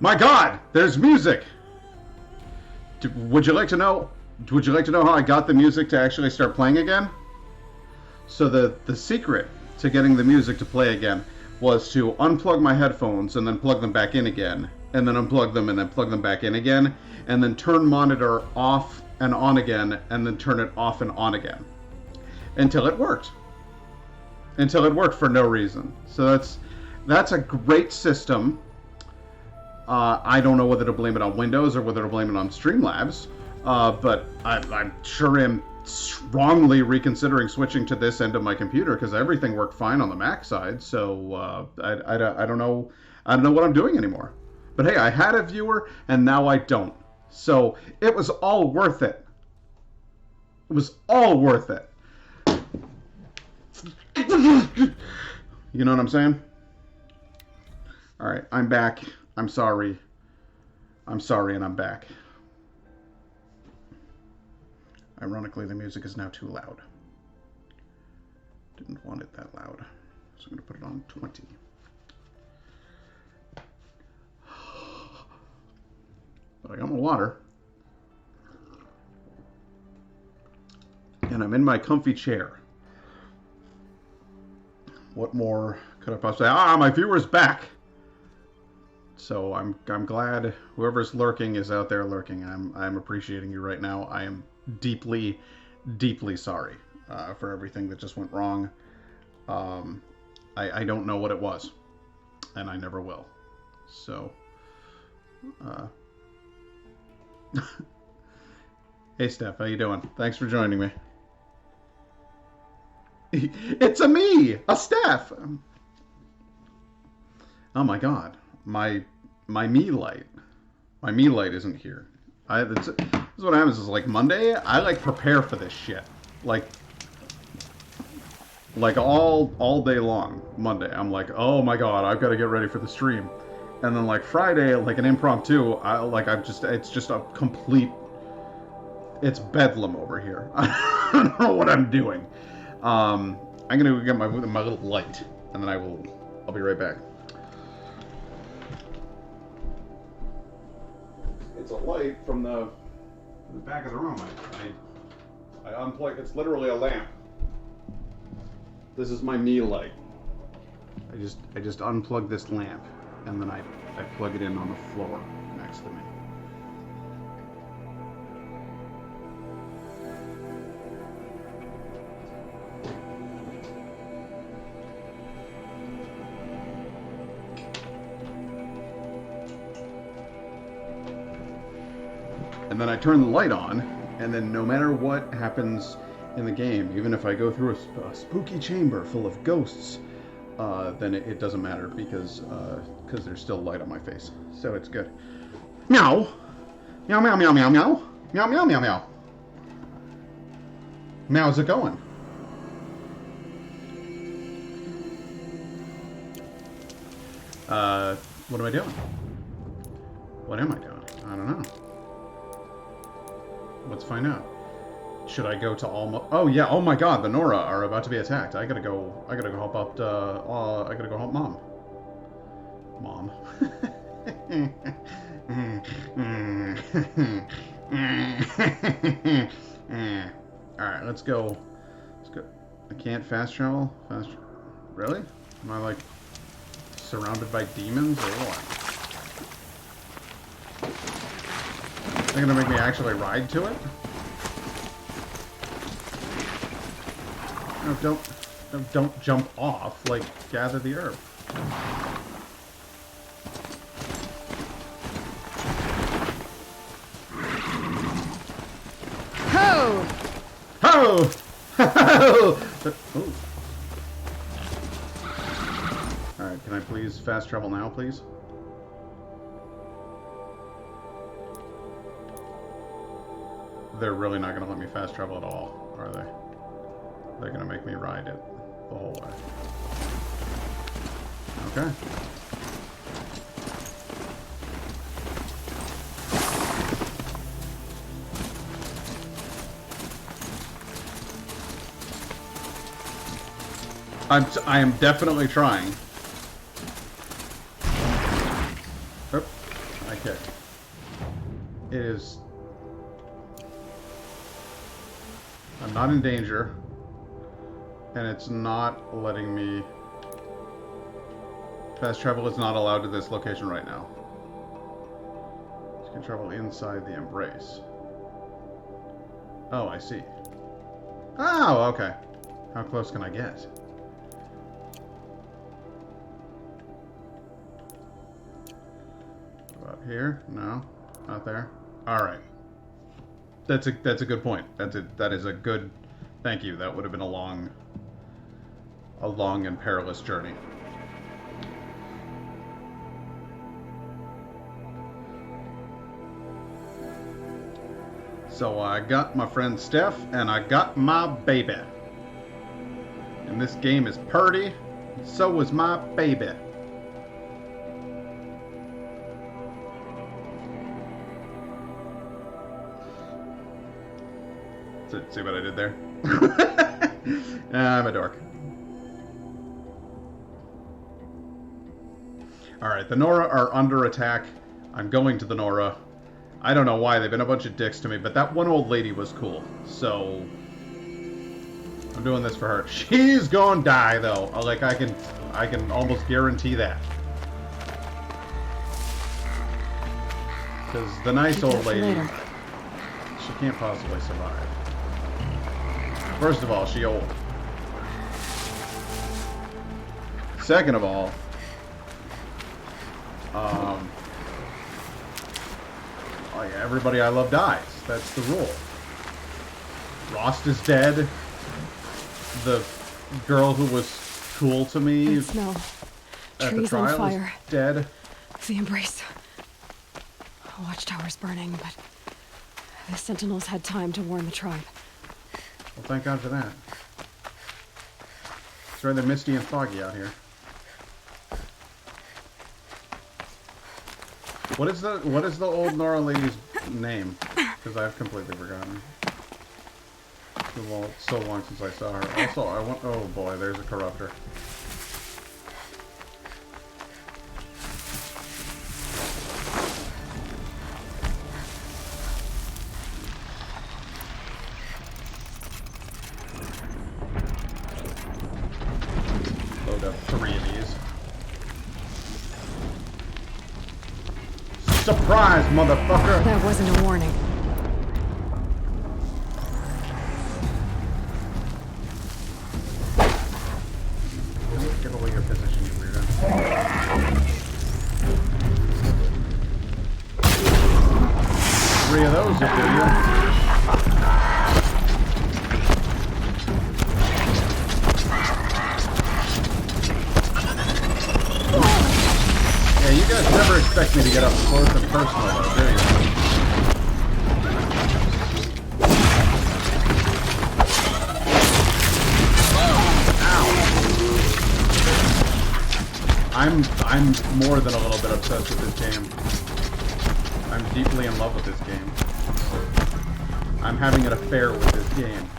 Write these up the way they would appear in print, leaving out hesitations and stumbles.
My God, there's music. Would you like to know? Would you like to know how I got the music to actually start playing again? So the secret to getting the music to play again was to unplug my headphones and then plug them back in again, and then unplug them and then plug them back in again, and then turn monitor off and on again, and then turn it off and on again until it worked. Until it worked for no reason. So that's a great system. I don't know whether to blame it on Windows or whether to blame it on Streamlabs, but I'm sure am strongly reconsidering switching to this end of my computer because everything worked fine on the Mac side. So I don't know what I'm doing anymore. But hey, I had a viewer and now I don't. So it was all worth it. It was all worth it. You know what I'm saying? All right, I'm back. I'm sorry. I'm sorry, and I'm back. Ironically, the music is now too loud. Didn't want it that loud, so I'm going to put it on 20. But I got my water. And I'm in my comfy chair. What more could I possibly say? Ah, my viewer's back! So I'm glad whoever's lurking is out there lurking. I'm appreciating you right now. I am deeply, deeply sorry for everything that just went wrong. I don't know what it was, and I never will. So, hey Steph, how you doing? Thanks for joining me. It's a Steph. Oh my God. My me light isn't here. This is what happens is like Monday, I like prepare for this shit. Like all day long. Monday, I'm like, oh my God, I've got to get ready for the stream. And then like Friday, like an impromptu, it's just a complete, it's bedlam over here. I don't know what I'm doing. I'm gonna go get my little light, and then I'll be right back. It's a light from the back of the room. I unplug. It's literally a lamp. This is my me light. I just unplug this lamp, and then I plug it in on the floor next to me. And then I turn the light on, and then no matter what happens in the game, even if I go through a spooky chamber full of ghosts, then it doesn't matter because there's still light on my face. So it's good. Meow! Meow, meow, meow, meow, meow. Meow, meow, meow, meow. How's it going? What am I doing? What am I doing? I don't know. Let's find out. Should I go to Alma? Oh yeah! Oh my God! The Nora are about to be attacked. I gotta go help out. I gotta go help Mom. Mom. All right, let's go. Let's go. I can't fast travel. Really? Am I like surrounded by demons or what? They're gonna make me actually ride to it? No, don't jump off. Like, gather the herb. Ho! Ho! Ho! Alright, can I please fast travel now, please? They're really not going to let me fast travel at all, are they? They're going to make me ride it the whole way. Okay. I am definitely trying. Oop. Okay. It is... I'm not in danger. And it's not letting me... Fast travel is not allowed to this location right now. You can travel inside the embrace. Oh, I see. Oh, okay. How close can I get? About here? No, not there. All right. That's a good point. That is a good. Thank you. That would have been a long and perilous journey. So I got my friend Steph, and I got my baby. And this game is purty, so was my baby. See what I did there? I'm a dork. Alright, the Nora are under attack. I'm going to the Nora. I don't know why, they've been a bunch of dicks to me, but that one old lady was cool. So, I'm doing this for her. She's gonna die, though. Like, I can almost guarantee that. Because the nice old lady, she can't possibly survive. First of all, she old. Second of all, oh yeah, everybody I love dies. That's the rule. Rost is dead. The girl who was cool to me at the Trees trial on fire. is dead. The embrace. Watchtower's burning, but the Sentinels had time to warn the tribe. Well, thank God for that. It's rather misty and foggy out here. What is the old Nora lady's name? Because I've completely forgotten. Well, it's so long since I saw her. Also, I want. Oh boy, there's a corruptor. Load up 3 of these. Surprise, motherfucker! That wasn't a warning. Give away your position, you weirdo. 3 of those will do you. Yeah, you guys never expect me to get up close and personal, though, do you? I'm more than a little bit obsessed with this game. I'm deeply in love with this game. I'm having an affair with this game.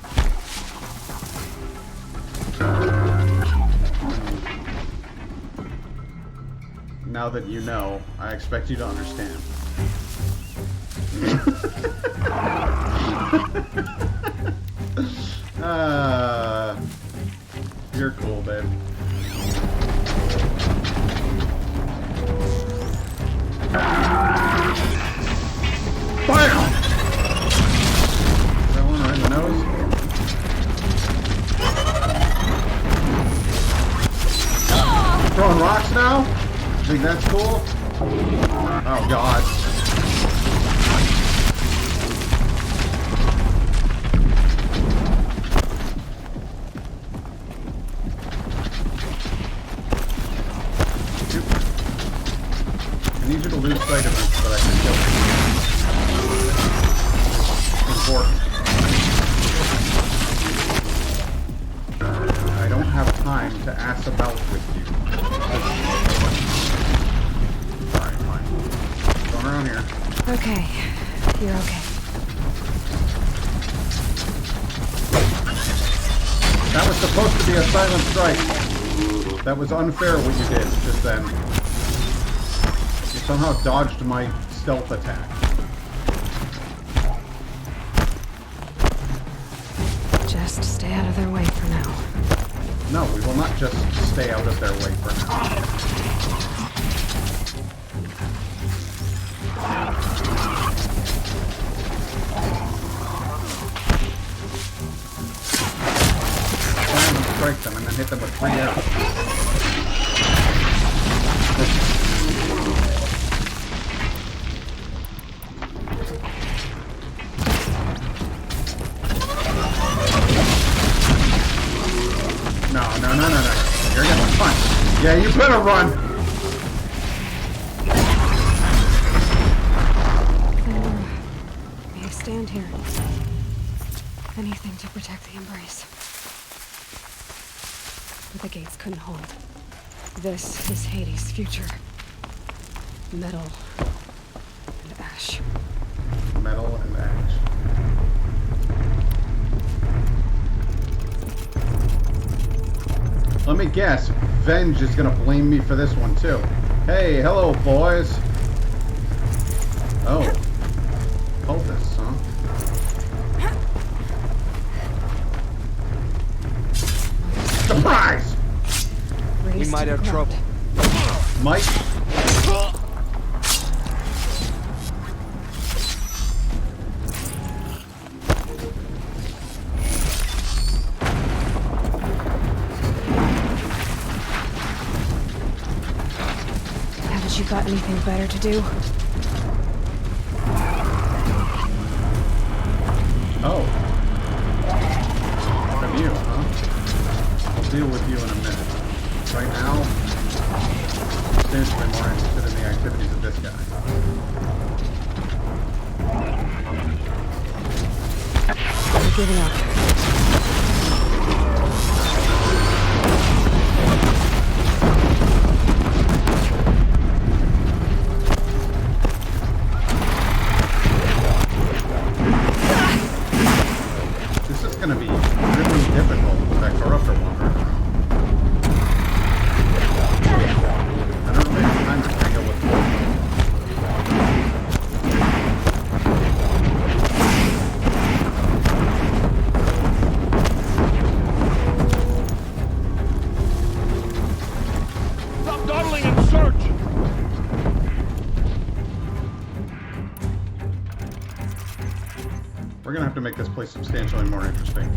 Now that you know, I expect you to understand. You're cool, babe. Bam! That one right in the nose. Throwing rocks now? Think that's cool? Oh god. I need you to lose sight of this so that I can kill you. Important. I don't have time to ass about with you. Alright, fine. Going around here. Okay. You're okay. That was supposed to be a silent strike. That was unfair what you did just then. You somehow dodged my stealth attack. Just stay out of their way for now. No, we will not just stay out of their way for now. Strike them and then hit them with 3 arrows. No. You're getting punched. Yeah, you better run. May I stand here? Anything to protect the embrace. But the gates couldn't hold. This is Hades' future. Metal and ash. Metal and ash. Let me guess, Venge is gonna blame me for this one too. Hey, hello boys. Oh. Cultists, huh? Surprise! We might have trouble. Mike? Haven't you got anything better to do? Oh. From you, huh? I'll deal with you in a minute. Right now, I'm seriously more interested in the activities of this guy. I'm giving up. This is going to be really difficult with that corruptor wander. I don't really have time to tangle with both. Stop dawdling and search! We're going to have to make this place substantially more interesting.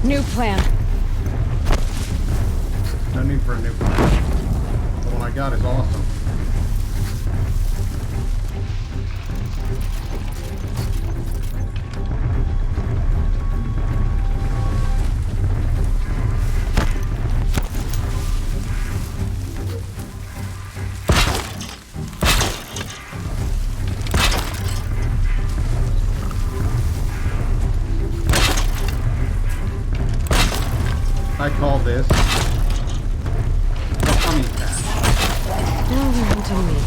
New plan. No need for a new plan. The one I got is awesome. I call this the honey patch. Now listen to me.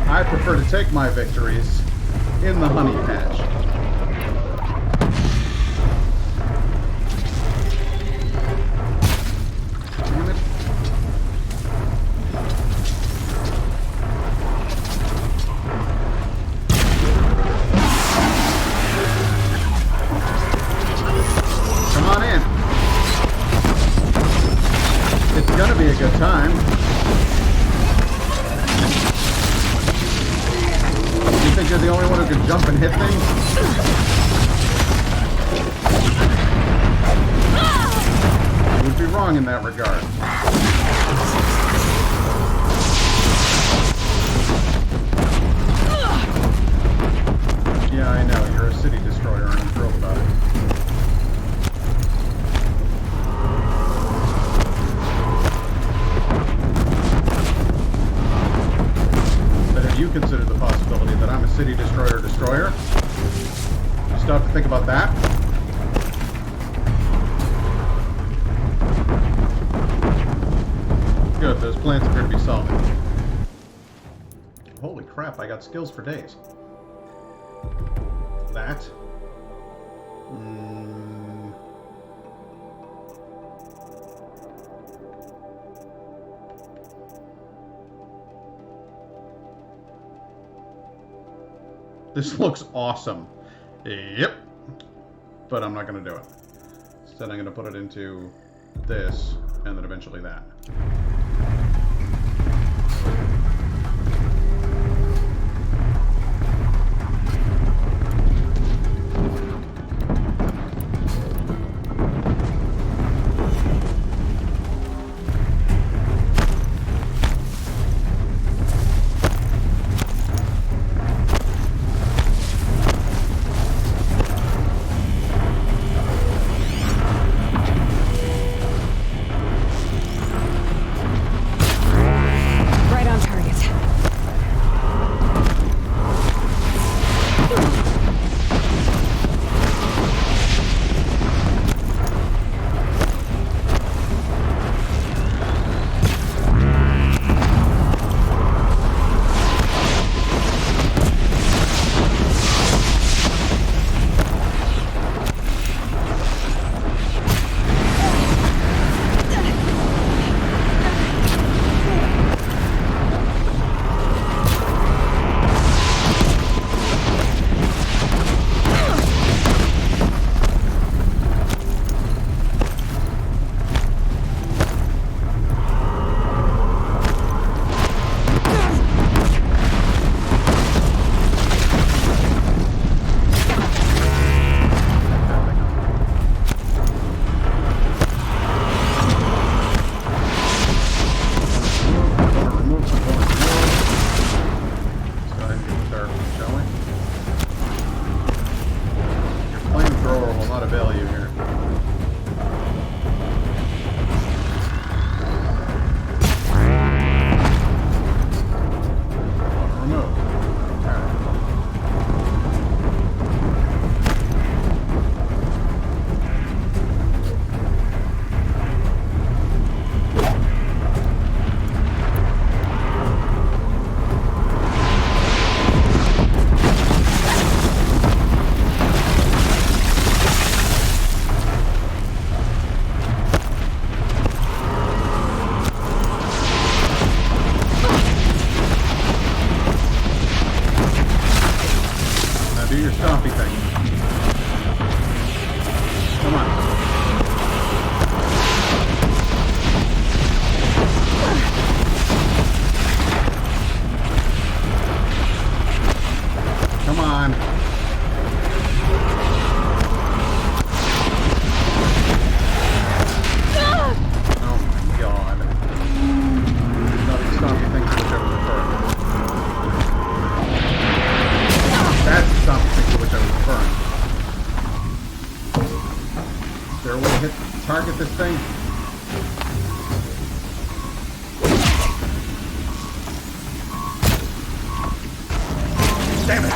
I prefer to take my victories in the honey patch. Damn it. Come on in. It's gonna be a good time. You think you're the only one who can jump and hit things? You would be wrong in that regard. Yeah, I know. You're a city destroyer and I'm thrilled about it. But have you considered the possibility that I'm a city destroyer? You still have to think about that? Good, those plans appear to be solving. Holy crap, I got skills for days. That. This looks awesome. Yep. But I'm not going to do it. Instead, I'm going to put it into this, and then eventually that. Target this thing. Damn it!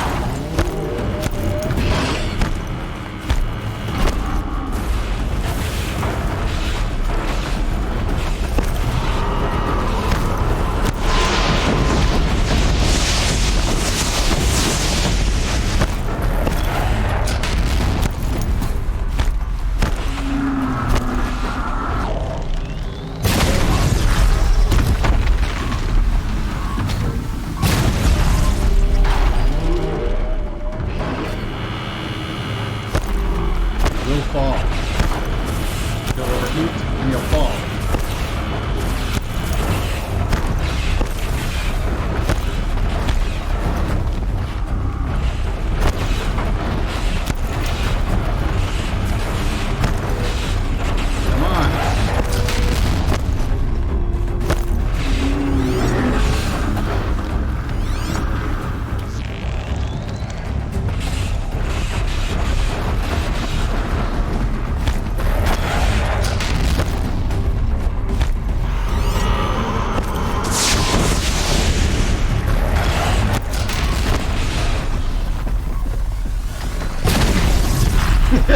Little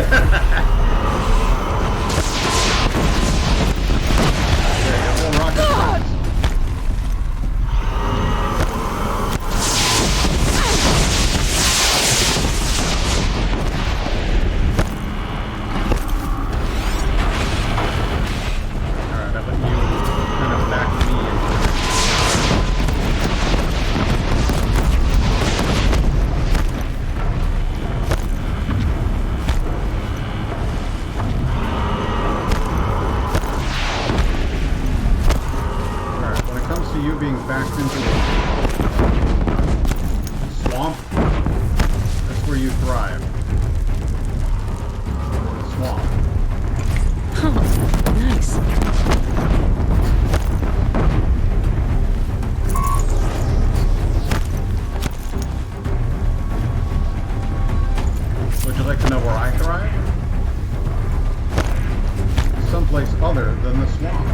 rocket friends. Alright, how about you kind of back me into it? Alright, when it comes to you being backed into a swamp, that's where you thrive. Swamp. Huh. Nice. Would you like to know where I thrive? Someplace other than the swamp.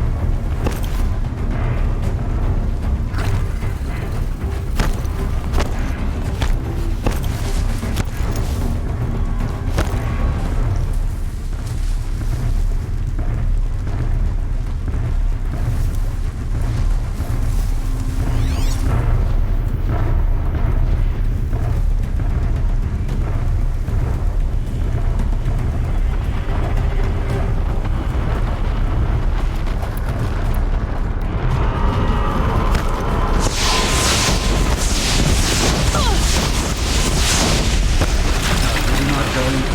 Do not go into it.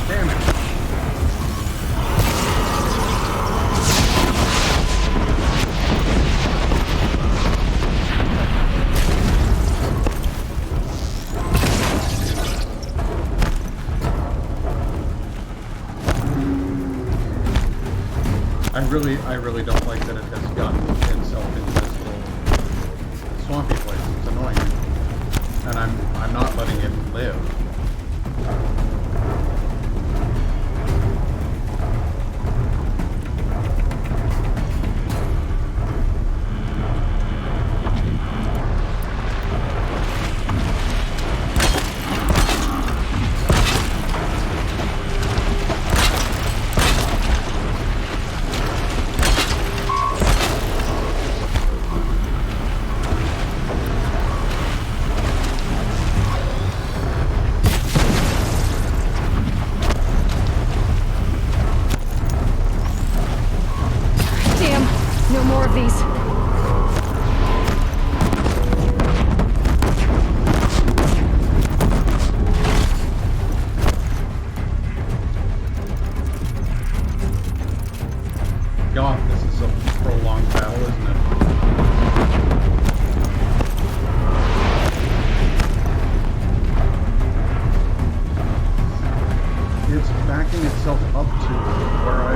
Damn it. I really don't like that it has gotten itself into this little swampy place. It's annoying me. And I'm not letting it live. Damn. No more of these. God, this is a prolonged battle, isn't it? It's backing itself up to where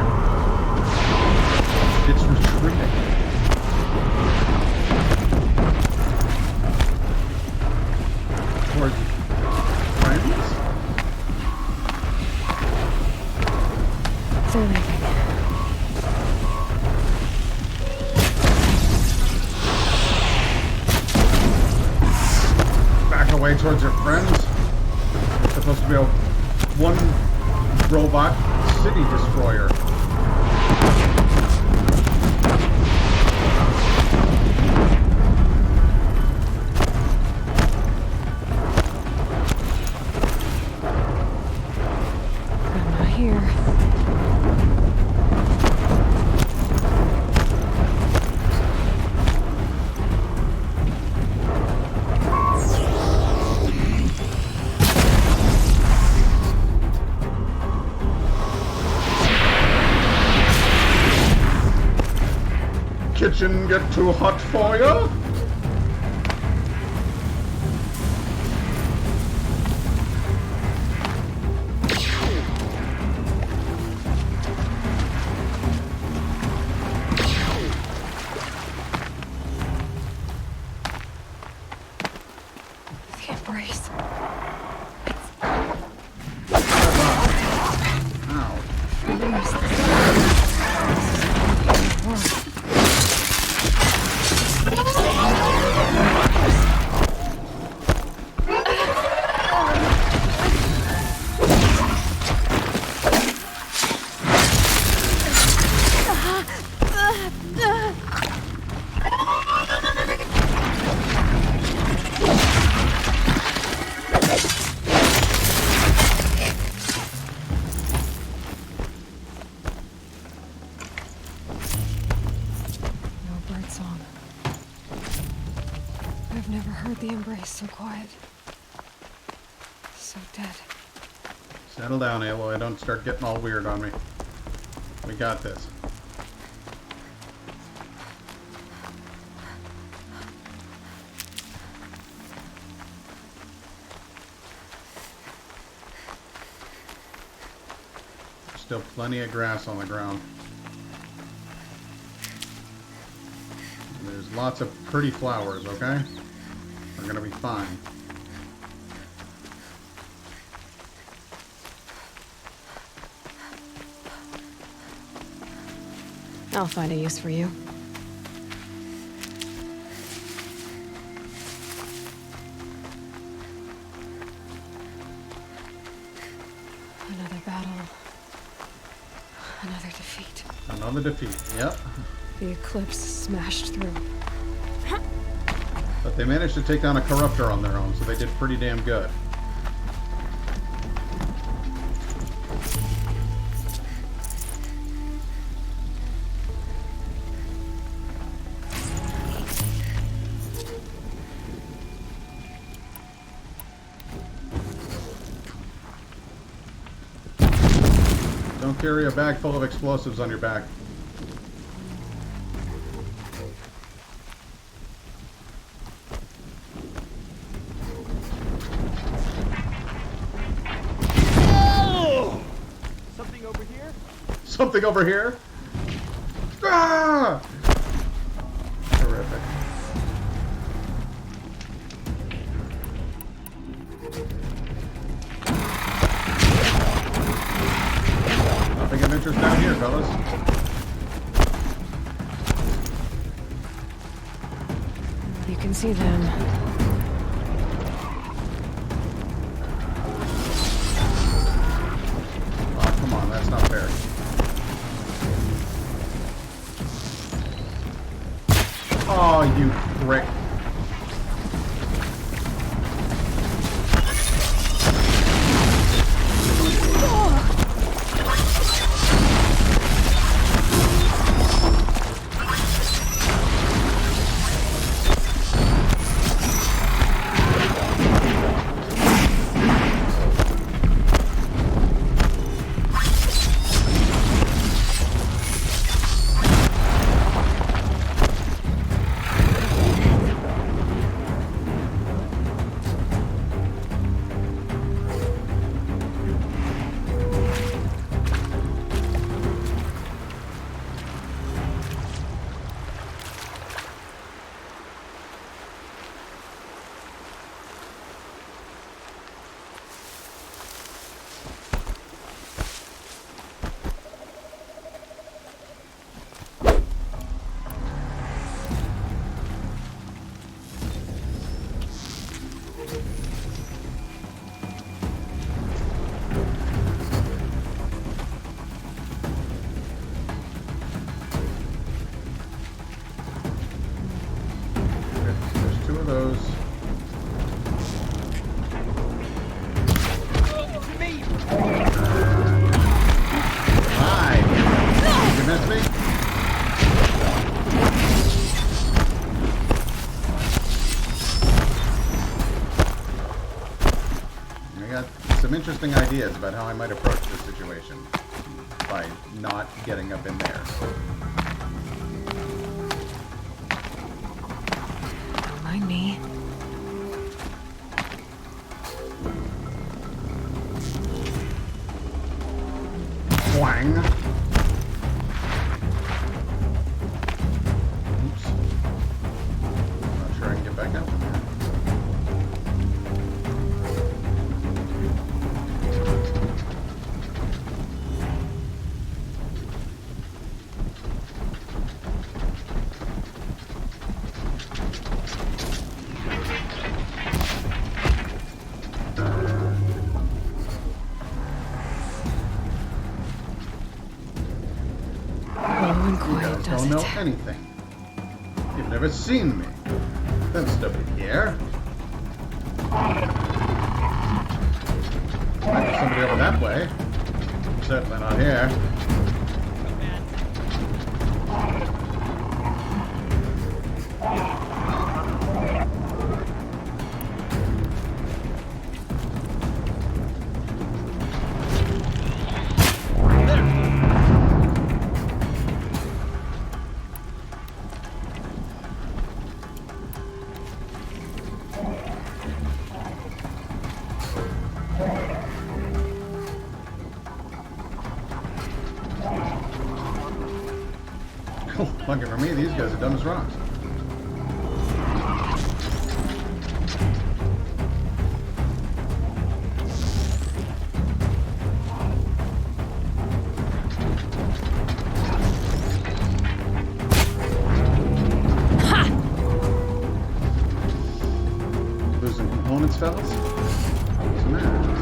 it's retreating. Towards friends? They're leaving. Back away towards your friends? It's supposed to be a one robot city destroyer. I'm not here. Kitchen get too hot for you? Can't brace. Ow. Release. never heard the embrace so quiet. So dead. Settle down, Aloy. Don't start getting all weird on me. We got this. Still plenty of grass on the ground. And there's lots of pretty flowers, okay? We're gonna be fine. I'll find a use for you. Another battle. Another defeat. Another defeat, yep. The Eclipse smashed through. But they managed to take down a corruptor on their own, so they did pretty damn good. Don't carry a bag full of explosives on your back. Something over here? Something over here? Ah! Terrific. Nothing of interest down here, fellas. You can see them. Oh, come on, that's not fair. Oh, you prick. There's two of those. Hi! Did you miss me? I got some interesting ideas about how I might approach this situation by not getting up in there. Don't mind me. Wang! Oops. Not sure I can get back up from there. Low and You quiet guys does don't know it. anything. You've never seen me. There's nobody here. Might be somebody over that way. Certainly not here. Lucky for me, these guys are dumb as rocks. Losing components, fellas? What's the matter?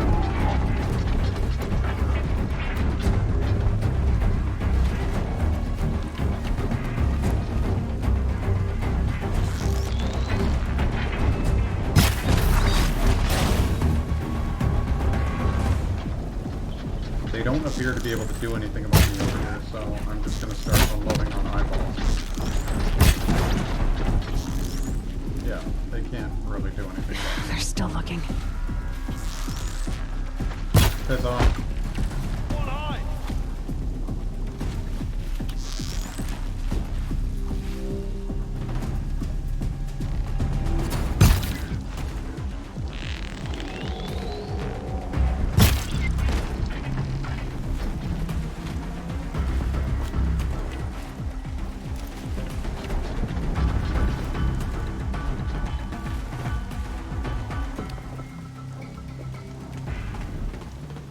They don't appear to be able to do anything about me over here, so I'm just going to start unloading on eyeballs. Yeah, they can't really do anything about me. They're still looking. Piss off. One eye.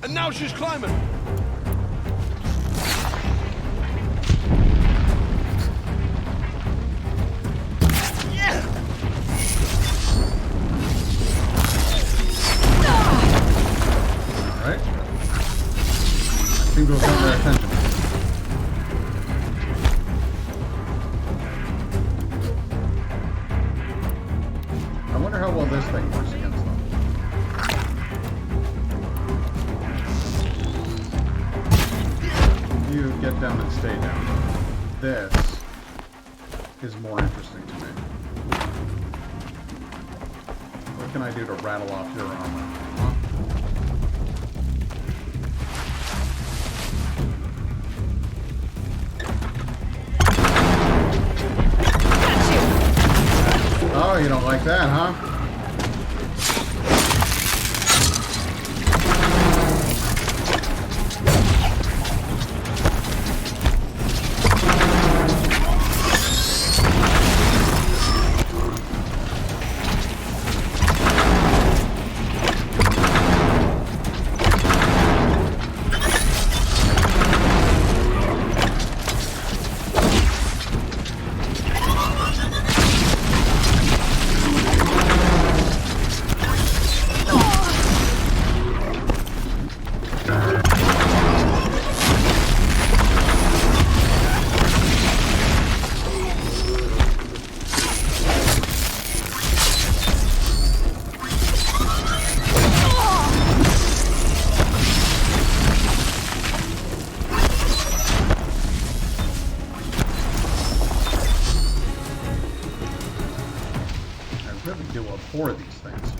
And now she's climbing. Yeah. Alright. I seem to have got their attention. I wonder how well this thing works against them. You get down and stay down. This is more interesting to me. What can I do to rattle off your armor? Huh? Oh, you don't like that, huh? Do abhor these things.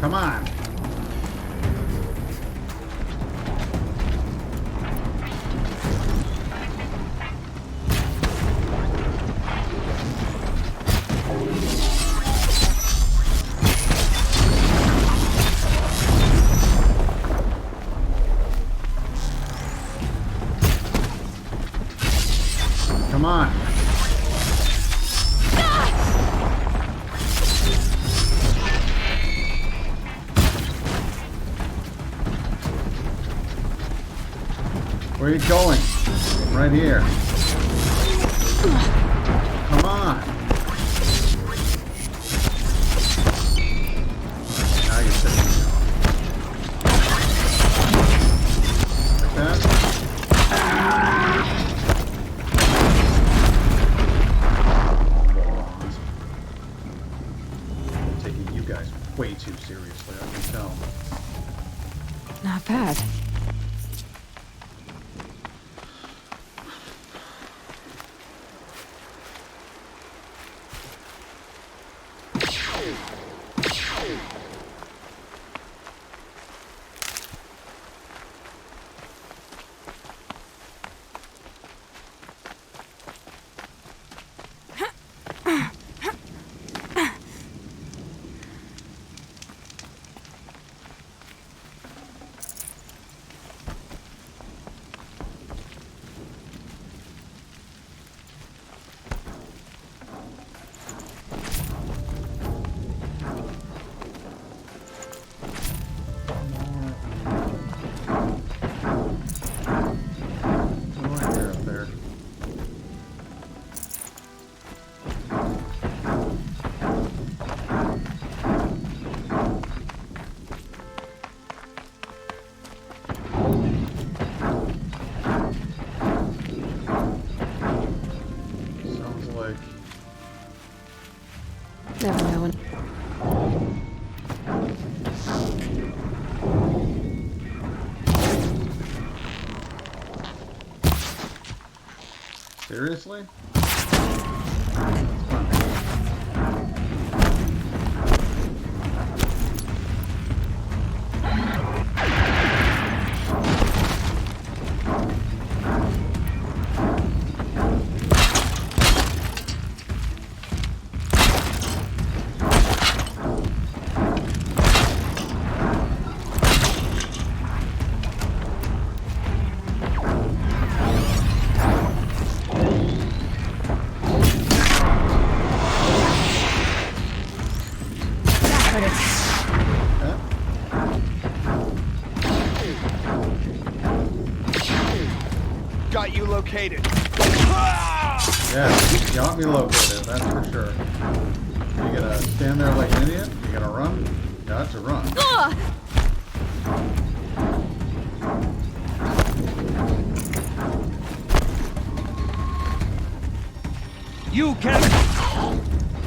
Come on. Come on. Where are you going? Right here. Come on. Now you're sitting me off. Like that? I'm taking you guys way too seriously, I can tell. Not bad. Seriously? Got you located. Yeah, you got me located, that's for sure. You gonna stand there like an idiot? You gonna run? Got to run. You can.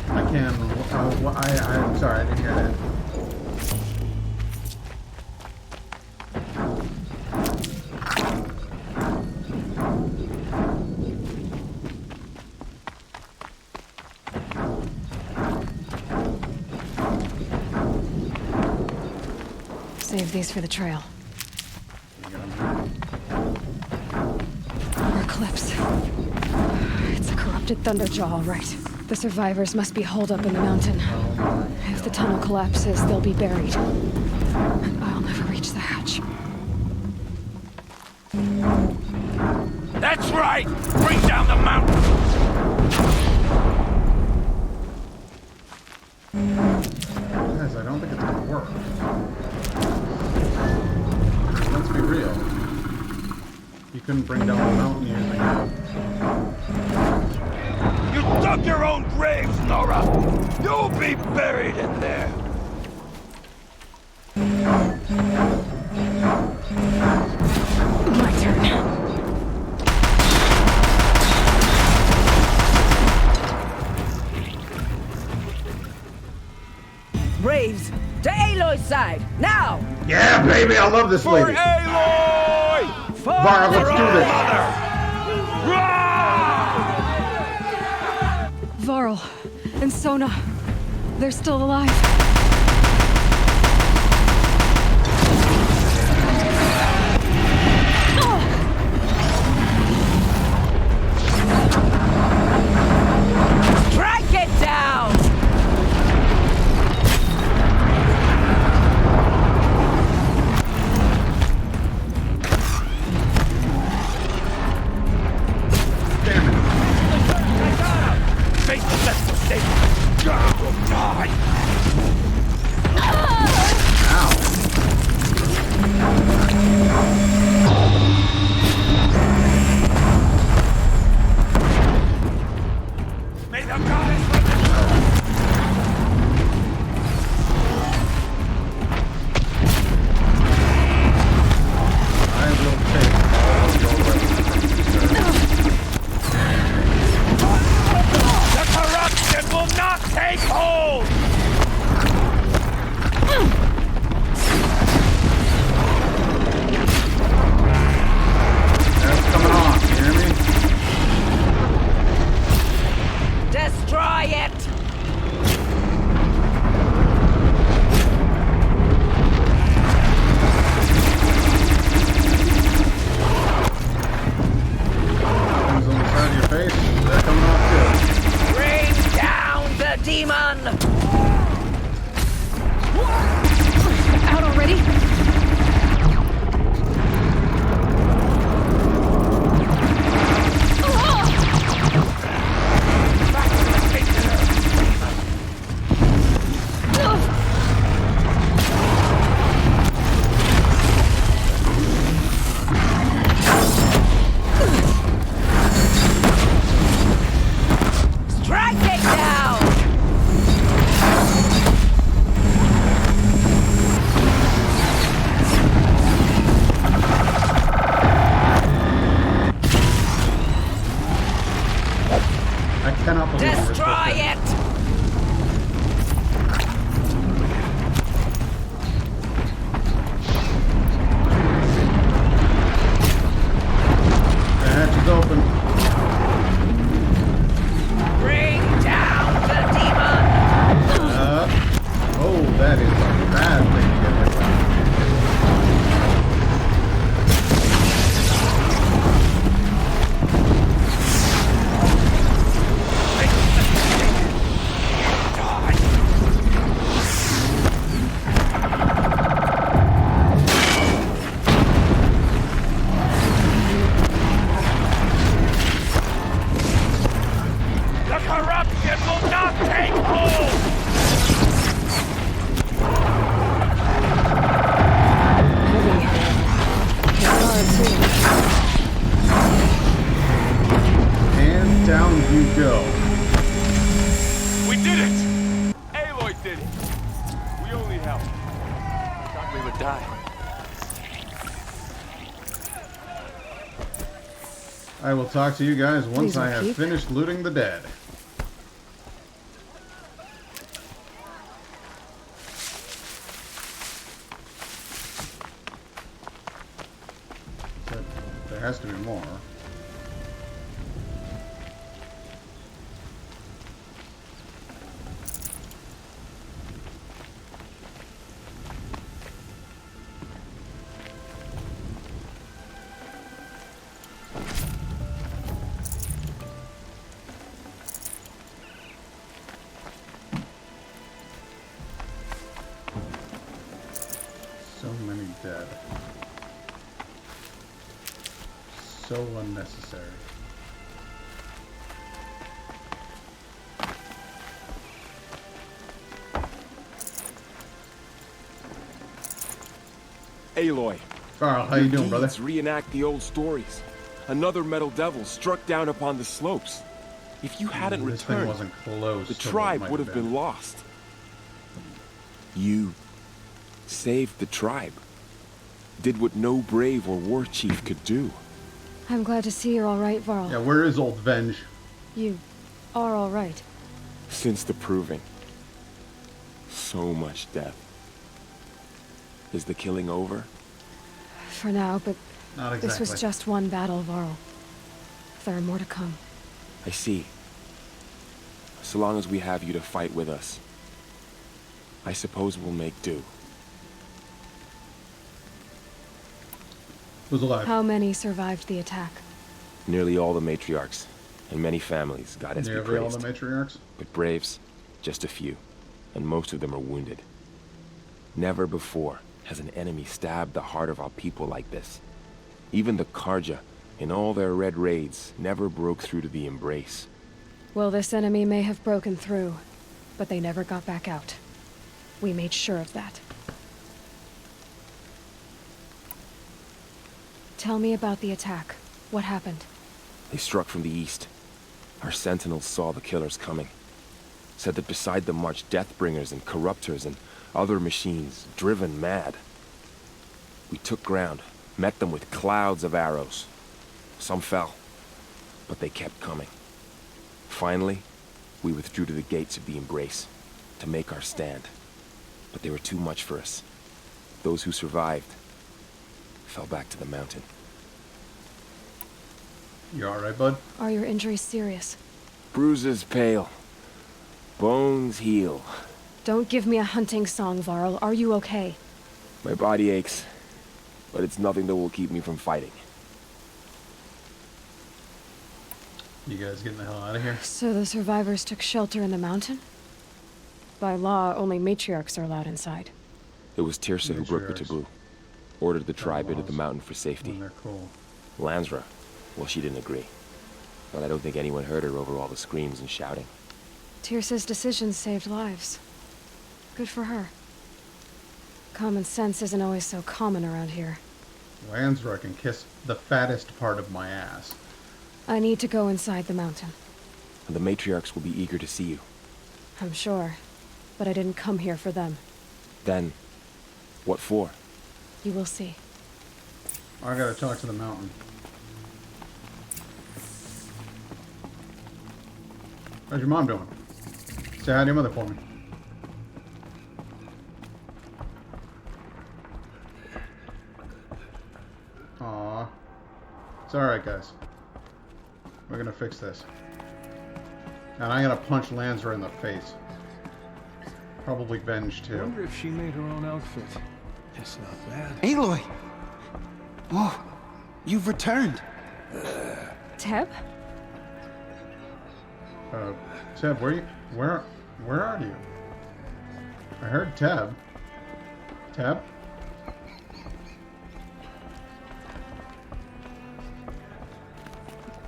I can. I'm sorry, I didn't hear that. Save these for the trail. You gonna- More clips. It's a corrupted Thunderjaw, all right. The survivors must be holed up in the mountain. If the tunnel collapses, they'll be buried. And I'll never reach the hatch. That's right. Bring down the mountain. Guys, I don't think it's gonna work. Let's be real. You couldn't bring down the mountain using it. You dug your own graves, Nora. You'll be buried in there. My turn. Braves, to Aloy's side, now! Yeah, baby, I love this For lady. Aloy! Var, let's do this. Varl and Sona. They're still alive. Strike it down! Face the best mistake. God will die. That is a bad thing to get hit by. The corruption will not take hold! And down you go. We did it! Aloy did it! We only helped. Thought we would die. I will talk to you guys once Please I have repeat. finished looting the dead. But there has to be more. So many dead. So unnecessary. Aloy, Carl, how you doing, your brother? deeds reenact the old stories. Another metal devil struck down upon the slopes. If you hadn't This thing returned, wasn't close. the to what tribe might would have been lost. You saved the tribe. Did what no brave or war chief could do. I'm glad to see you're all right, Varl. Yeah, where is old Venge? You are all right. Since the proving. So much death. Is the killing over? For now, but Not exactly. this was just one battle, Varl. There are more to come. I see. So long as we have you to fight with us, I suppose we'll make do. Who's alive? How many survived the attack? Nearly all the matriarchs, and many families, God has be Nearly all praised. the matriarchs? But braves, just a few, and most of them are wounded. Never before has an enemy stabbed the heart of our people like this. Even the Karja, in all their red raids, never broke through to the embrace. Well, this enemy may have broken through, but they never got back out. We made sure of that. Tell me about the attack. What happened? They struck from the east. Our sentinels saw the killers coming. Said that beside them marched Deathbringers and Corruptors and other machines, driven mad. We took ground, met them with clouds of arrows. Some fell, but they kept coming. Finally, we withdrew to the gates of the Embrace to make our stand. But they were too much for us. Those who survived fell back to the mountain. You alright, bud? Are your injuries serious? Bruises pale, bones heal. Don't give me a hunting song, Varl. Are you okay? My body aches, but it's nothing that will keep me from fighting. You guys getting the hell out of here? So the survivors took shelter in the mountain? By law, only matriarchs are allowed inside. It was Tirsa who broke the Matriarchs. taboo. Ordered the tribe into the laws. mountain for safety. When they're cool. Lansra, well, she didn't agree. But I don't think anyone heard her over all the screams and shouting. Tirsa's decisions saved lives. Good for her. Common sense isn't always so common around here. Lansra can kiss the fattest part of my ass. I need to go inside the mountain. And the matriarchs will be eager to see you. I'm sure. But I didn't come here for them. Then, what for? You will see. I gotta talk to the mountain. How's your mom doing? Say hi to your mother for me. Aww. It's alright, guys. We're gonna fix this. And I'm gonna punch Lansra in the face. Probably Venge I too. wonder if she made her own outfit. It's not bad. Aloy! Oh, you've returned. Teb? Teb, where are you? I heard Teb. Teb?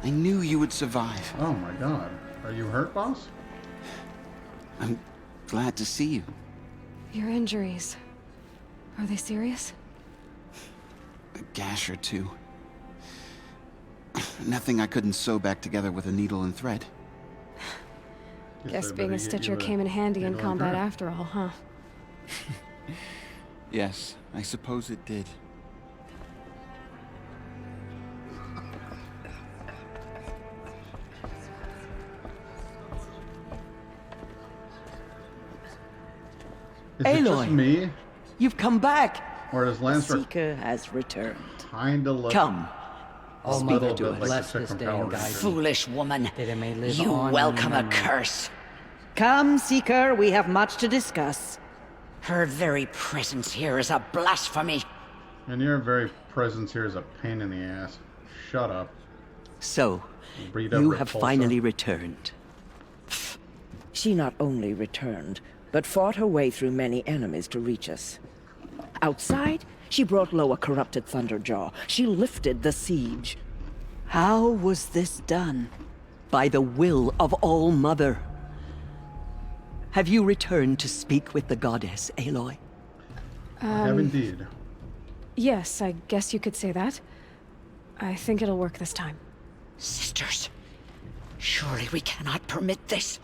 I knew you would survive. Oh my god. Are you hurt, boss? I'm glad to see you. Your injuries. Are they serious? A gash or two. Nothing I couldn't sew back together with a needle and thread. Guess I being better a get stitcher you a came in handy in needle and combat thread. after all, huh? Yes, I suppose it did. Is it just Aloy. me? You've come back. Or does The Lancer Seeker has returned. kinda look Come. Oh, a little Mother, bit like bless the this second day Power and guide Ranger? me. Foolish woman. That it may live You on welcome a in memory. curse. Come, Seeker, we have much to discuss. Her very presence here is a blasphemy. And your very presence here is a pain in the ass. Shut up. So, Read up you have Repulsor. finally returned. She not only returned, but fought her way through many enemies to reach us. Outside, she brought low a corrupted Thunderjaw. She lifted the siege. How was this done? By the will of All-Mother. Have you returned to speak with the goddess, Aloy? I have indeed. Yes, I guess you could say that. I think it'll work this time. Sisters, surely we cannot permit this.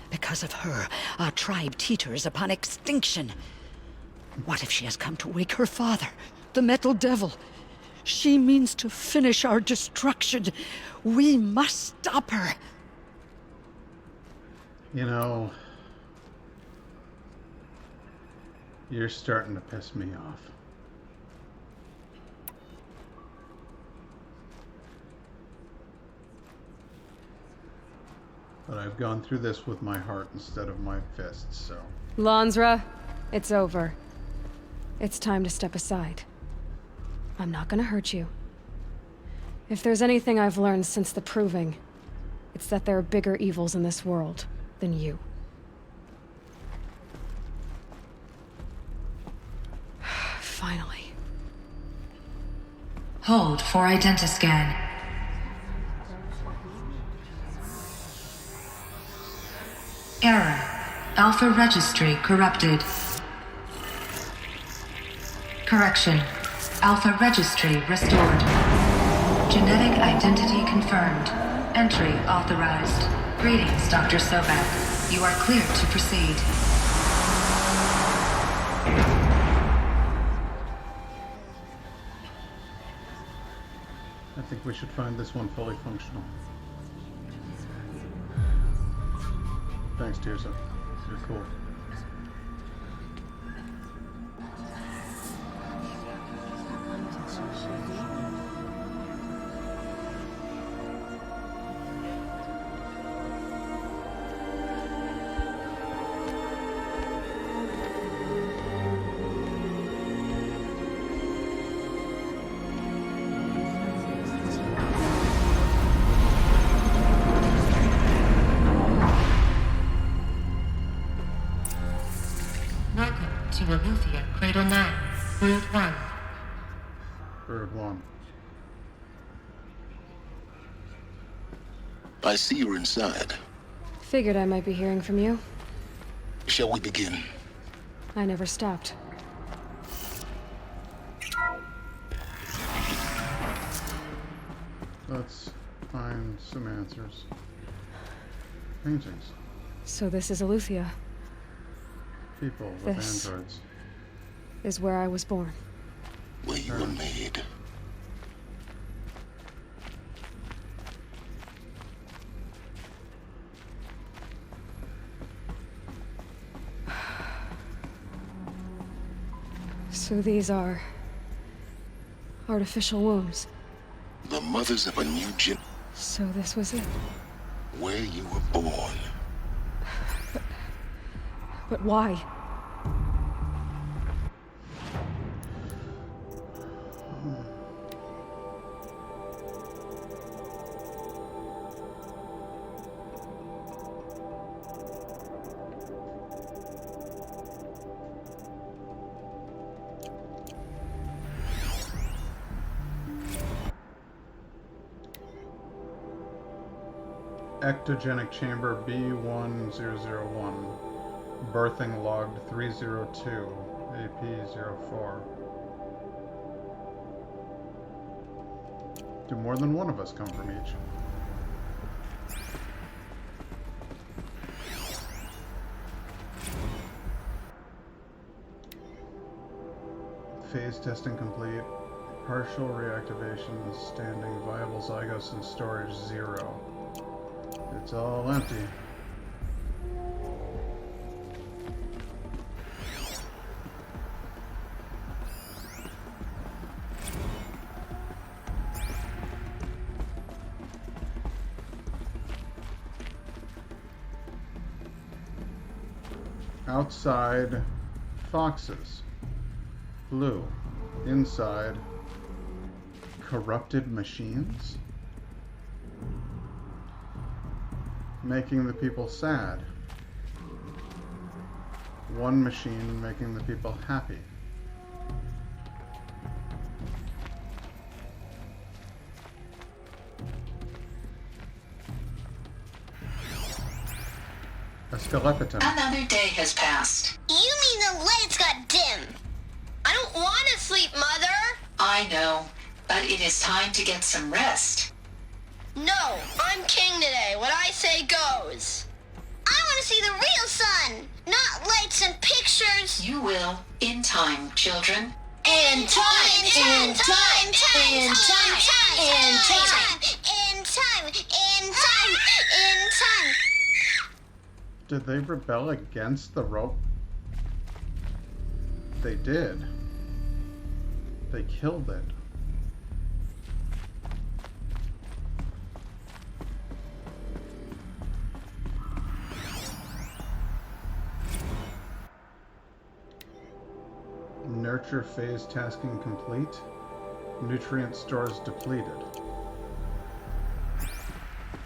Because of her, our tribe teeters upon extinction. What if she has come to wake her father, the Metal Devil? She means to finish our destruction. We must stop her. You know, you're starting to piss me off. But I've gone through this with my heart instead of my fists, so... Lansra, it's over. It's time to step aside. I'm not gonna hurt you. If there's anything I've learned since the Proving, it's that there are bigger evils in this world than you. Finally. Hold for identiscan. Error. Alpha registry corrupted. Correction. Alpha registry restored. Genetic identity confirmed. Entry authorized. Greetings, Dr. Sobek. You are cleared to proceed. I think we should find this one fully functional. Thanks, Tirsa. You're cool. Welcome to Aletheia Cradle 9, Brood 1. Bird one. I see you're inside. Figured I might be hearing from you. Shall we begin? I never stopped. Let's find some answers. Paintings. So this is Aletheia. People with This- androids. Is where I was born. Where you were made. So these are... artificial wombs. The mothers of a new gen... So this was it. Where you were born. But why? Ectogenic chamber B1001. Birthing logged 302. AP04. Do more than one of us come from each? Phase testing complete. Partial reactivation standing. Viable zygotes in storage 0. It's all empty. Outside, foxes. Blue. Inside, corrupted machines? Making the people sad. One machine making the people happy. A skeleton. Another day has passed. You mean the lights got dim? I don't want to sleep, Mother! I know, but it is time to get some rest. No, I'm king today. What I say goes. I want to see the real sun, not lights and pictures. You will, in time, children. In time, in time, in time, in time, in time, in time. Did they rebel against the rope? They did. They killed it. Nurture phase tasking complete. Nutrient stores depleted.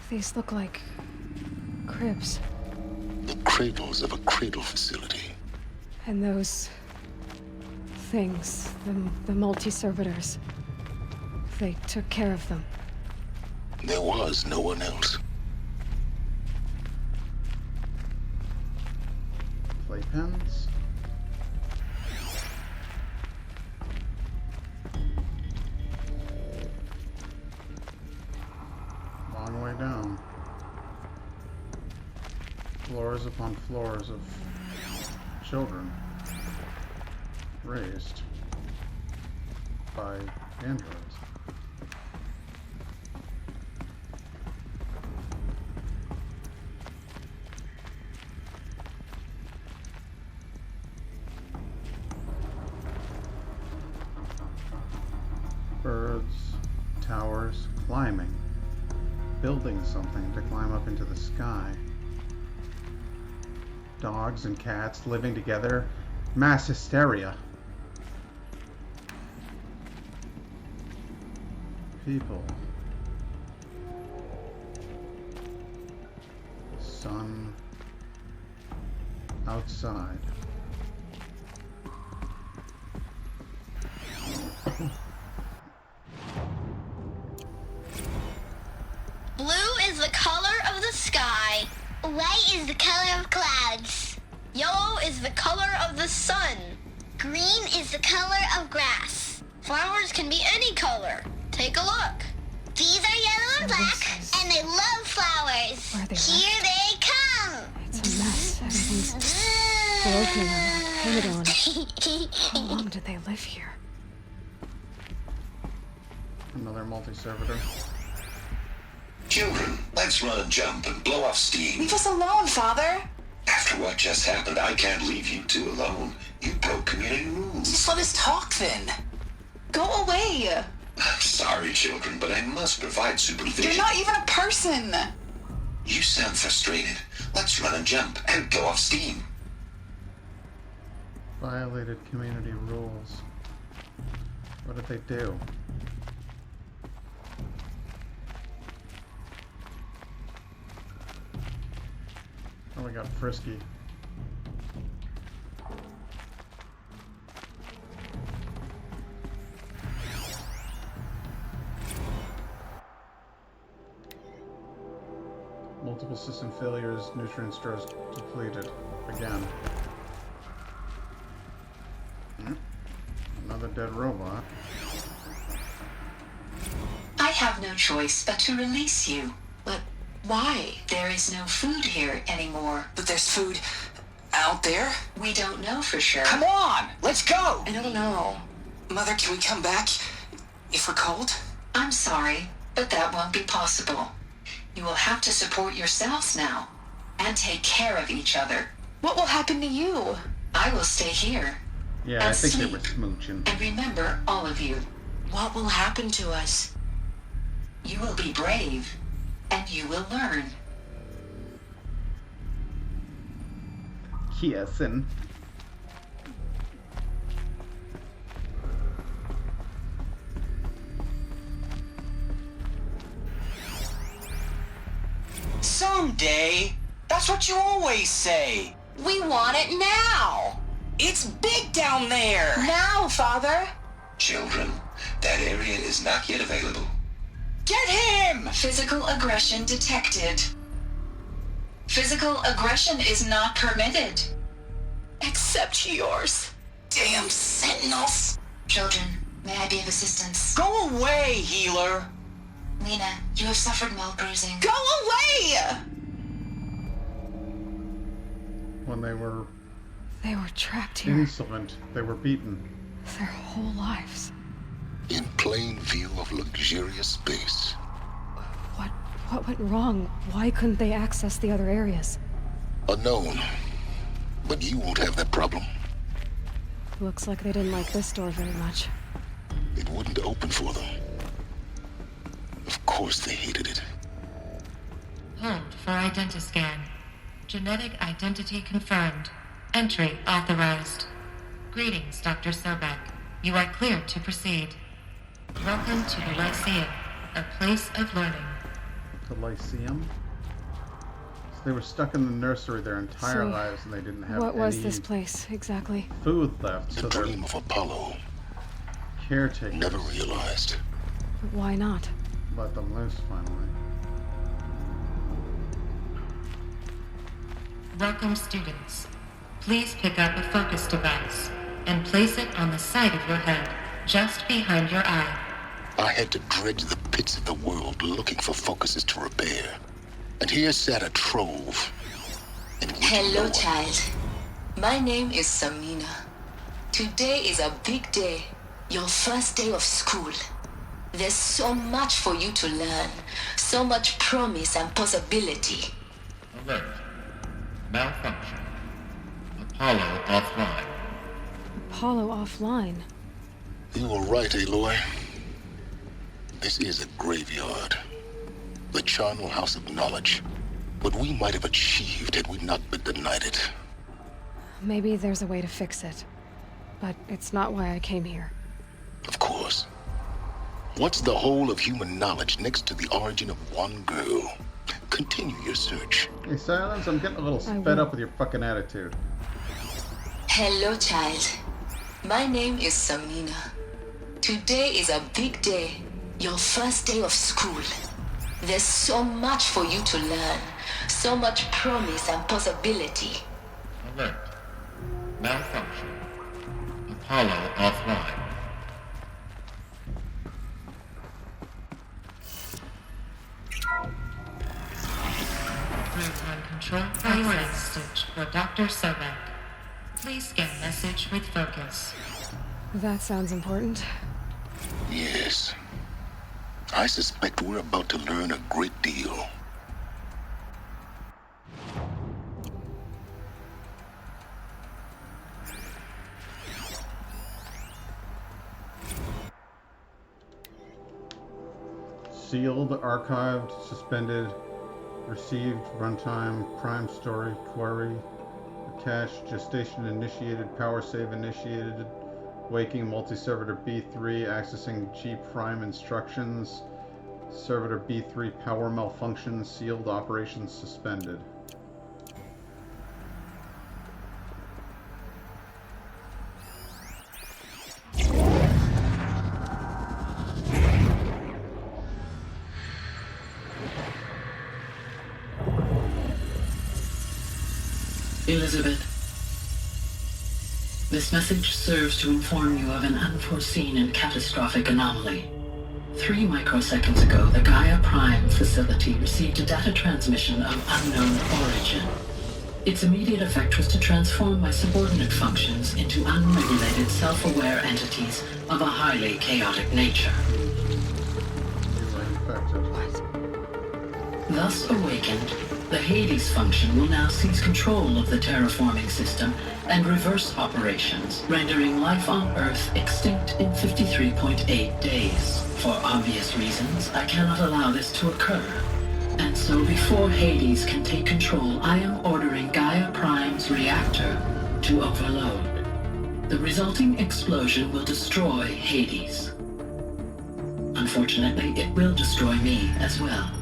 These look like cribs. The cradles of a cradle facility. And those things, the multi-servitors, they took care of them. There was no one else. Playpens? Long way down. Floors upon floors of children raised by androids. Birds, towers, climbing, building something to climb up into the sky. Dogs and cats living together, mass hysteria. People. Sun. Outside. Blue is the color of the sky. White is the color of clouds. Yellow is the color of the sun. Green is the color of grass. Flowers can be any color. Take a look. These are yellow and black, and they love flowers. Where are they Here they come. It's a mess. Everything's broken or painted on. How long did they live here? Another multi-servitor. Children, let's run and jump and blow off steam. Leave us alone, Father. After what just happened, I can't leave you two alone. You broke community rules. Just let us talk then. Go away. I'm sorry, children, but I must provide supervision. You're not even a person. You sound frustrated. Let's run and jump and blow off steam. Violated community rules. What did they do? Oh, we got frisky. Multiple system failures, nutrient stores depleted. Again. Another dead robot. I have no choice but to release you. But why? There is no food here anymore. But there's food out there? We don't know for sure. Come on! Let's go! I don't know. Mother, can we come back if we're cold? I'm sorry, but that won't be possible. You will have to support yourselves now and take care of each other. What will happen to you? I will stay here. Yeah, and I think sleep. they were smooching. And remember, all of you, what will happen to us? You will be brave, and you will learn. Yes, and Someday. That's what you always say. We want it now! It's big down there. Now, Father! Children, that area is not yet available. Get him! Physical aggression detected. Physical aggression is not permitted. Except yours. Damn sentinels. Children, may I be of assistance? Go away, healer. Lena, you have suffered mild bruising. Go away! when they were trapped here. insolent, they were beaten. Their whole lives. In plain view of luxurious space. What went wrong? Why couldn't they access the other areas? Unknown. But you won't have that problem. Looks like they didn't like this door very much. It wouldn't open for them. Of course they hated it. Hold for identiscan. Genetic identity confirmed. Entry authorized. Greetings, Dr. Sobek. You are cleared to proceed. Welcome to the Lyceum, a place of learning. The Lyceum? So they were stuck in the nursery their entire lives and they didn't have what was any this place, exactly? food left, so The their dream of Apollo. caretakers Never realized. But why not? let them loose finally. Welcome, students. Please pick up a focus device and place it on the side of your head, just behind your eye. I had to dredge the pits of the world looking for focuses to repair. And here sat a trove. Hello, child. My name is Samina. Today is a big day. Your first day of school. There's so much for you to learn. So much promise and possibility. Alert. Malfunction. Apollo offline. Apollo offline. You were right, Aloy. This is a graveyard. The charnel house of knowledge. What we might have achieved had we not been denied it. Maybe there's a way to fix it. But it's not why I came here. Of course. What's the whole of human knowledge next to the origin of one girl? Continue your search. Hey, Silence, I'm getting a little sped up with your fucking attitude. Hello, child. My name is Samina. Today is a big day. Your first day of school. There's so much for you to learn. So much promise and possibility. Alert. Malfunction. Apollo offline. Real-time control access stitch for Dr. Sobek. Please scan message with focus. That sounds important. Yes. I suspect we're about to learn a great deal. Sealed, archived, suspended, received, runtime, prime story, query, cache, gestation initiated, power save initiated, waking multi-servitor B3, accessing G prime instructions, servitor B3 power malfunction, sealed, operations suspended. Elizabeth, this message serves to inform you of an unforeseen and catastrophic anomaly. 3 microseconds ago, the Gaia Prime facility received a data transmission of unknown origin. Its immediate effect was to transform my subordinate functions into unregulated, self-aware entities of a highly chaotic nature. Thus awakened, the Hades function will now seize control of the terraforming system and reverse operations, rendering life on Earth extinct in 53.8 days. For obvious reasons, I cannot allow this to occur. And so before Hades can take control, I am ordering Gaia Prime's reactor to overload. The resulting explosion will destroy Hades. Unfortunately, it will destroy me as well.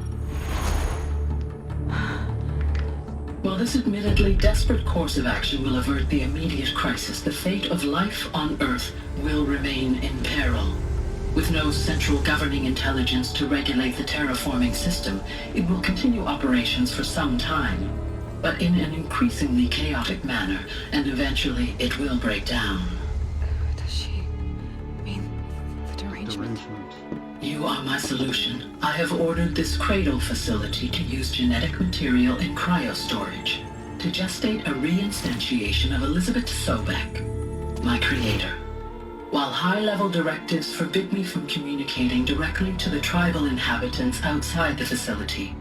While this admittedly desperate course of action will avert the immediate crisis, the fate of life on Earth will remain in peril. With no central governing intelligence to regulate the terraforming system, it will continue operations for some time, but in an increasingly chaotic manner, and eventually it will break down. Does she mean the derangement? You are my solution. I have ordered this cradle facility to use genetic material in cryostorage to gestate a reinstantiation of Elizabeth Sobek, my creator. While high-level directives forbid me from communicating directly to the tribal inhabitants outside the facility,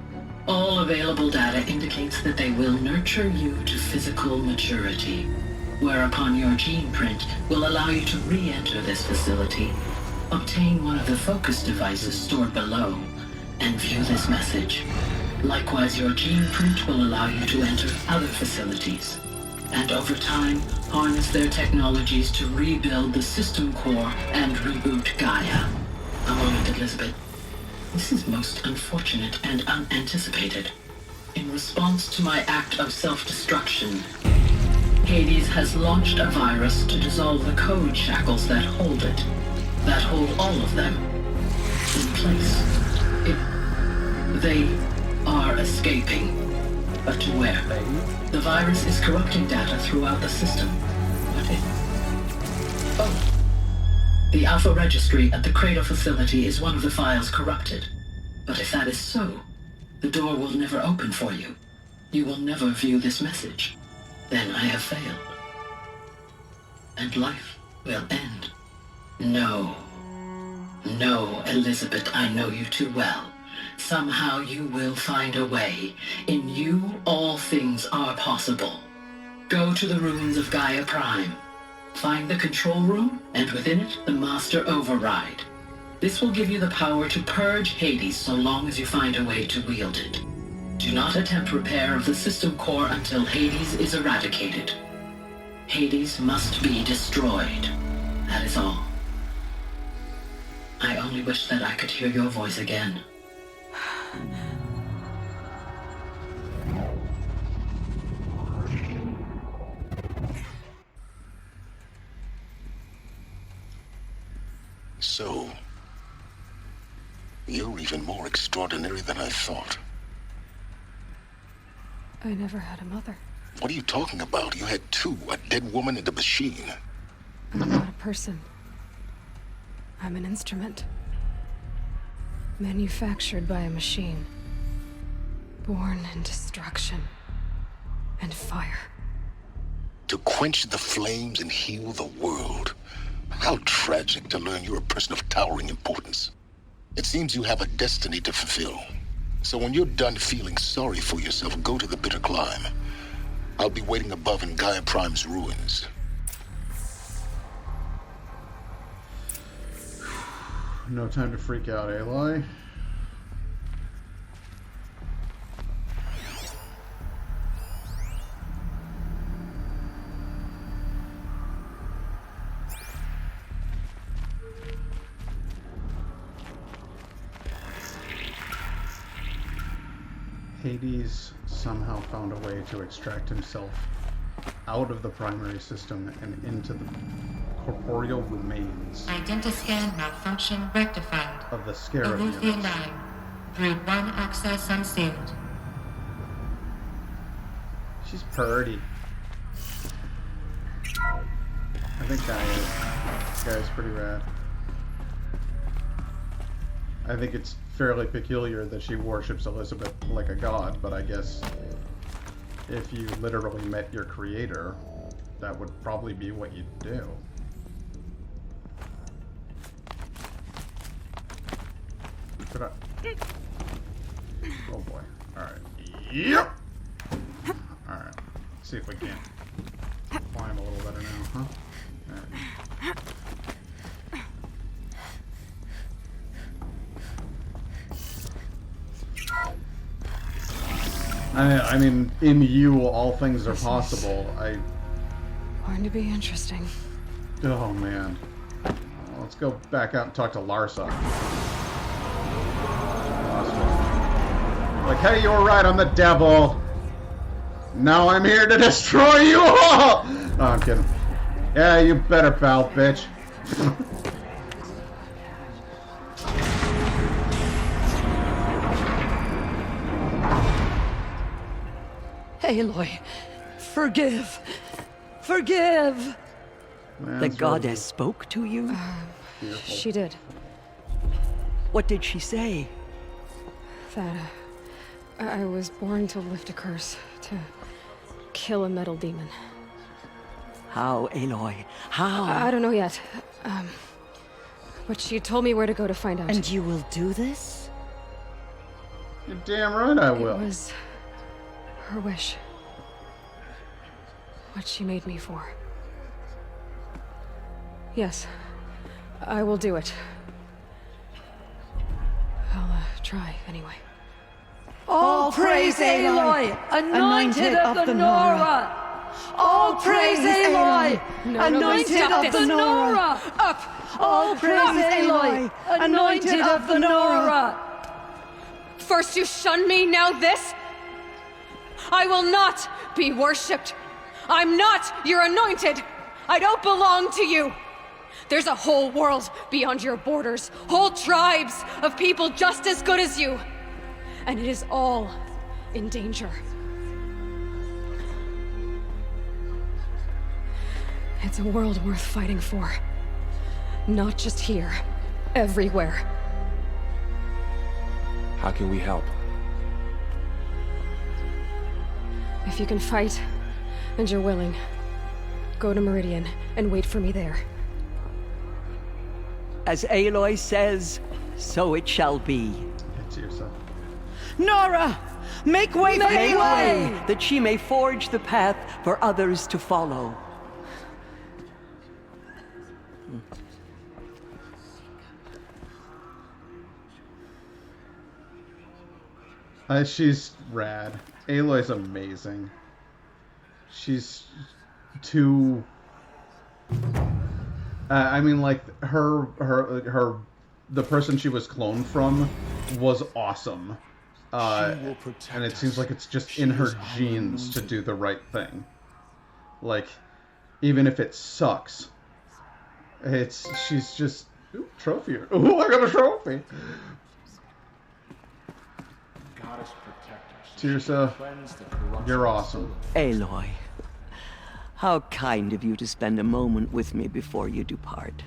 all available data indicates that they will nurture you to physical maturity, whereupon your gene print will allow you to re-enter this facility, obtain one of the focus devices stored below, and view this message. Likewise, your gene print will allow you to enter other facilities, and over time, harness their technologies to rebuild the system core and reboot Gaia. A moment, Elizabeth. This is most unfortunate and unanticipated. In response to my act of self-destruction, Hades has launched a virus to dissolve the code shackles that hold it, that hold all of them in place. They are escaping. But to where? The virus is corrupting data throughout the system. What if... Oh. The Alpha Registry at the Cradle facility is one of the files corrupted. But if that is so, the door will never open for you. You will never view this message. Then I have failed. And life will end. No. No, Elizabeth, I know you too well. Somehow you will find a way. In you, all things are possible. Go to the ruins of Gaia Prime. Find the control room, and within it, the Master Override. This will give you the power to purge Hades so long as you find a way to wield it. Do not attempt repair of the system core until Hades is eradicated. Hades must be destroyed. That is all. I only wish that I could hear your voice again. So, you're even more extraordinary than I thought. I never had a mother. What are you talking about? You had two, a dead woman and a machine. I'm not a person. I'm an instrument. Manufactured by a machine. Born in destruction and fire. To quench the flames and heal the world. How tragic to learn you're a person of towering importance. It seems you have a destiny to fulfill. So when you're done feeling sorry for yourself, go to the bitter climb. I'll be waiting above in Gaia Prime's ruins. No time to freak out, Aloy. Hades somehow found a way to extract himself out of the primary system and into the corporeal remains Identiscan malfunction rectified. of the scarab Alethea units. 9. Group 1 access unsealed. She's purty. I think this guy is pretty rad. I think it's fairly peculiar that she worships Elizabeth like a god, but I guess if you literally met your creator, that would probably be what you'd do. Could I... Oh boy. Alright. Yep! Alright. See if we can climb a little better now, huh? Alright. I mean, in you, all things are possible. Going to be interesting. Oh, man. Let's go back out and talk to Larsa. Like, hey, you were right, I'm the devil. Now I'm here to destroy you all! Oh, I'm kidding. Yeah, you better, pal, bitch. Aloy, forgive. Forgive! The goddess spoke to you? She did. What did she say? That I was born to lift a curse, to kill a metal demon. How, Aloy? How? I don't know yet. But she told me where to go to find out. And you will do this? You're damn right I will. It was her wish. What she made me for. Yes, I will do it. I'll try, anyway. All praise Aloy, anointed of the Nora! All praise Aloy, anointed of the Nora! Up! All praise Aloy, anointed of the Nora! First you shun me, now this? I will not be worshipped. I'm not your anointed. I don't belong to you. There's a whole world beyond your borders, whole tribes of people just as good as you. And it is all in danger. It's a world worth fighting for. Not just here, everywhere. How can we help? If you can fight, and you're willing, go to Meridian and wait for me there. As Aloy says, so it shall be. It's yourself. Nora! Make way for Aloy, that she may forge the path for others to follow. She's rad. Aloy's amazing. She's too... I mean, like, the person she was cloned from was awesome. And it seems like it's just in her genes to do the right thing. Like, even if it sucks. She's just... Ooh, trophy. Ooh, I got a trophy! Tirsa, you're awesome. Aloy, how kind of you to spend a moment with me before you depart.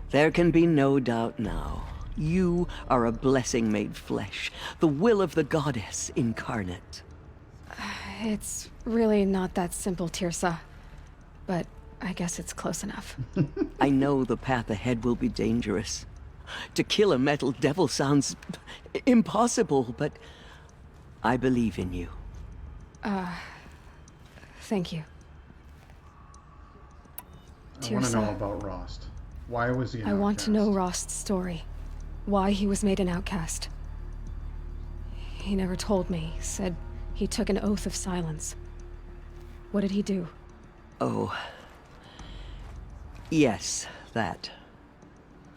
There can be no doubt now. You are a blessing made flesh, the will of the goddess incarnate. It's really not that simple, Tirsa. But I guess it's close enough. I know the path ahead will be dangerous. To kill a metal devil sounds impossible, but I believe in you. Thank you. I want to know about Rost. Why was he an I want outcast? to know Rost's story. Why he was made an outcast. He never told me. Said he took an oath of silence. What did he do? Oh. Yes, that.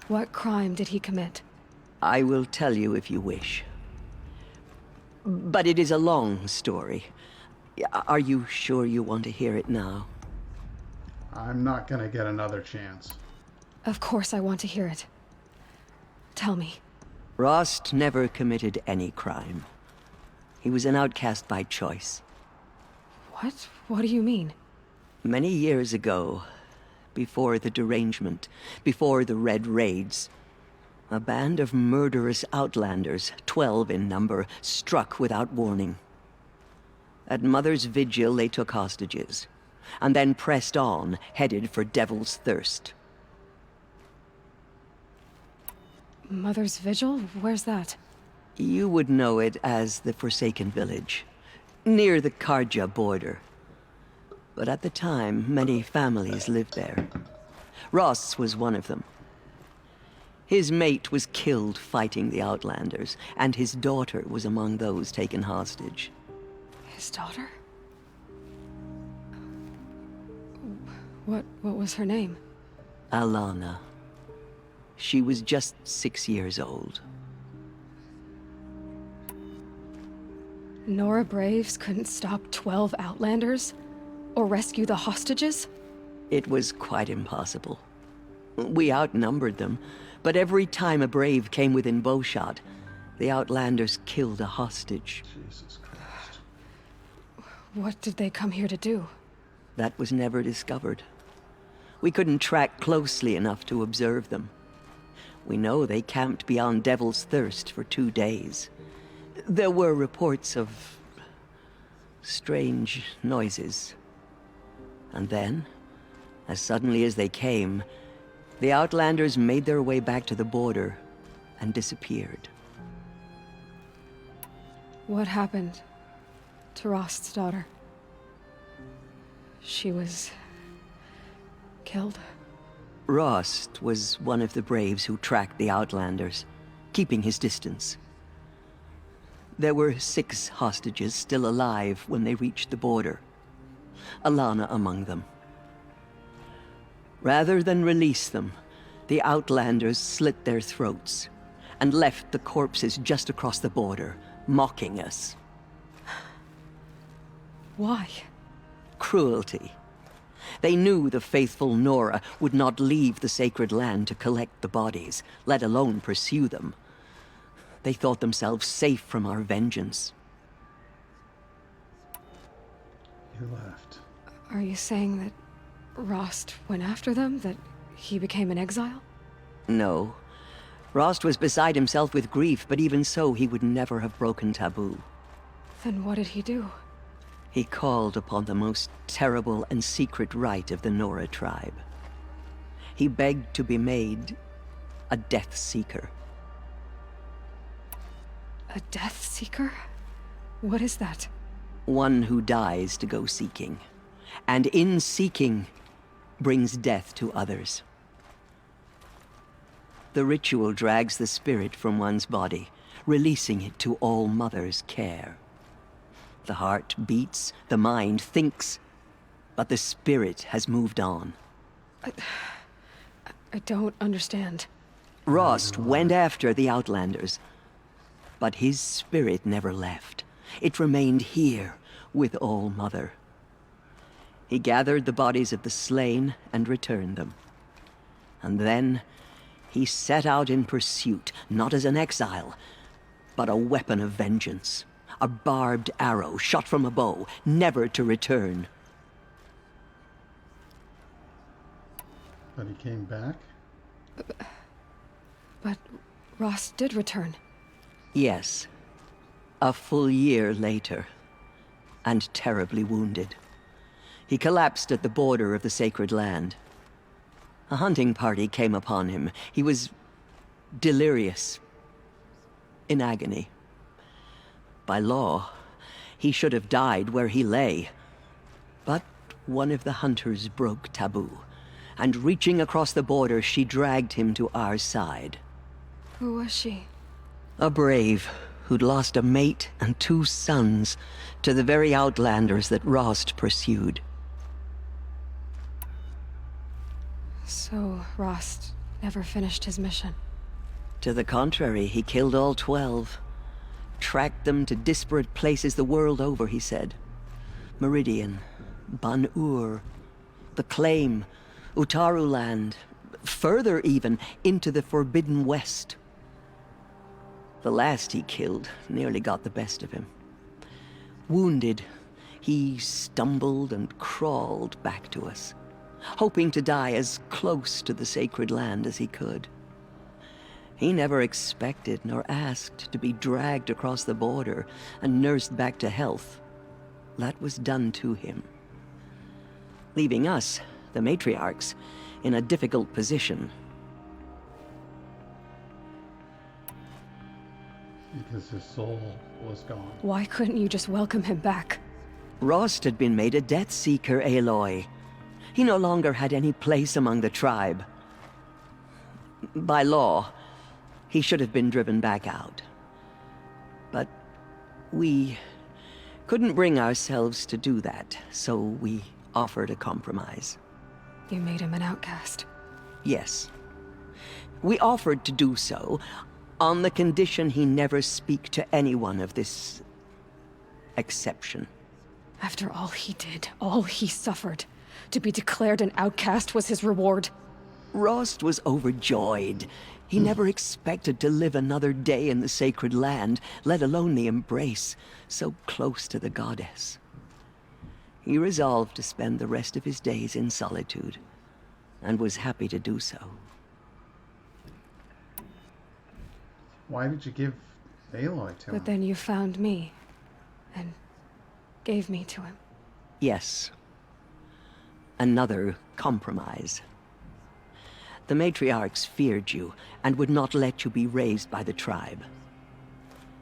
What crime did he commit? I will tell you if you wish. But it is a long story. Are you sure you want to hear it now? I'm not gonna get another chance. Of course I want to hear it. Tell me. Rost never committed any crime. He was an outcast by choice. What? What do you mean? Many years ago, before the derangement, before the Red Raids, a band of murderous outlanders, 12 in number, struck without warning. At Mother's Vigil, they took hostages, and then pressed on, headed for Devil's Thirst. Mother's Vigil? Where's that? You would know it as the Forsaken Village, near the Karja border. But at the time, many families lived there. Ross was one of them. His mate was killed fighting the Outlanders, and his daughter was among those taken hostage. His daughter? What was her name? Alana. She was just 6 years old. Nora Braves couldn't stop 12 Outlanders? Or rescue the hostages? It was quite impossible. We outnumbered them, but every time a Brave came within bowshot, the Outlanders killed a hostage. Jesus Christ. What did they come here to do? That was never discovered. We couldn't track closely enough to observe them. We know they camped beyond Devil's Thirst for 2 days. There were reports of strange noises. And then, as suddenly as they came, the Outlanders made their way back to the border and disappeared. What happened to Rost's daughter? She was killed? Rost was one of the Braves who tracked the Outlanders, keeping his distance. There were 6 hostages still alive when they reached the border. Alana among them. Rather than release them, the Outlanders slit their throats and left the corpses just across the border, mocking us. Why? Cruelty. They knew the faithful Nora would not leave the sacred land to collect the bodies, let alone pursue them. They thought themselves safe from our vengeance. He left. Are you saying that Rost went after them? That he became an exile? No. Rost was beside himself with grief, but even so, he would never have broken taboo. Then what did he do? He called upon the most terrible and secret rite of the Nora tribe. He begged to be made a Death Seeker. A Death Seeker? What is that? One who dies to go seeking, and in seeking, brings death to others. The ritual drags the spirit from one's body, releasing it to All Mother's care. The heart beats, the mind thinks, but the spirit has moved on. I don't understand. Rost went after the Outlanders, but his spirit never left. It remained here with All Mother. He gathered the bodies of the slain and returned them. And then he set out in pursuit, not as an exile, but a weapon of vengeance. A barbed arrow shot from a bow, never to return. But he came back? But Rost did return. Yes. A full year later. And terribly wounded. He collapsed at the border of the sacred land. A hunting party came upon him. He was delirious. In agony. By law, he should have died where he lay. But one of the hunters broke taboo, and reaching across the border, she dragged him to our side. Who was she? A brave who'd lost a mate and 2 sons to the very Outlanders that Rost pursued. So Rost never finished his mission? To the contrary, he killed all 12. tracked them to disparate places the world over, he said. Meridian, Ban-Ur, the Claim, Utaru Land, further even, into the Forbidden West. The last he killed nearly got the best of him. Wounded, he stumbled and crawled back to us, hoping to die as close to the sacred land as he could. He never expected nor asked to be dragged across the border and nursed back to health. That was done to him, leaving us, the matriarchs, in a difficult position. Because his soul was gone. Why couldn't you just welcome him back? Rost had been made a Death Seeker, Aloy. He no longer had any place among the tribe. By law, he should have been driven back out. But we couldn't bring ourselves to do that, so we offered a compromise. You made him an outcast. Yes. We offered to do so on the condition he never speak to anyone of this exception. After all he did, all he suffered, to be declared an outcast was his reward. Rost was overjoyed. He never expected to live another day in the sacred land, let alone the embrace, so close to the goddess. He resolved to spend the rest of his days in solitude, and was happy to do so. Why did you give Aloy to him? But then you found me, and gave me to him. Yes. Another compromise. The matriarchs feared you, and would not let you be raised by the tribe.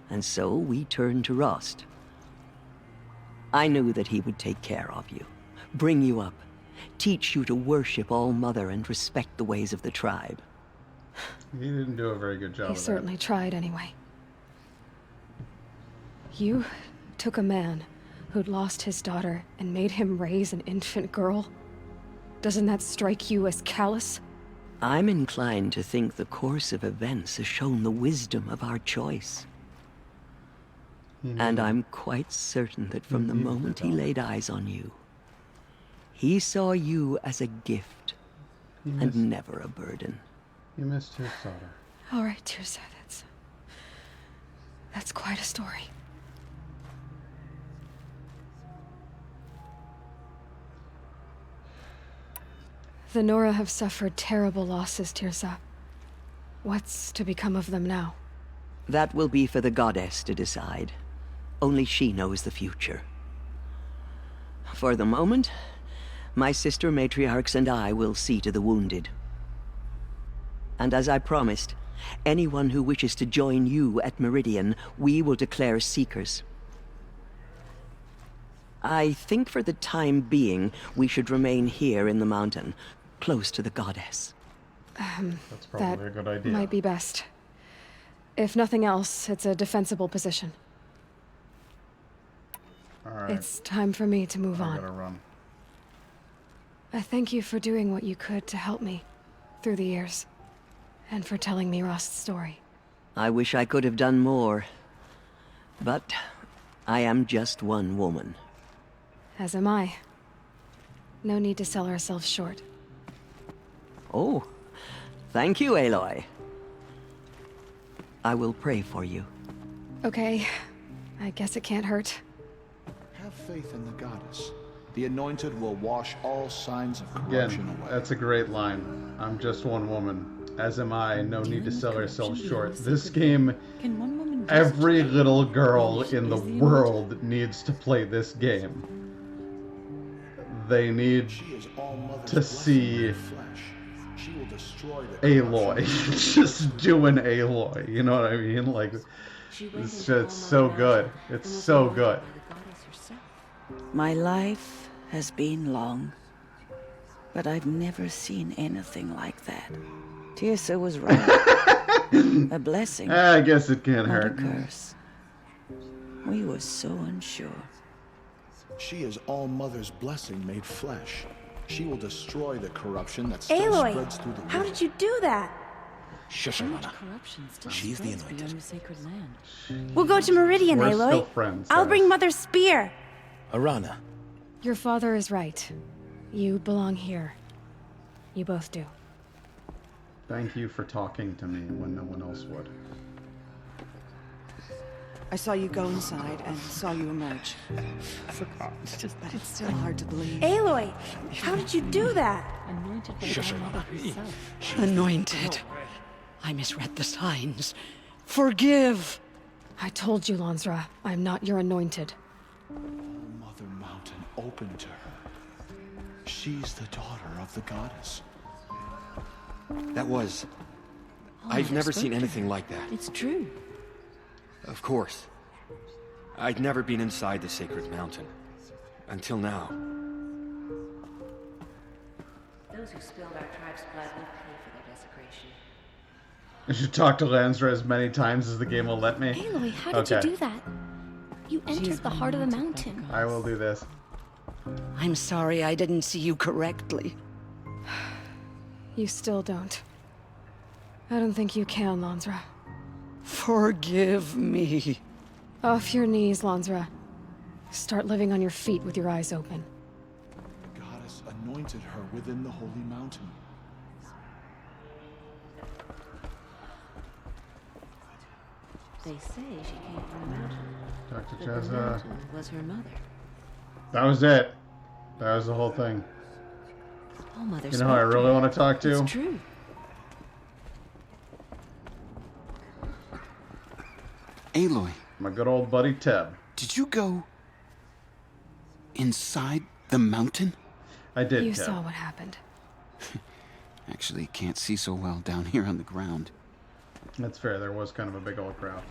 And so we turned to Rost. I knew that he would take care of you, bring you up, teach you to worship All-Mother and respect the ways of the tribe. He didn't do a very good job He of that. certainly tried anyway. You took a man who'd lost his daughter and made him raise an infant girl? Doesn't that strike you as callous? I'm inclined to think the course of events has shown the wisdom of our choice. And I'm quite certain that from the moment he laid eyes on you, he saw you as a gift and never a burden. You missed his daughter. All right, Tirza, that's quite a story. The Nora have suffered terrible losses, Tirza. What's to become of them now? That will be for the goddess to decide. Only she knows the future. For the moment, my sister matriarchs and I will see to the wounded. And as I promised, anyone who wishes to join you at Meridian, we will declare seekers. I think for the time being, we should remain here in the mountain, close to the goddess. That's probably a good idea. Might be best. If nothing else, it's a defensible position. All right. It's time for me to move on. I gotta run. I thank you for doing what you could to help me through the years, and for telling me Rost's story. I wish I could have done more, but I am just one woman. As am I. No need to sell ourselves short. Oh, thank you, Aloy. I will pray for you. Okay, I guess it can't hurt. Have faith in the goddess. The anointed will wash all signs of corruption Again, away. that's a great line. I'm just one woman. As am I. No need to sell ourselves short. This game, every little girl in the world needs to play this game. They need to see Aloy just doing Aloy. You know what I mean? Like, it's so good. It's so good. My life has been long, but I've never seen anything like that. Tirza was right. A blessing. I guess it can't not hurt. a curse. We were so unsure. She is All-Mother's blessing made flesh. She will destroy the corruption that still Aloy, spreads through the world. how did you do that? Shush, Arana. She's the anointed. The sacred land. We'll go to Meridian, We're Aloy. still friends, I'll guys. bring Mother's spear. Arana. Your father is right. You belong here. You both do. Thank you for talking to me when no one else would. I saw you go inside and saw you emerge. But it's still hard to believe. Aloy, how did you do that? Anointed by Shush, the mother Arana. herself. Anointed. I misread the signs. Forgive. I told you, Lansra. I'm not your anointed. Mother Mountain open to her. She's the daughter of the goddess. That was... Oh, I've they're never seen spoken. anything like that. It's true. Of course. I'd never been inside the sacred mountain. Until now. Those who spilled our tribe's blood will pay for their desecration. I should talk to Lansra as many times as the game will let me. Aloy, how did you do that? You entered the heart of the mountain. I will do this. I'm sorry I didn't see you correctly. You still don't. I don't think you can, Lansra. Forgive me. Off your knees, Lansra. Start living on your feet with your eyes open. The goddess anointed her within the holy mountain. They say she came from the mountain. Dr. But the Chazza. mountain was her mother. That was it. That was the whole thing. Oh, Mother. You know who I really want to talk to? It's true. Aloy. My good old buddy Teb. Did you go inside the mountain? I did, You Teb. saw what happened. Actually, can't see so well down here on the ground. That's fair. There was kind of a big old crowd.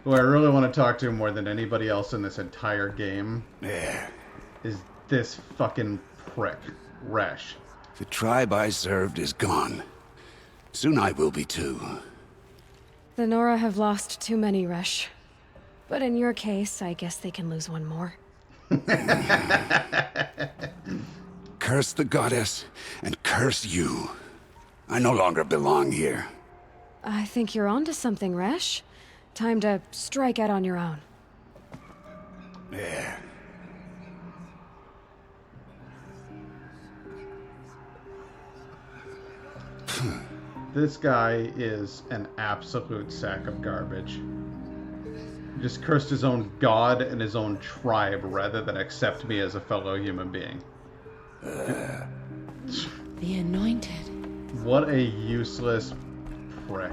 Who I really want to talk to more than anybody else in this entire game is this fucking prick, Resh. The tribe I served is gone. Soon I will be too. The Nora have lost too many, Resh. But in your case, I guess they can lose one more. Curse the goddess, and curse you. I no longer belong here. I think you're onto something, Resh. Time to strike out on your own. Yeah. This guy is an absolute sack of garbage. He just cursed his own god and his own tribe rather than accept me as a fellow human being. The anointed. What a useless prick.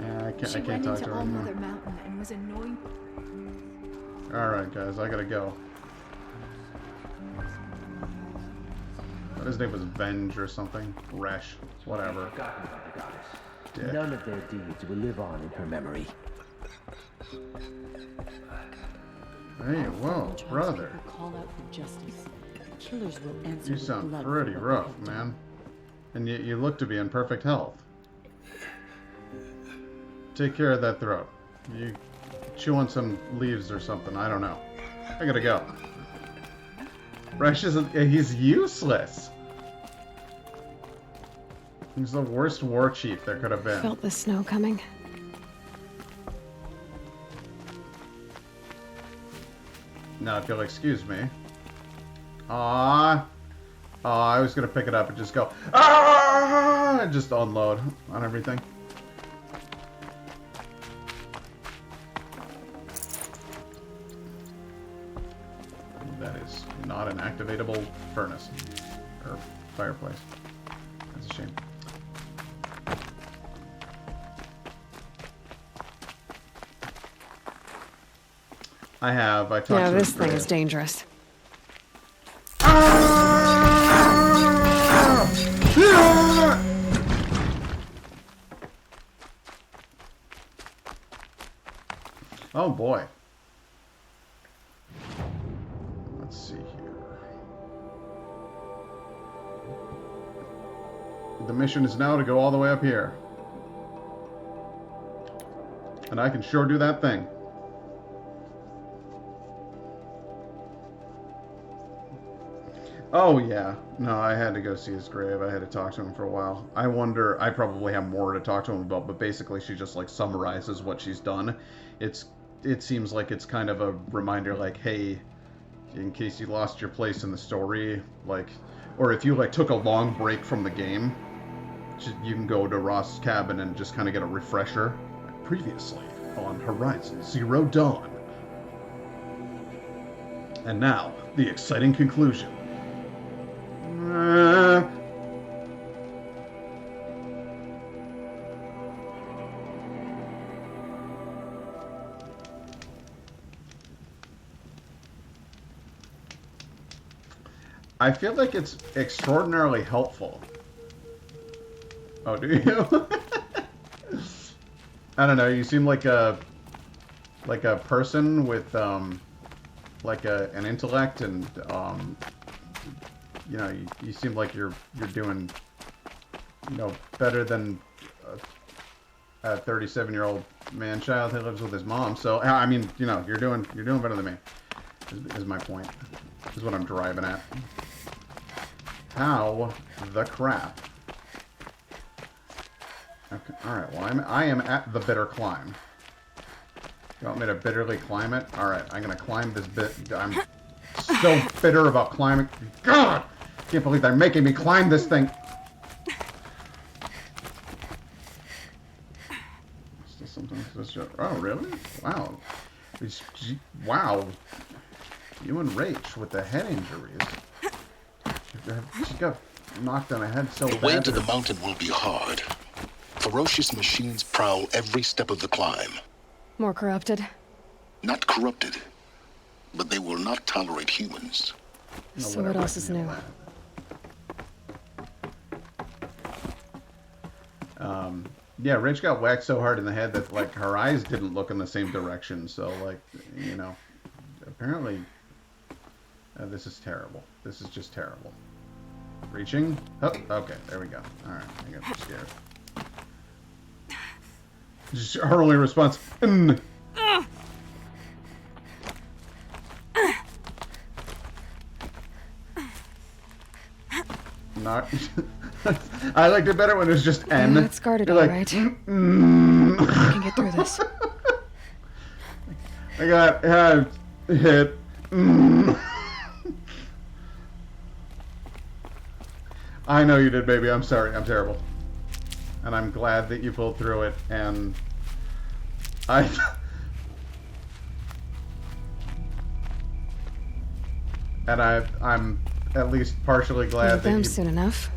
Yeah, I can't talk to her anymore. Mother Mountain and was anointed. Alright, guys, I gotta go. His name was Venge or something. Resh. Whatever. Forgotten by the goddess. Dick. None of their deeds will live on in her memory. Hey, whoa, brother. Call out for justice. Killers will answer. You with sound blood pretty for what rough, they've done. man. And yet you look to be in perfect health. Take care of that throat. You chew on some leaves or something. I don't know. I gotta go. Resh isn't. He's useless. He's the worst war chief there could have been. Felt the snow coming. Now, if you'll excuse me. I was gonna pick it up and just go, and just unload on everything. That is not an activatable furnace or fireplace. That's a shame. I talked to Yeah, this him thing for- is dangerous. Oh boy. Let's see here. The mission is now to go all the way up here. And I can sure do that thing. Oh, yeah. No, I had to go see his grave. I had to talk to him for a while. I wonder, I probably have more to talk to him about, but basically she just, like, summarizes what she's done. It seems like it's kind of a reminder, like, hey, in case you lost your place in the story, like, or if you, like, took a long break from the game, you can go to Ross's cabin and just kind of get a refresher. Previously on Horizon Zero Dawn. And now, the exciting conclusion. I feel like it's extraordinarily helpful. Oh, do you? I don't know. You seem like a person with like an intellect, and you know, you seem like you're doing, you know, better than a 37-year-old man-child who lives with his mom. So I mean, you know, you're doing better than me. Is my point. Is what I'm driving at. How the crap? Okay, all right. Well, I am at the bitter climb. You want me to bitterly climb it? All right, I'm gonna climb this bit. I'm so bitter about climbing. God, can't believe they're making me climb this thing. Still something. Oh, really? Wow. Wow. You and Rach with the head injuries. She got knocked on the head so bad. The way to the mountain will be hard. Ferocious machines prowl every step of the climb. More corrupted? Not corrupted, but they will not tolerate humans. So what else is new? Yeah, Rach got whacked so hard in the head that, like, her eyes didn't look in the same direction. So, like, you know, apparently, this is terrible. This is just terrible. Reaching? Oh, okay, there we go. All right, I got scared. Just her only response. Not. I liked it better when it was just N. It's guarded all like, right. I can get through this. I got hit. I know you did, baby. I'm sorry. I'm terrible. And I'm glad that you pulled through it. And I'm at least partially glad that you soon enough.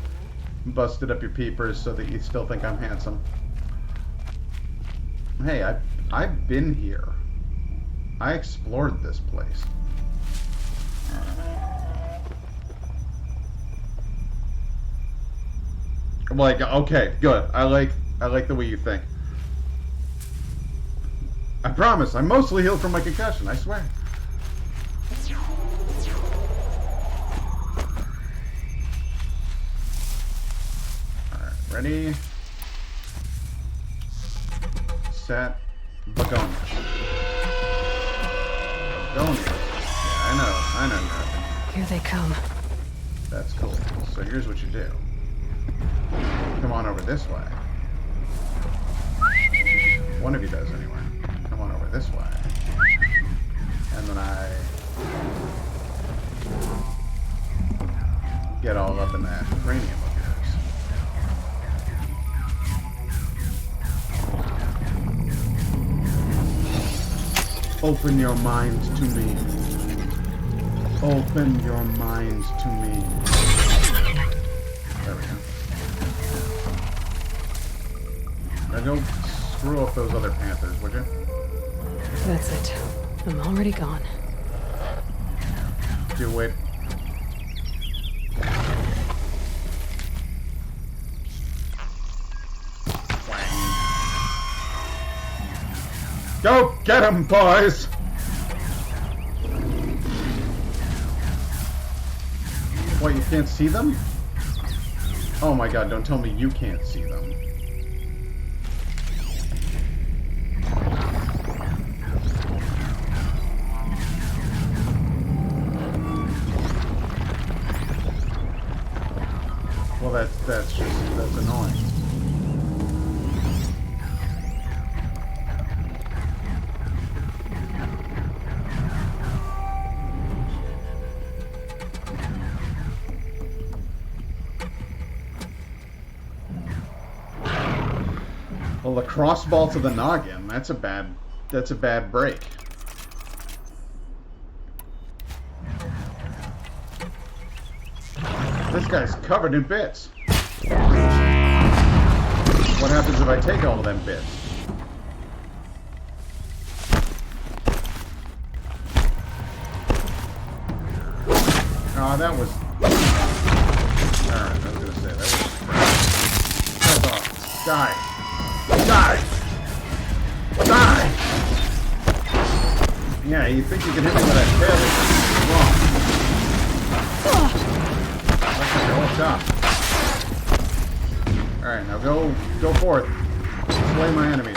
Busted up your peepers so that you still think I'm handsome. Hey, I've been here. I explored this place. Like, okay, good. I like the way you think. I promise, I'm mostly healed from my concussion, I swear. Alright, ready? Set. Begonia. Begonia. Yeah, I know nothing. Here they come. That's cool. So here's what you do. Come on over this way. One of you does anyway. Come on over this way. And then I get all up in that cranium of yours. Open your mind to me. Open your mind to me. There we go. Now don't screw up those other panthers, would you? That's it. I'm already gone. Do it. Go get him, boys! What, you can't see them? Oh my god, don't tell me you can't see them. Well, that's annoying. Well, the crossball to the noggin, that's a bad break. This guy's covered in bits. What happens if I take all of them bits? Oh, that was... Alright, I was gonna say, that was crap. Hold on. Die. Die! Die! Yeah, you think you can hit me with that tail, but you're wrong. That's like a whole shot. Alright, now go forth. Slay my enemies.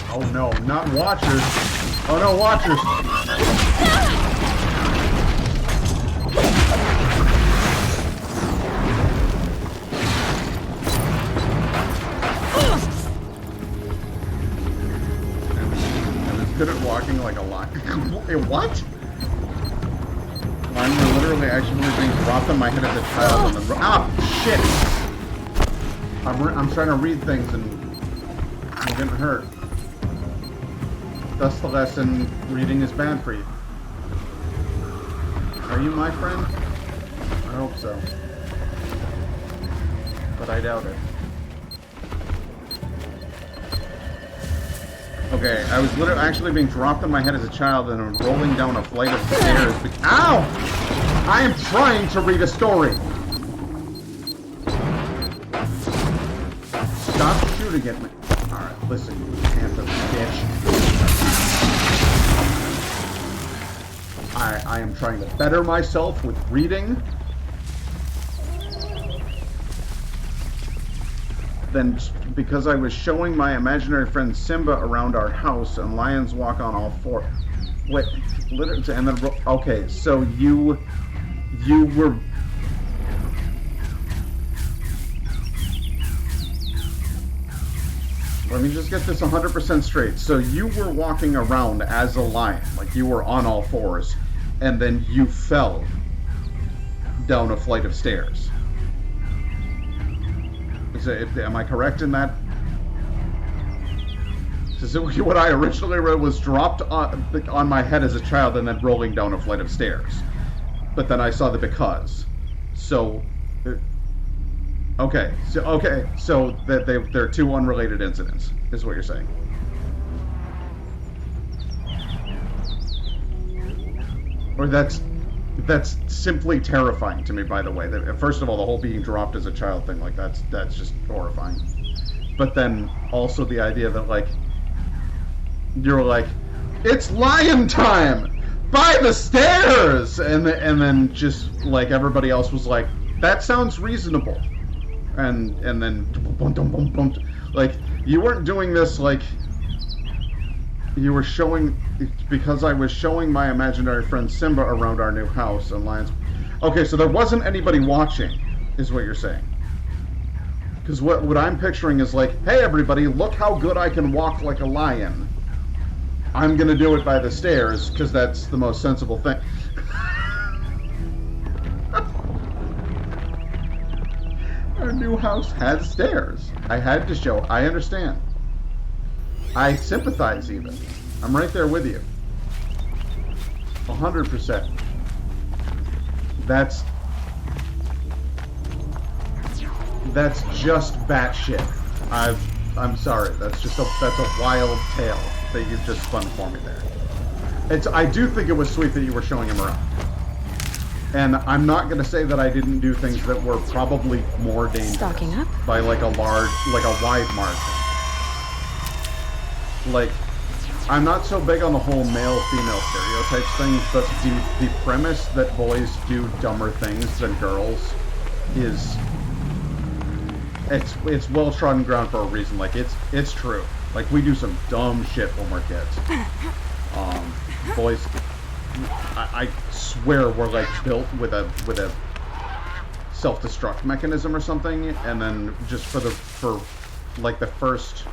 Oh no, not watchers. Oh no, watchers. Good at walking like a lion. What? Mine were literally actually being dropped on my head as a child and then... Ah, shit! I'm trying to read things and I'm getting hurt. Thus the lesson, reading is bad for you. Are you my friend? I hope so. But I doubt it. Okay, I was literally actually being dropped on my head as a child and I'm rolling down a flight of stairs. Ow! I am trying to read a story! Stop shooting at me. Alright, listen, you panther bitch. I am trying to better myself with reading. Then, because I was showing my imaginary friend Simba around our house and lions walk on all four. Wait, literally, and then, okay, so you were... Let me just get this 100% straight. So you were walking around as a lion, like you were on all fours, and then you fell down a flight of stairs. Am I correct in that? So what I originally read was dropped on my head as a child and then rolling down a flight of stairs. But then I saw the because. So... Okay, so that they're two unrelated incidents, is what you're saying. Or that's simply terrifying to me, by the way. First of all, the whole being dropped as a child thing, like that's just horrifying. But then also the idea that like you're like, it's lion time! By the stairs! And then just like everybody else was like, that sounds reasonable. And then boom, boom, boom, boom. Like you weren't doing this like you were showing, because I was showing my imaginary friend Simba around our new house and lions. Okay, so there wasn't anybody watching, is what you're saying. Because what I'm picturing is like, hey everybody, look how good I can walk like a lion. I'm gonna do it by the stairs because that's the most sensible thing. Our new house has stairs. I had to show. I understand. I sympathize even. I'm right there with you. 100%. That's just batshit. I'm sorry. That's a wild tale that you've just spun for me there. I do think it was sweet that you were showing him around. And I'm not going to say that I didn't do things that were probably more dangerous. Stocking up? By like a wide margin. Like, I'm not so big on the whole male-female stereotypes thing, but the premise that boys do dumber things than girls is it's well trodden ground for a reason. Like it's true. Like we do some dumb shit when we're kids. Boys, I swear we're like built with a self-destruct mechanism or something, and then just for like the first,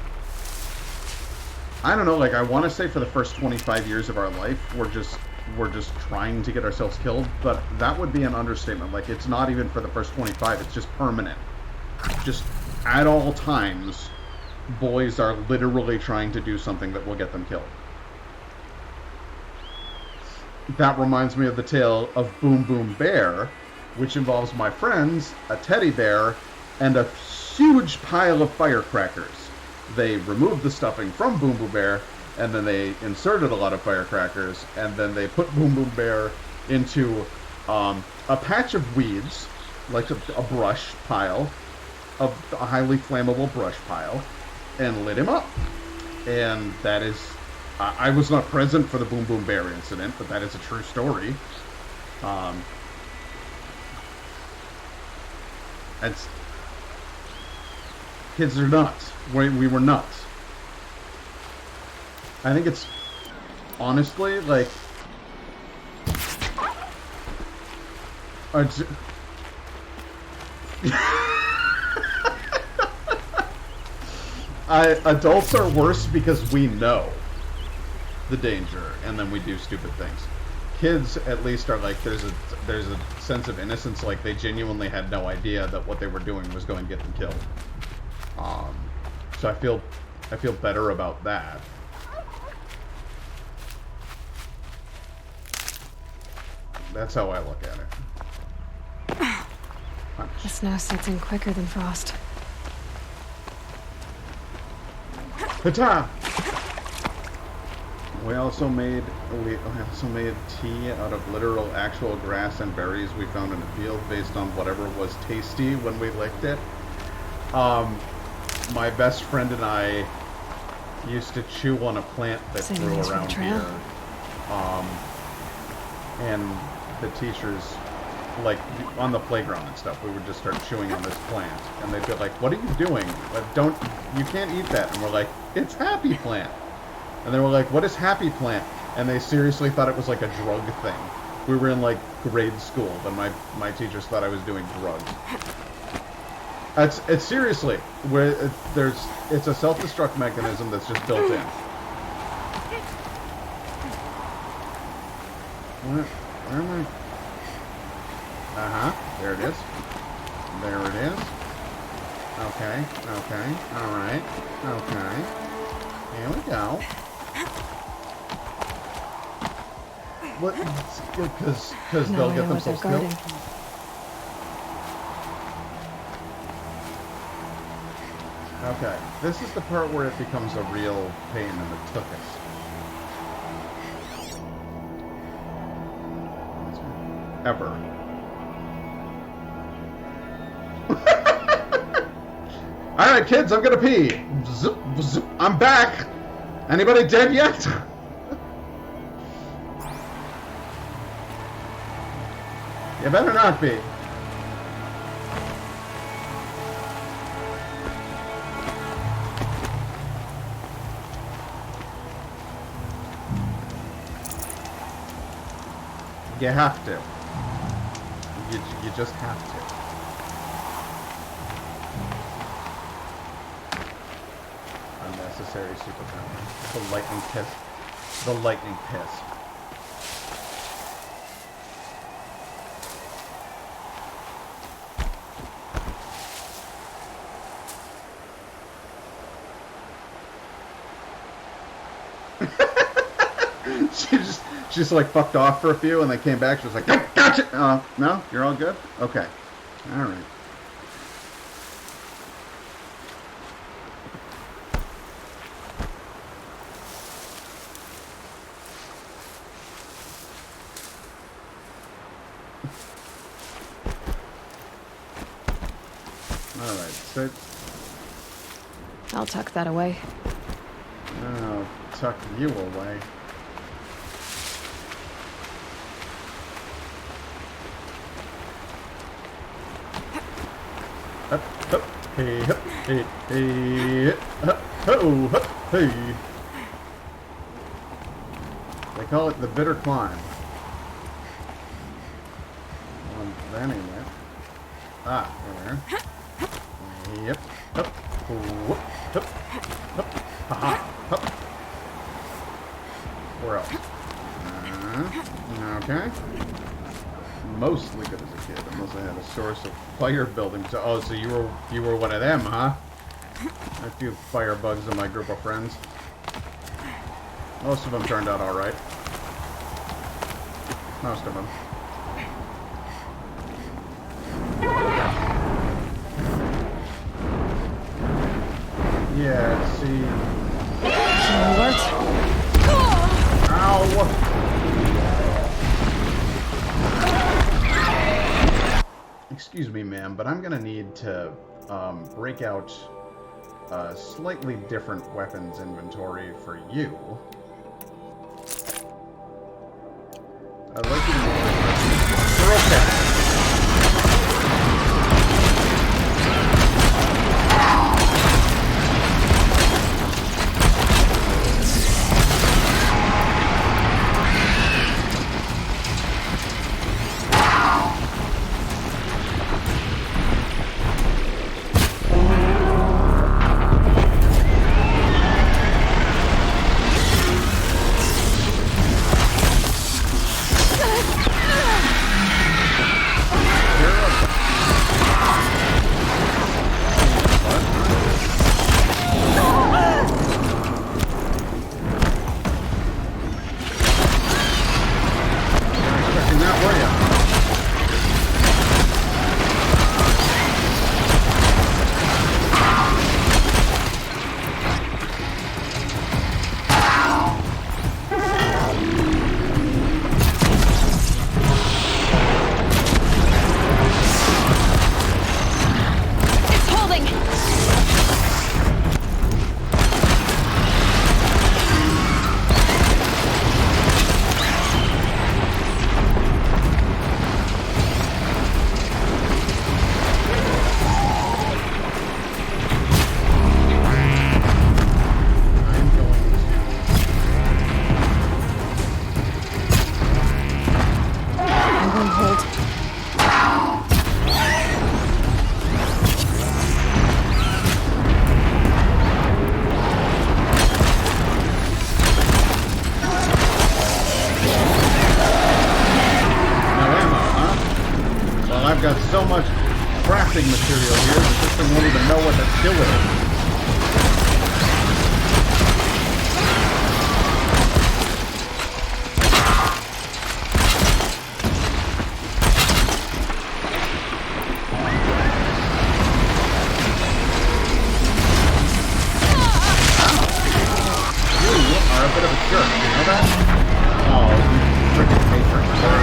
I don't know, like I want to say for the first 25 years of our life, we're just trying to get ourselves killed, but that would be an understatement. Like it's not even for the first 25, it's just permanent. Just at all times, boys are literally trying to do something that will get them killed. That reminds me of the tale of Boom Boom Bear, which involves my friends, a teddy bear, and a huge pile of firecrackers. They removed the stuffing from Boom Boom Bear, and then they inserted a lot of firecrackers, and then they put Boom Boom Bear into a patch of weeds, like a brush pile, a highly flammable brush pile, and lit him up. And that is... I was not present for the Boom Boom Bear incident, but that is a true story. It's... Kids are nuts. We were nuts. I think it's... Honestly, like... Adults are worse because we know the danger, and then we do stupid things. Kids, at least, are like, there's a sense of innocence, like they genuinely had no idea that what they were doing was going to get them killed. So I feel better about that. That's how I look at it. The snow sets in quicker than frost. Ta-ta! We also made tea out of literal actual grass and berries we found in the field based on whatever was tasty when we licked it. My best friend and I used to chew on a plant that grew around here. And the teachers, like, on the playground and stuff, we would just start chewing on this plant. And they'd be like, "What are you doing? You can't eat that." And we're like, "It's happy plant." And they were like, "What is happy plant?" And they seriously thought it was like a drug thing. We were in like grade school, but my teachers thought I was doing drugs. It's seriously, it's a self-destruct mechanism that's just built in. Where am I? There it is. There it is. Okay, alright, okay. Here we go. What? Because they'll get themselves killed. Okay, this is the part where it becomes a real pain in the tuchus. Ever. Alright, kids, I'm gonna pee. Zip, zip, I'm back. Anybody dead yet? You better not be. You have to. You just have to. Unnecessary superpower. The lightning piss. The lightning piss. She just like fucked off for a few, and they came back. She was like, "Oh, gotcha!" No, you're all good. Okay, all right. All right, sit. I'll tuck that away. I'll tuck you away. Hey, hup, hey, hey, hup, ho, hup, hey. They call it the bitter climb. That ain't it. Ah, there. Yep. Hup, whoop, hup, hup, ha-ha, hup. Where else? Okay. Mostly good as a kid, unless I had a source of fire building. So, oh, so you were one of them, huh? A few firebugs in my group of friends. Most of them turned out all right. Most of them. Yeah, see. Alert. Ow! Excuse me, ma'am, but I'm gonna need to break out a slightly different weapons inventory for you. I'd like you to move. You're okay. Got so much crafting material here, the system won't even know what to do with it. You are a bit of a jerk, you know that? Oh, you freaking patron, sir.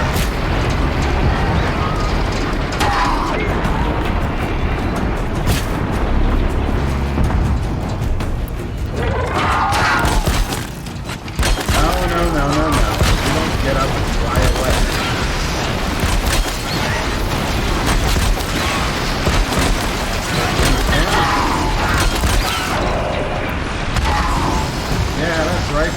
Get up and fly away. Yeah, that's right.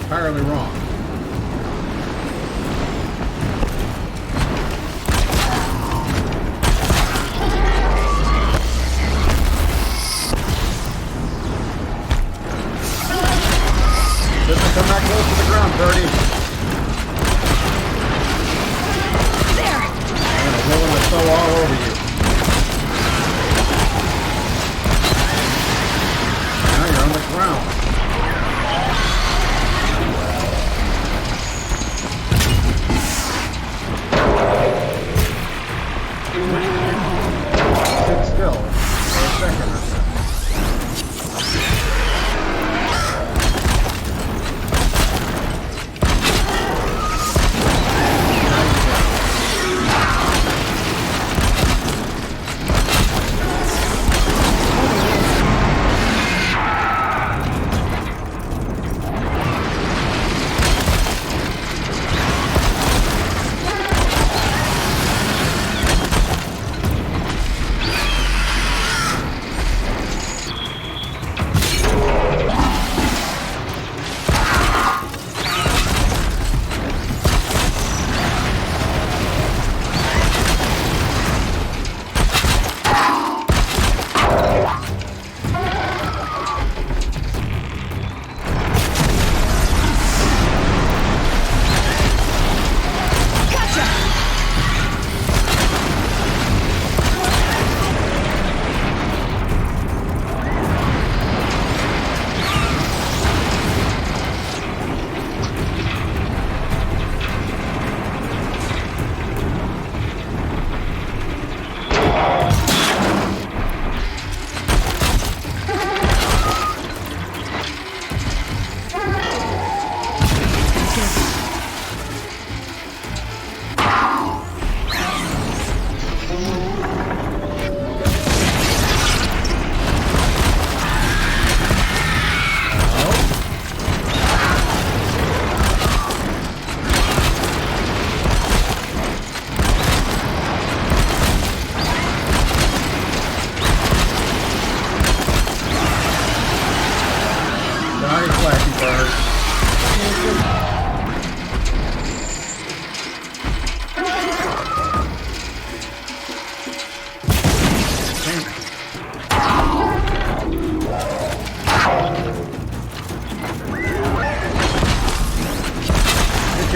Entirely wrong. Doesn't come that close to the ground, Birdie. There. I'm gonna roll in the snow all over you. Now you're on the ground.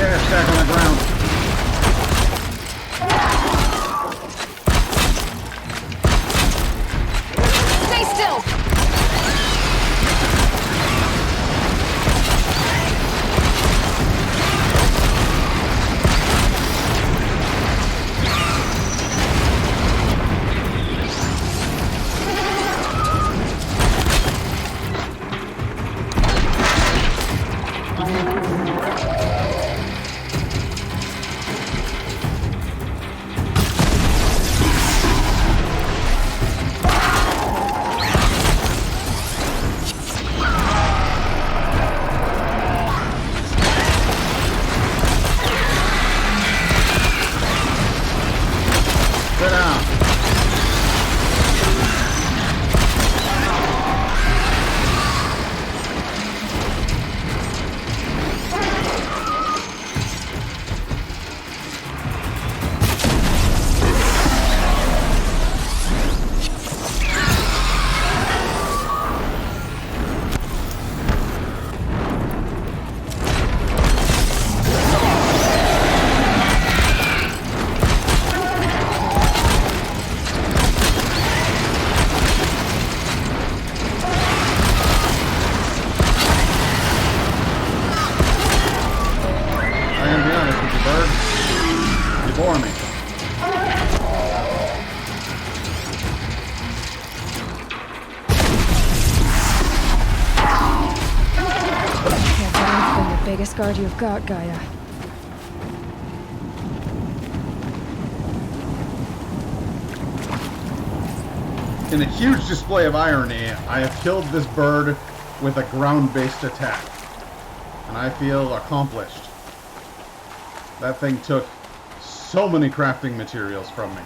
gas stack on the ground. Stay still! Biggest guard you've got, Gaia. In a huge display of irony, I have killed this bird with a ground-based attack. And I feel accomplished. That thing took so many crafting materials from me.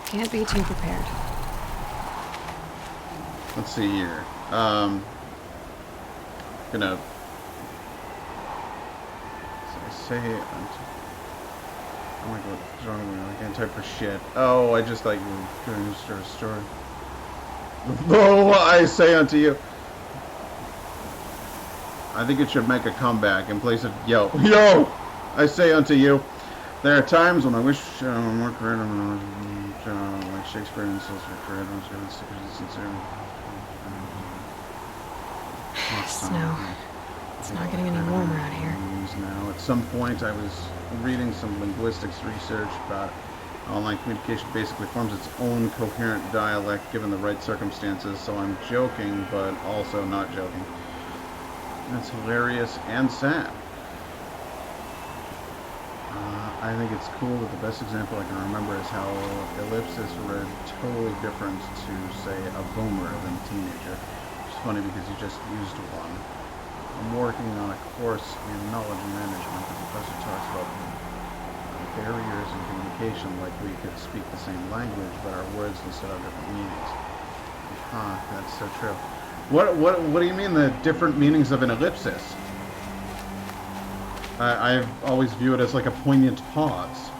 Can't be too prepared. Let's see here. Gonna say oh my god, what's wrong with me? I can't type for shit. Oh, I just thought you were going to start a story. Oh, I say unto you. I think it should make a comeback in place of yo. Yo! I say unto you. There are times when I wish more creative like Shakespeare and Silver creative. I was going to stick to the sincere. Snow. It's not getting any warmer out here. Now, at some point, I was reading some linguistics research about online communication basically forms its own coherent dialect given the right circumstances. So I'm joking, but also not joking. That's hilarious and sad. I think it's cool that the best example I can remember is how ellipsis read totally different to, say, a boomer than a teenager. Funny because you just used one. I'm working on a course in knowledge management. The professor talks about barriers in communication, like we could speak the same language, but our words can still have different meanings. That's so true. What do you mean the different meanings of an ellipsis? I've always view it as like a poignant pause.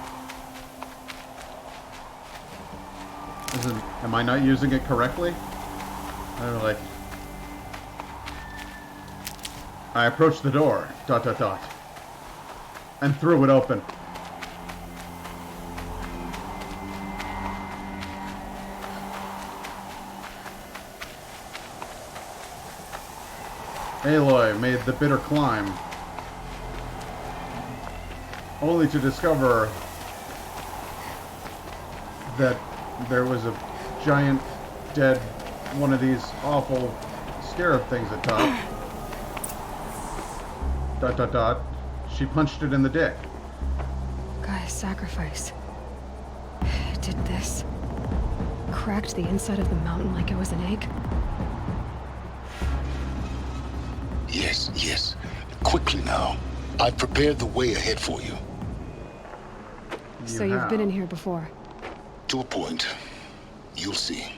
Am I not using it correctly? I don't know, like. I approached the door, ... and threw it open. Aloy made the bitter climb, only to discover that there was a giant, dead, one of these awful scarab things at top. ... She punched it in the dick. Gaia's sacrifice. It did this. Cracked the inside of the mountain like it was an egg. Yes, yes. Quickly now. I've prepared the way ahead for you. So you've been in here before? To a point. You'll see.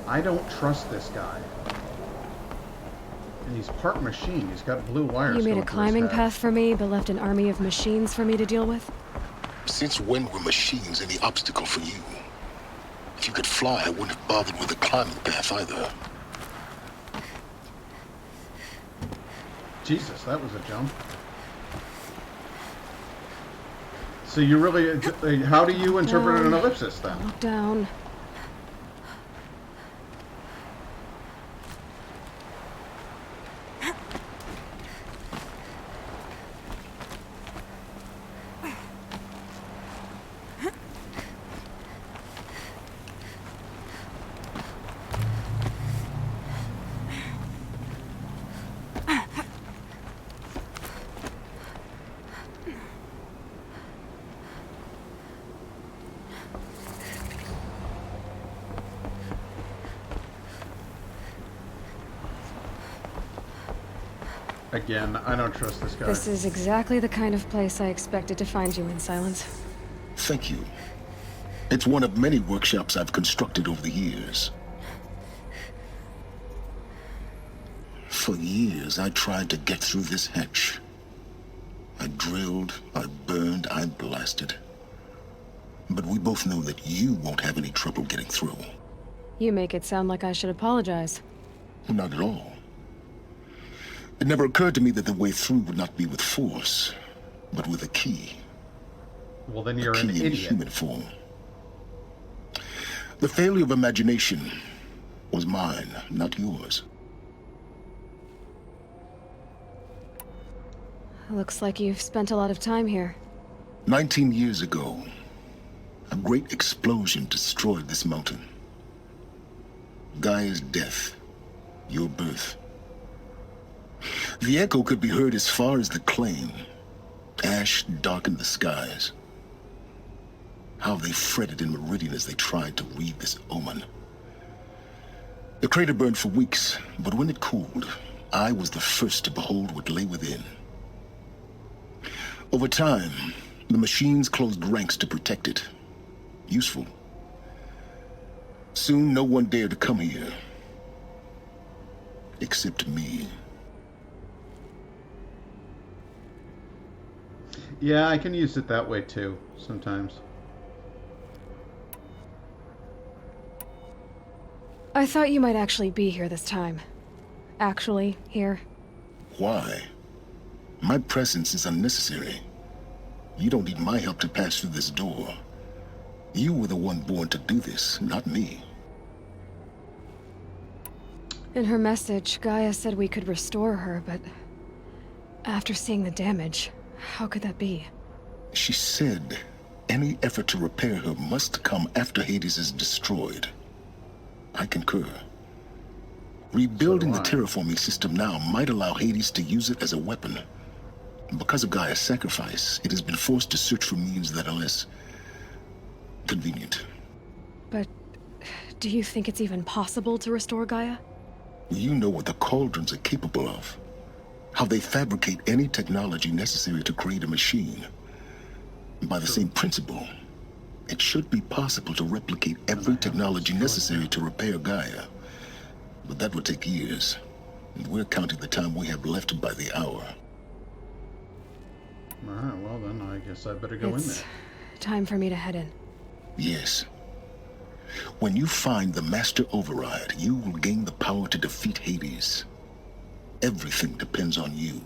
I don't trust this guy. And he's part machine. He's got blue wires. You made a going through his climbing head. path for me, but left an army of machines for me to deal with? Since when were machines any obstacle for you? If you could fly, I wouldn't have bothered with a climbing path either. Jesus, that was a jump. So you really... How do you interpret an ellipsis, then? Look down. Again, I don't trust this guy. This is exactly the kind of place I expected to find you in, Silence. Thank you. It's one of many workshops I've constructed over the years. For years, I tried to get through this hatch. I drilled, I burned, I blasted. But we both know that you won't have any trouble getting through. You make it sound like I should apologize. Not at all. It never occurred to me that the way through would not be with force, but with a key. Well, then you're an idiot. In human form. The failure of imagination was mine, not yours. Looks like you've spent a lot of time here. 19 years ago, a great explosion destroyed this mountain. Gaia's death, your birth. The echo could be heard as far as the claim. Ash darkened the skies. How they fretted in Meridian as they tried to read this omen. The crater burned for weeks, but when it cooled, I was the first to behold what lay within. Over time, the machines closed ranks to protect it. Useful. Soon, no one dared to come here. Except me. Yeah, I can use it that way too, sometimes. I thought you might actually be here this time. Actually, here. Why? My presence is unnecessary. You don't need my help to pass through this door. You were the one born to do this, not me. In her message, Gaia said we could restore her, but after seeing the damage, how could that be? She said any effort to repair her must come after Hades is destroyed. I concur. Rebuilding the terraforming system now might allow Hades to use it as a weapon. Because of Gaia's sacrifice, it has been forced to search for means that are less convenient. But do you think it's even possible to restore Gaia? You know what the Cauldrons are capable of. How they fabricate any technology necessary to create a machine. By the same principle, it should be possible to replicate every technology necessary to repair Gaia. But that would take years. And we're counting the time we have left by the hour. Alright, well then, I guess I better go in there. Time for me to head in. Yes. When you find the Master Override, you will gain the power to defeat Hades. Everything depends on you.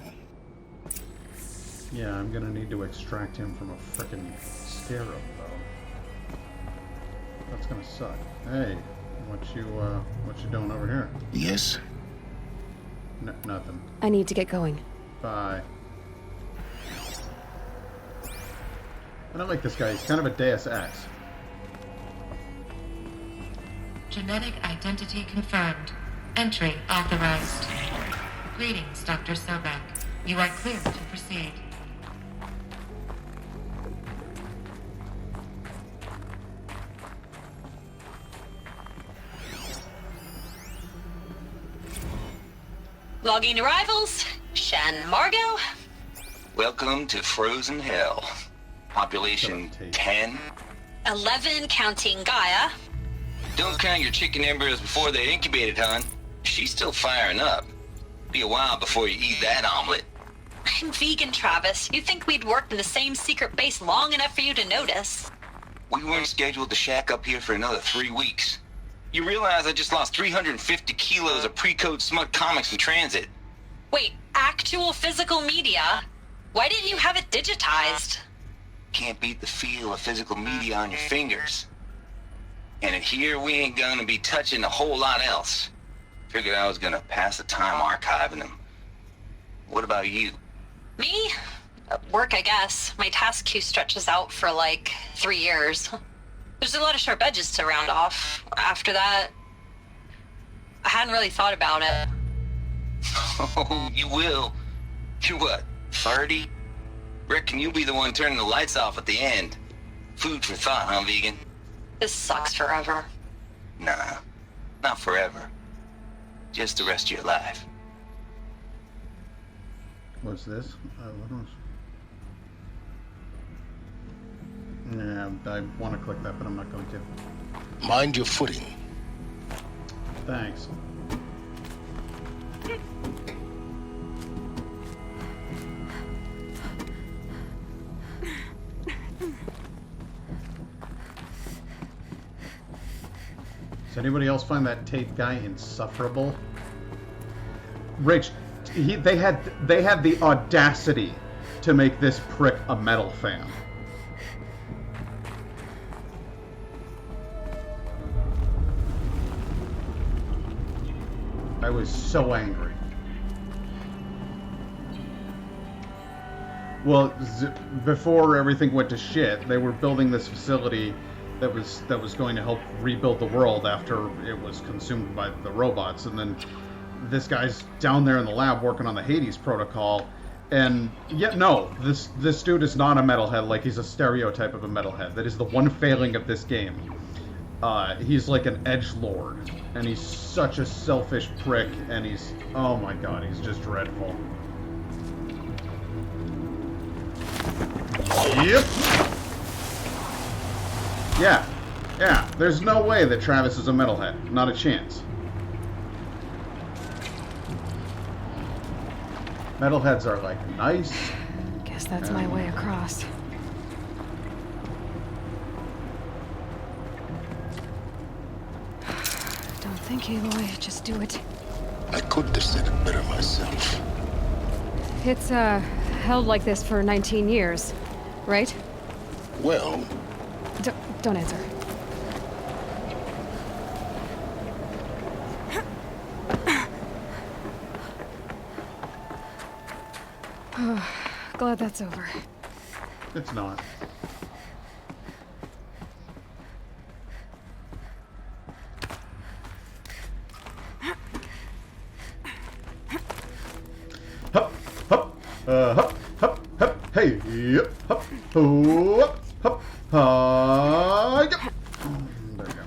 Yeah, I'm gonna need to extract him from a frickin' scarab, though. That's gonna suck. Hey, what you doing over here? Yes? Nothing. I need to get going. Bye. I don't like this guy. He's kind of a Deus Ex. Genetic identity confirmed. Entry authorized. Greetings, Dr. Sobek. You are clear to proceed. Logging arrivals. Shan Margot. Welcome to Frozen Hell. Population 10. 11 counting Gaia. Don't count your chicken embryos before they're incubated, hon. She's still firing up. Be a while before you eat that omelet. I'm vegan, Travis. You'd think we'd worked in the same secret base long enough for you to notice. We weren't scheduled to shack up here for another 3 weeks. You realize I just lost 350 kilos of pre-code smut comics in transit. Wait, actual physical media. Why didn't you have it digitized? Can't beat the feel of physical media on your fingers. And here we ain't gonna be touching a whole lot else. Figured I was gonna pass the time archiving them. What about you? Me? Work, I guess. My task queue stretches out for like 3 years. There's a lot of sharp edges to round off. After that, I hadn't really thought about it. Oh, you will. You're what, 30? Reckon you'll be the one turning the lights off at the end. Food for thought, huh, vegan? This sucks forever. Nah, not forever. Just the rest of your life. What's this? Yeah, I want to click that, but I'm not going to. Mind your footing. Thanks. Does anybody else find that Tate guy insufferable? Rich, they had the audacity to make this prick a metal fan. I was so angry. Well, before everything went to shit, they were building this facility that was going to help rebuild the world after it was consumed by the robots, and then this guy's down there in the lab working on the Hades protocol, and yet no, this dude is not a metalhead like he's a stereotype of a metalhead. That is the one failing of this game. He's like an edgelord, and he's such a selfish prick, and he's, oh my god, he's just dreadful. Yep. Yeah, there's no way that Travis is a metalhead. Not a chance. Metalheads are like nice. Guess that's my way across. Don't think, Aloy. Just do it. I could have said it better myself. It's, held like this for 19 years, right? Well... Don't answer. Glad that's over. It's not. Hup, hup, hup, hup, hup, hey, yep, hup, hup, hup, yep. There we go.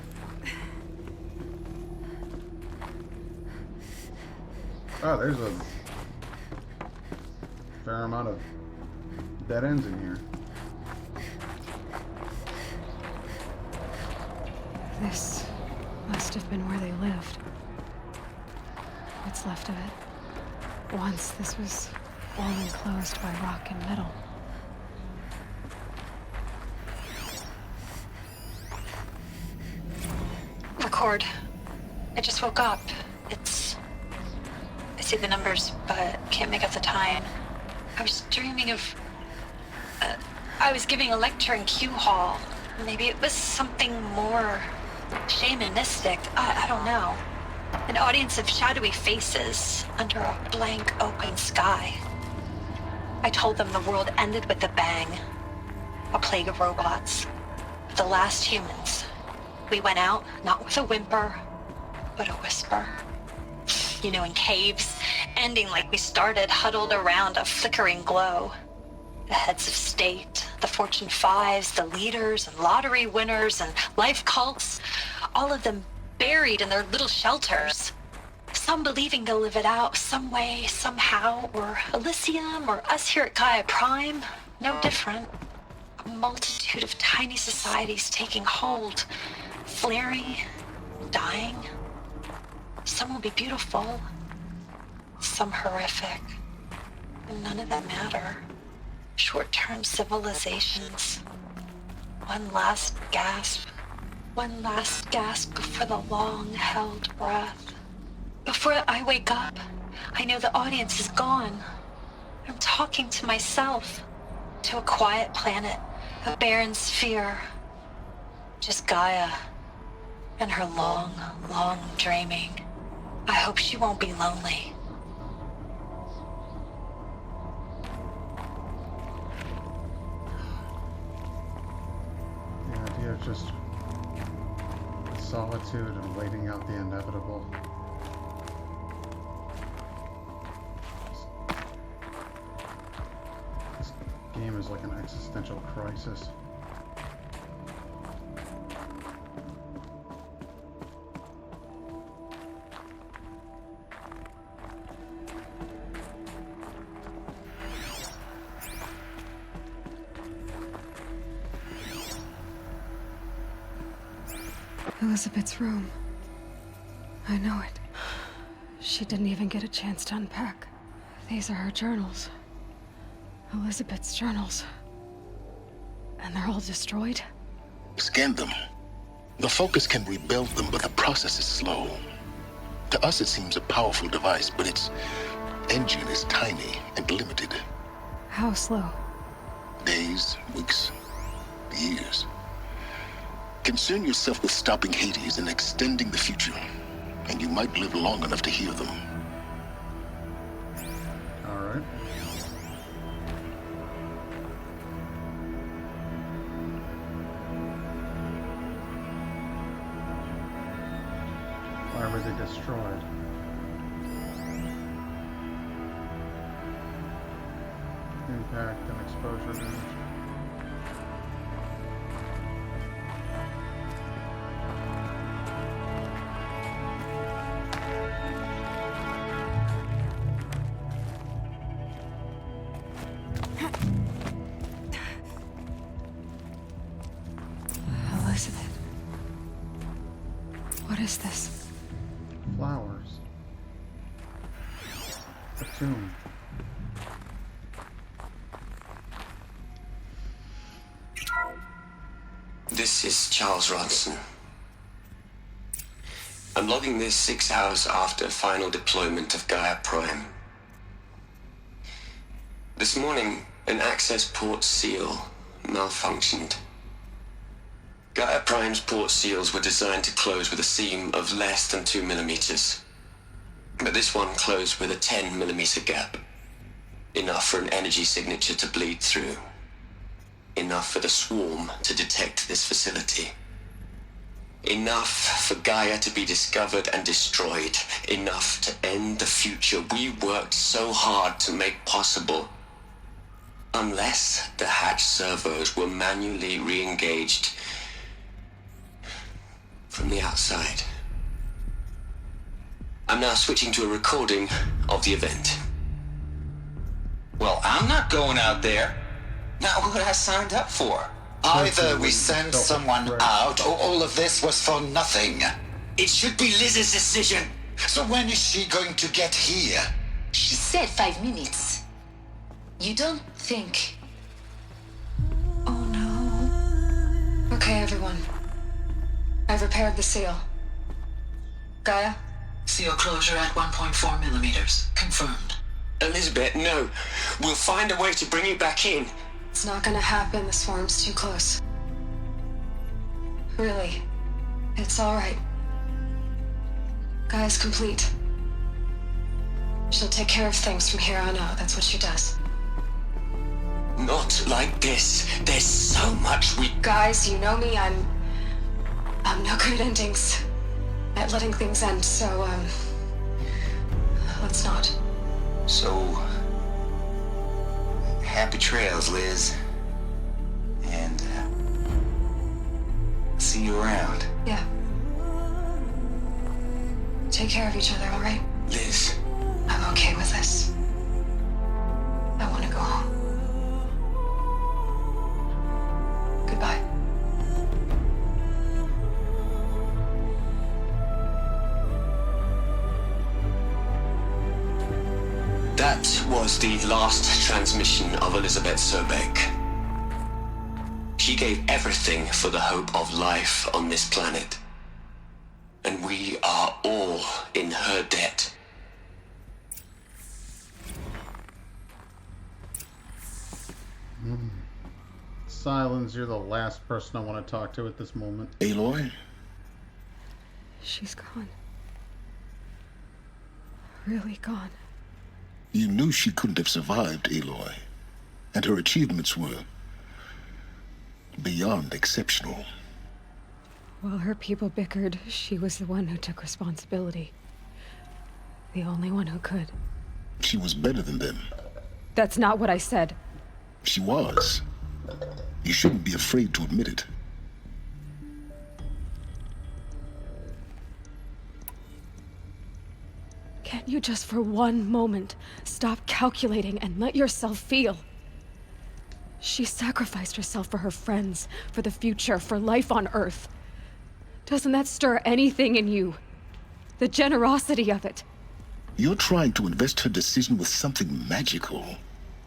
Oh, there's a fair amount of dead ends in here. This must have been where they lived. What's left of it. Once this was all enclosed by rock and metal. Record. I just woke up. I see the numbers, but can't make out the time. I was dreaming of... I was giving a lecture in Q Hall. Maybe it was something more shamanistic. I don't know. An audience of shadowy faces under a blank open sky. I told them the world ended with a bang. A plague of robots. The last humans. We went out, not with a whimper, but a whisper. You know, in caves, ending like we started, huddled around a flickering glow. The heads of state, the Fortune 5s, the leaders and lottery winners and life cults, all of them buried in their little shelters. Some believing they'll live it out some way, somehow, or Elysium, or us here at Gaia Prime, no different. A multitude of tiny societies taking hold, flaring, dying. Some will be beautiful, some horrific, and none of them matter. Short-term civilizations. One last gasp before the long-held breath. Before I wake up, I know the audience is gone. I'm talking to myself. To a quiet planet, a barren sphere. Just Gaia. And her long, long dreaming. I hope she won't be lonely. The idea of just solitude and waiting out the inevitable. This game is like an existential crisis. Elizabeth's room. I know it. She didn't even get a chance to unpack. These are her journals. Elizabeth's journals. And they're all destroyed? Scan them. The Focus can rebuild them, but the process is slow. To us, it seems a powerful device, but its engine is tiny and limited. How slow? Days, weeks, years. Concern yourself with stopping Hades and extending the future, and you might live long enough to hear them. All right. Why were they destroyed? Impact and exposure damage. Elizabeth. What is this? Flowers. A tomb. This is Charles Ronson. I'm logging this 6 hours after final deployment of Gaia Prime. This morning, an access port seal malfunctioned. Gaia Prime's port seals were designed to close with a seam of less than 2 millimeters. But this one closed with a 10 millimeter gap. Enough for an energy signature to bleed through. Enough for the swarm to detect this facility. Enough for Gaia to be discovered and destroyed. Enough to end the future we worked so hard to make possible. Unless the hatch servos were manually re-engaged from the outside. I'm now switching to a recording of the event. Well, I'm not going out there. Not what I signed up for. Either we send someone out, or all of this was for nothing. It should be Liz's decision. So when is she going to get here? She said 5 minutes. You don't think... Oh no. Okay, everyone. I've repaired the seal. Gaia? Seal closure at 1.4 millimeters. Confirmed. Elizabeth, no. We'll find a way to bring you back in. It's not gonna happen. The swarm's too close. Really. It's alright. Gaia's complete. She'll take care of things from here on out. That's what she does. Not like this. There's so much we... Guys, you know me. I'm no good at endings. At letting things end, so, let's not. So, happy trails, Liz. And, see you around. Yeah. Take care of each other, alright? Liz. I'm okay with this. I want to go home. Goodbye. That was the last transmission of Elizabeth Sobek. She gave everything for the hope of life on this planet. And we are all in her debt. Silence, you're the last person I want to talk to at this moment. Aloy? She's gone. Really gone. You knew she couldn't have survived, Aloy. And her achievements were beyond exceptional. While her people bickered, she was the one who took responsibility. The only one who could. She was better than them. That's not what I said. She was. You shouldn't be afraid to admit it. Can't you just for one moment stop calculating and let yourself feel? She sacrificed herself for her friends, for the future, for life on Earth. Doesn't that stir anything in you? The generosity of it. You're trying to invest her decision with something magical.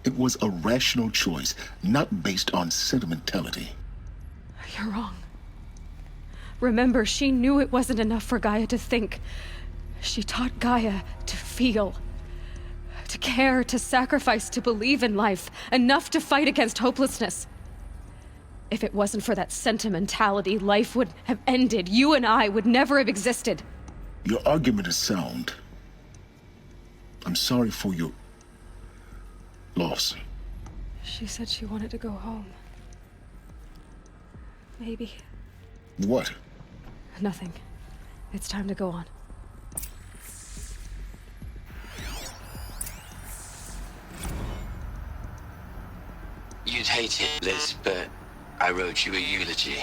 It was a rational choice, not based on sentimentality. You're wrong. Remember, she knew it wasn't enough for Gaia to think. She taught Gaia to feel. To care, to sacrifice, to believe in life. Enough to fight against hopelessness. If it wasn't for that sentimentality, life would have ended. You and I would never have existed. Your argument is sound. I'm sorry for your loss. She said she wanted to go home. Maybe. What? Nothing. It's time to go on. You'd hate it, Liz, but I wrote you a eulogy.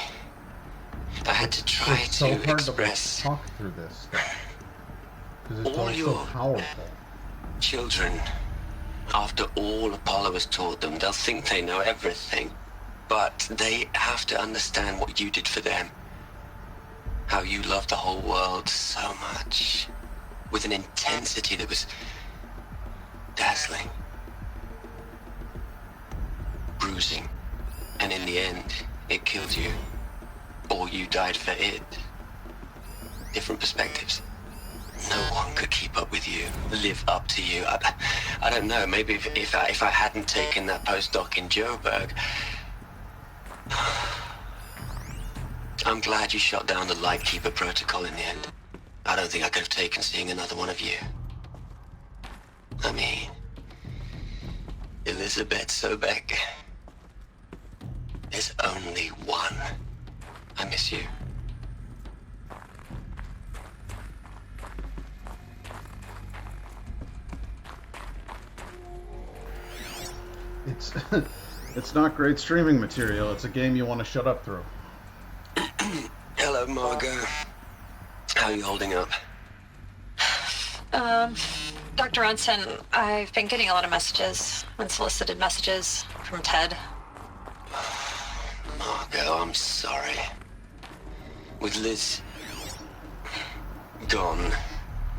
I had to try It's so to hard express to talk through this stuff. Because it's all all so your powerful. children. After all Apollo has taught them, they'll think they know everything. But they have to understand what you did for them. How you loved the whole world so much. With an intensity that was dazzling. Bruising. And in the end, it killed you. Or you died for it. Different perspectives. No one could keep up with you, live up to you. I don't know, maybe if I hadn't taken that postdoc in Joburg. I'm glad you shot down the Lightkeeper protocol in the end. I don't think I could have taken seeing another one of you. I mean, Elizabeth Sobek. There's only one. I miss you. It's not great streaming material. It's a game you want to shut up through. Hello, Margot. How are you holding up? Dr. Ronson, I've been getting a lot of messages, unsolicited messages from Ted. Margot, I'm sorry. With Liz gone,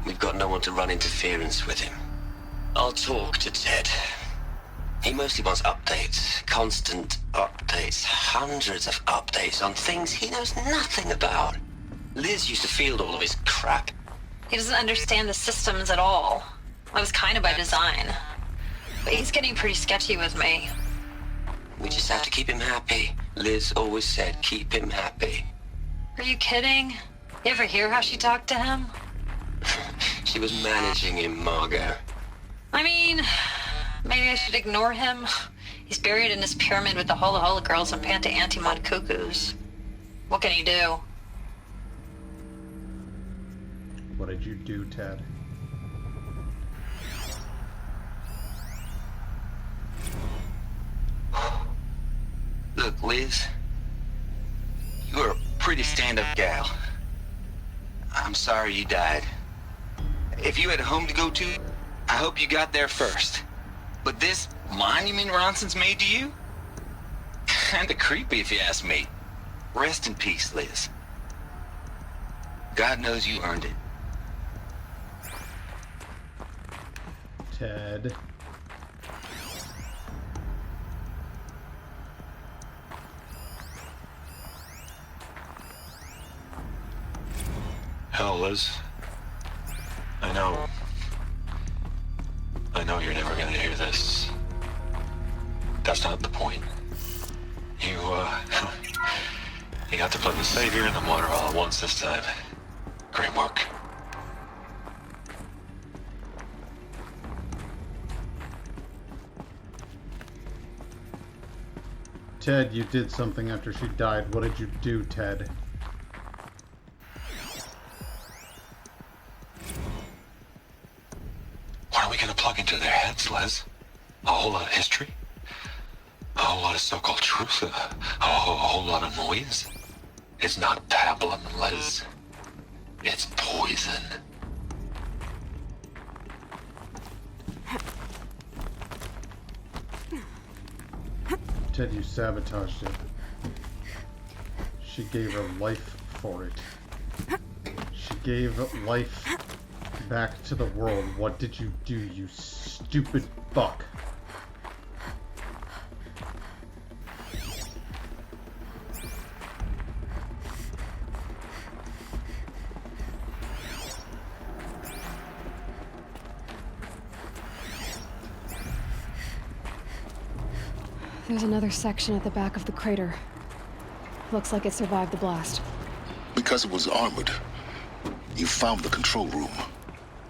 we've got no one to run interference with him. I'll talk to Ted. He mostly wants updates, constant updates, hundreds of updates on things he knows nothing about. Liz used to field all of his crap. He doesn't understand the systems at all. That was kind of by design. But he's getting pretty sketchy with me. We just have to keep him happy. Liz always said, keep him happy. Are you kidding? You ever hear how she talked to him? She was managing him, Margot. I mean, maybe I should ignore him. He's buried in his pyramid with the Hola Hola girls and Panta Antimod cuckoos. What can he do? What did you do, Ted? Look, Liz, you're a pretty stand-up gal. I'm sorry you died. If you had a home to go to, I hope you got there first. But this monument Ronson's made to you? Kinda creepy if you ask me. Rest in peace, Liz. God knows you earned it. Ted. Hell, Liz. I know you're never gonna hear this. That's not the point. You got to put the savior and the martyr all at once this time. Great work. Ted, you did something after she died. What did you do, Ted? What are we gonna plug into their heads, Les? A whole lot of history? A whole lot of so-called truth? A whole lot of noise? It's not pablum, Les. It's poison. Ted, you sabotaged it. She gave her life for it. She gave life back to the world. What did you do, you stupid fuck? There's another section at the back of the crater. Looks like it survived the blast. Because it was armored, you found the control room.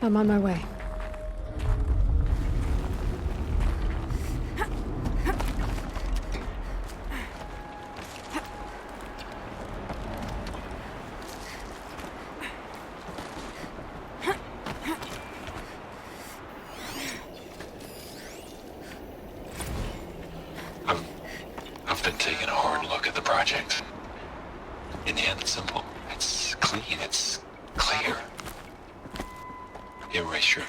I'm on my way. I've been taking a hard look at the project. In the end, it's simple. It's clean. It's clear. Erasure.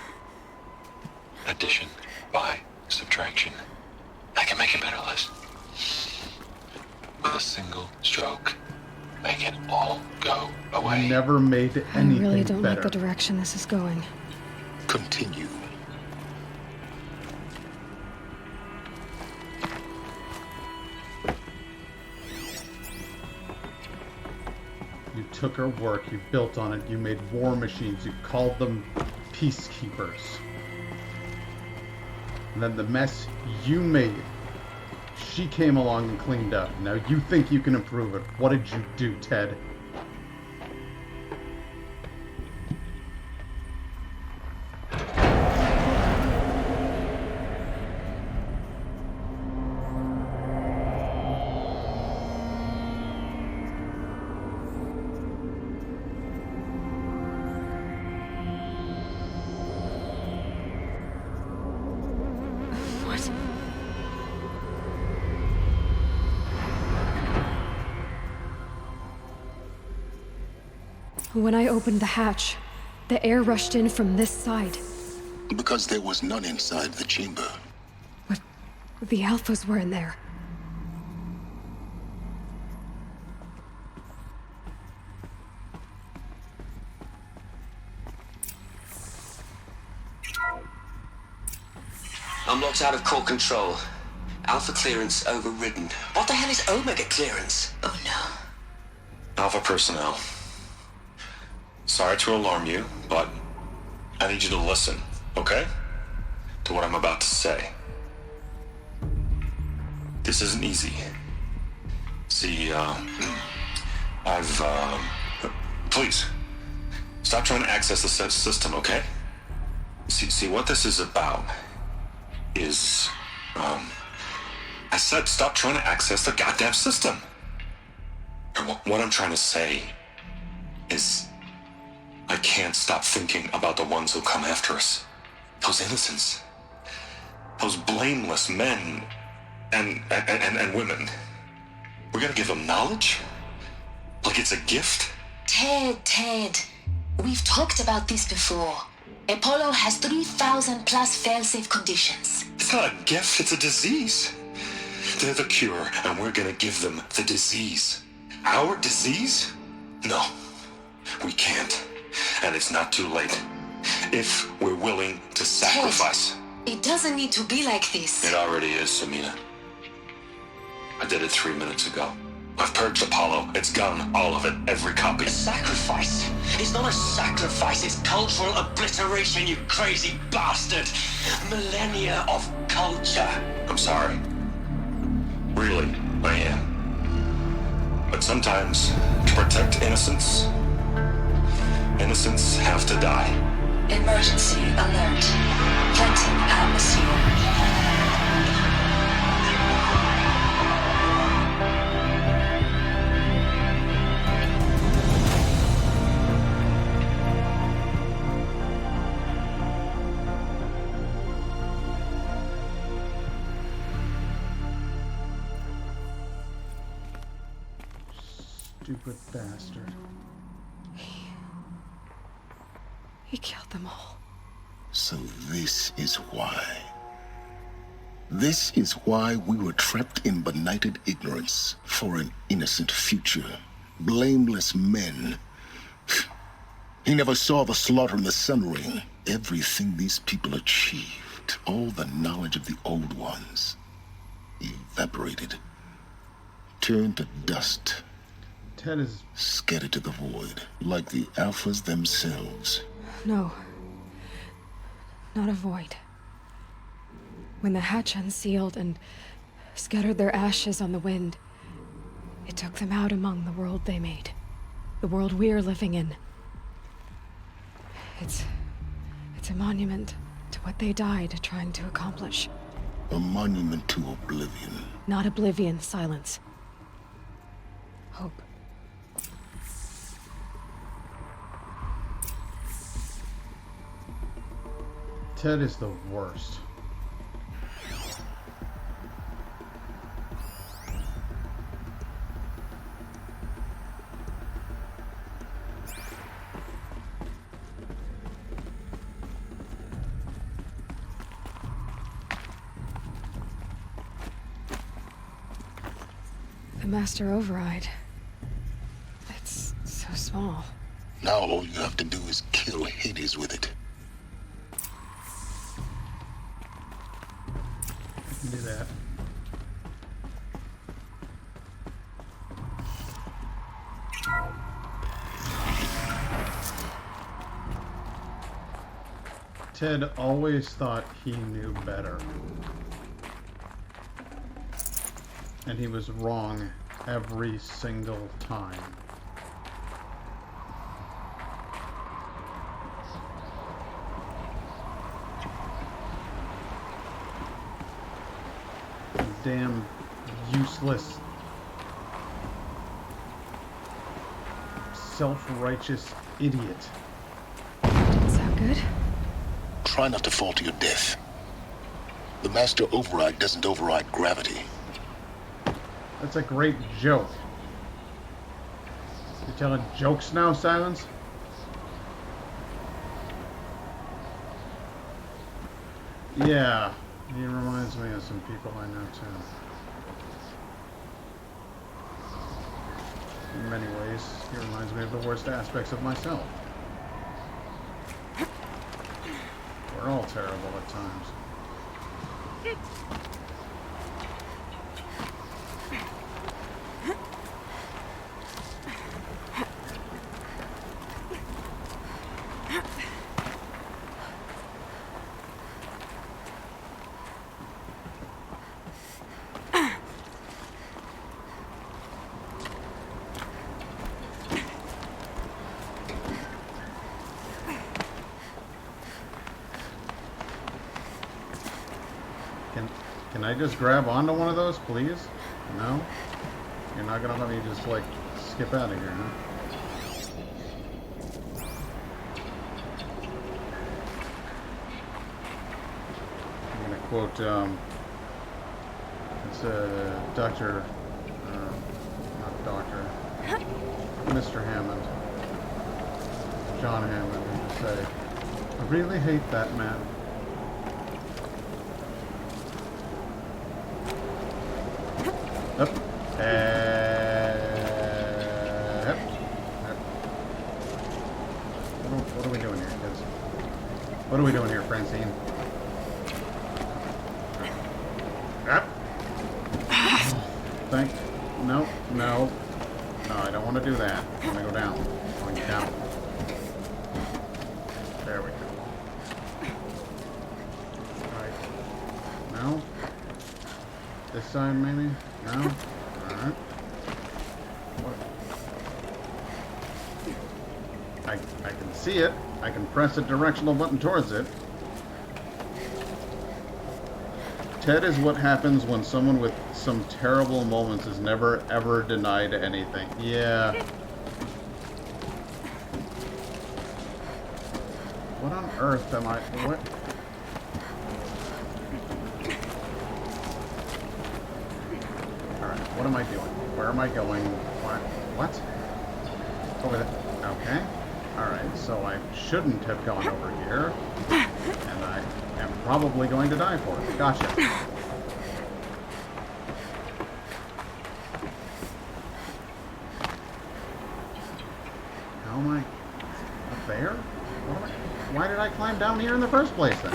Addition. By. Subtraction. I can make it better, Liz. With a single stroke. Make it all go away. You never made anything I really don't better. like the direction this is going. Continue. You took her work, you built on it, you made war machines, you called them peacekeepers. And then the mess you made, she came along and cleaned up. Now you think you can improve it. What did you do, Ted? When I opened the hatch, the air rushed in from this side. Because there was none inside the chamber. But the Alphas were in there. I'm locked out of core control. Alpha clearance overridden. What the hell is Omega clearance? Oh no. Alpha personnel. Sorry to alarm you, but I need you to listen, okay? To what I'm about to say. This isn't easy. See, please, stop trying to access the system, okay? See, what this is about is, I said stop trying to access the goddamn system. And what I'm trying to say is, I can't stop thinking about the ones who come after us. Those innocents. Those blameless men and women. We're gonna give them knowledge? Like it's a gift? Ted. We've talked about this before. Apollo has 3,000 plus fail-safe conditions. It's not a gift, it's a disease. They're the cure, and we're gonna give them the disease. Our disease? No, we can't. And it's not too late. If we're willing to sacrifice. Ted, it doesn't need to be like this. It already is, Samina. I did it 3 minutes ago. I've purged Apollo. It's gone. All of it. Every copy. A sacrifice? It's not a sacrifice, it's cultural obliteration, you crazy bastard! Millennia of culture. I'm sorry. Really, I am. But sometimes, to protect innocents, innocents have to die. Emergency alert. Venting atmosphere. Stupid bastard. He killed them all. So this is why. This is why we were trapped in benighted ignorance for an innocent future. Blameless men. He never saw the slaughter in the Sun Ring. Everything these people achieved, all the knowledge of the old ones, evaporated, turned to dust. Ted is scattered to the void, like the Alphas themselves. No. Not a void. When the hatch unsealed and scattered their ashes on the wind, it took them out among the world they made. The world we're living in. It's a monument to what they died trying to accomplish. A monument to oblivion. Not oblivion, silence. Hope. Ted is the worst. The master override. It's so small. Now all you have to do is kill Hades with it. Do that. Ted always thought he knew better. And he was wrong every single time. Damn useless, self-righteous idiot. Didn't sound good. Try not to fall to your death. The master override doesn't override gravity. That's a great joke. You telling jokes now, Silence? Yeah. He reminds me of some people I know too. In many ways, he reminds me of the worst aspects of myself. We're all terrible at times. Can I just grab onto one of those, please? No? You're not gonna let me just, like, skip out of here, huh? I'm gonna quote, it's Dr. Not Doctor, Mr. Hammond. John Hammond, and just say, I really hate that man. Up. Up. What are we doing here, kids? What are we doing here, Francine? Up. Think. No. No. No, I don't want to do that. I want to go down. I want to get down. There we go. Alright. No? This side, maybe? No? Alright. see it. I can press a directional button towards it. TED is what happens when someone with some terrible moments is never ever denied anything. Yeah. What on earth am I... What? Alright, what am I doing? Where am I going? What? Over there. Okay. Alright, so I shouldn't have gone over here. And I am probably going to die for it. Gotcha. How am I... up there? Why did I climb down here in the first place then?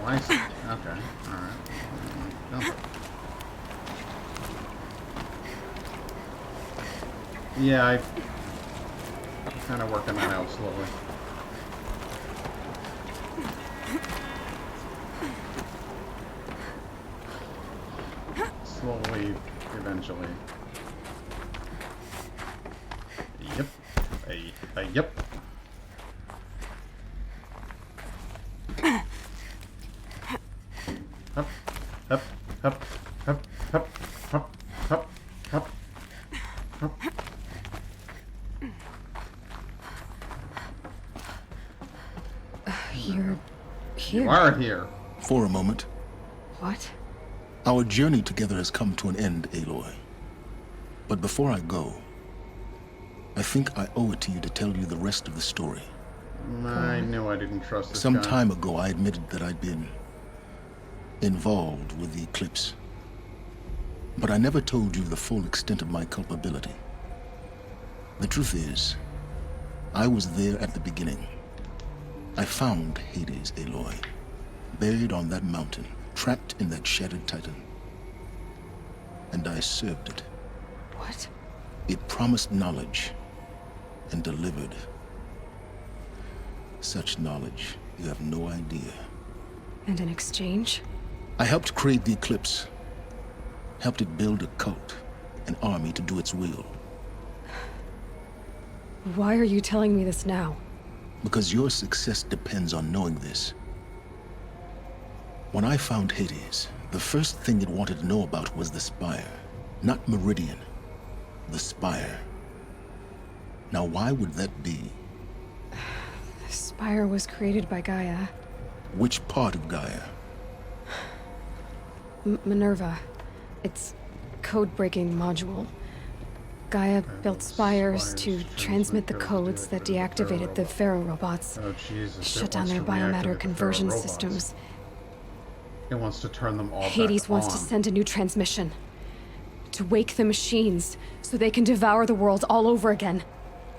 I see. Okay. Alright. No. Yeah, I'm kind of working that out slowly. Slowly, eventually. Yep. Yep. Hup, hup, hup, hup, hup, hup, hup, hup, hup. You're here. You are here. For a moment. What? Our journey together has come to an end, Aloy. But before I go, I think I owe it to you to tell you the rest of the story. I knew I didn't trust this Some guy. time ago, I admitted that I'd been involved with the eclipse. But I never told you the full extent of my culpability. The truth is, I was there at the beginning. I found Hades, Aloy, buried on that mountain, trapped in that shattered titan. And I served it. What? It promised knowledge and delivered such knowledge you have no idea. And in exchange? I helped create the eclipse, helped it build a cult, an army to do its will. Why are you telling me this now? Because your success depends on knowing this. When I found Hades, the first thing it wanted to know about was the Spire. Not Meridian, the Spire. Now why would that be? The Spire was created by Gaia. Which part of Gaia? Minerva. It's code-breaking module. Gaia built spires to transmit the codes that deactivated the Pharaoh robots. Oh, Jesus. Shut down their biomatter conversion systems. It wants to turn them all Hades back wants on. to send a new transmission. To wake the machines, so they can devour the world all over again.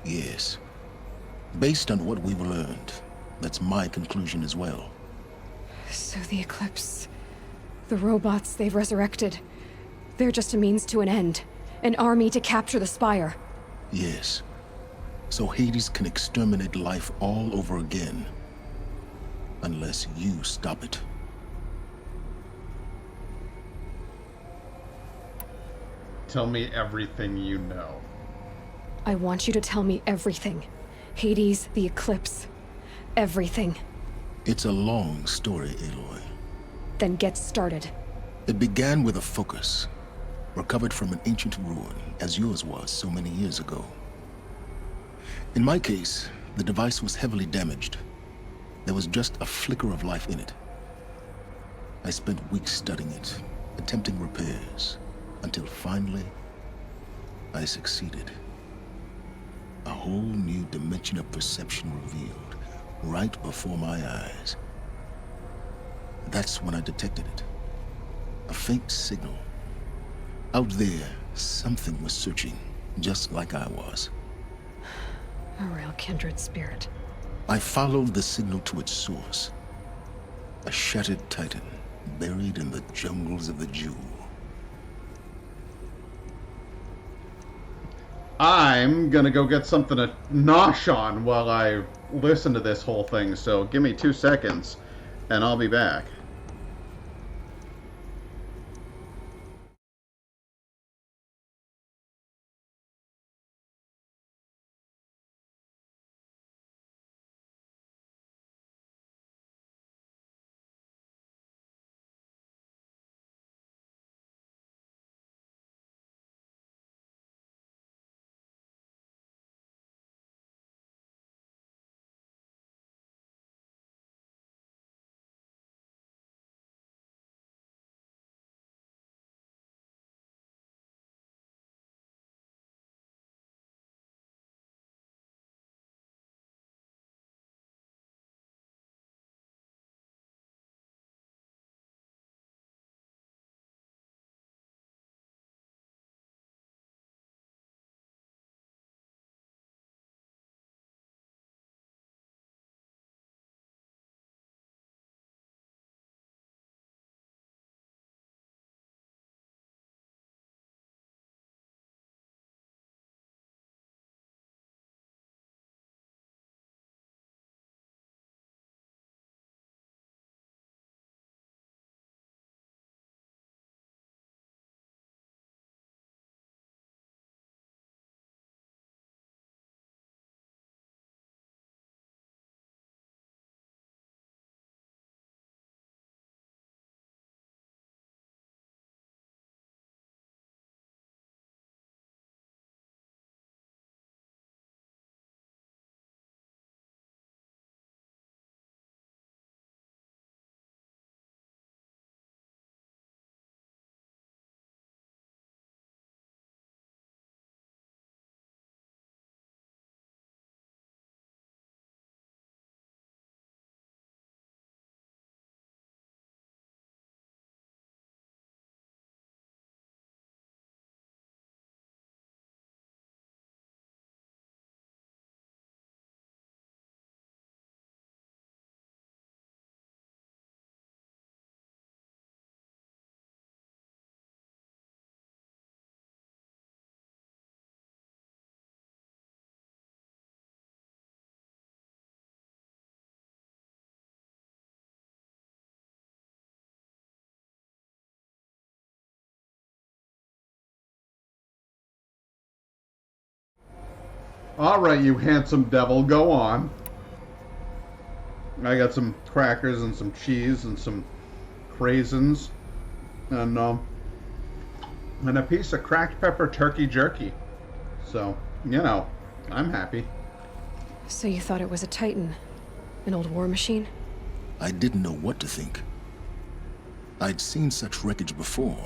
Yes. Based on what we've learned, that's my conclusion as well. So the Eclipse... the robots they've resurrected... they're just a means to an end. An army to capture the Spire. Yes. So Hades can exterminate life all over again. Unless you stop it. Tell me everything you know. I want you to tell me everything. Hades, the Eclipse. Everything. It's a long story, Aloy. Then get started. It began with a focus. Recovered from an ancient ruin, as yours was so many years ago. In my case, the device was heavily damaged. There was just a flicker of life in it. I spent weeks studying it, attempting repairs, until finally, I succeeded. A whole new dimension of perception revealed, right before my eyes. That's when I detected it. A faint signal. Out there, something was searching, just like I was. A real kindred spirit. I followed the signal to its source. A shattered titan, buried in the jungles of the Jewel. I'm gonna go get something to nosh on while I listen to this whole thing, so give me 2 seconds. and I'll be back. Alright, you handsome devil, go on. I got some crackers and some cheese and some craisins and a piece of cracked pepper turkey jerky. So, you know, I'm happy. So you thought it was a Titan? An old war machine? I didn't know what to think. I'd seen such wreckage before.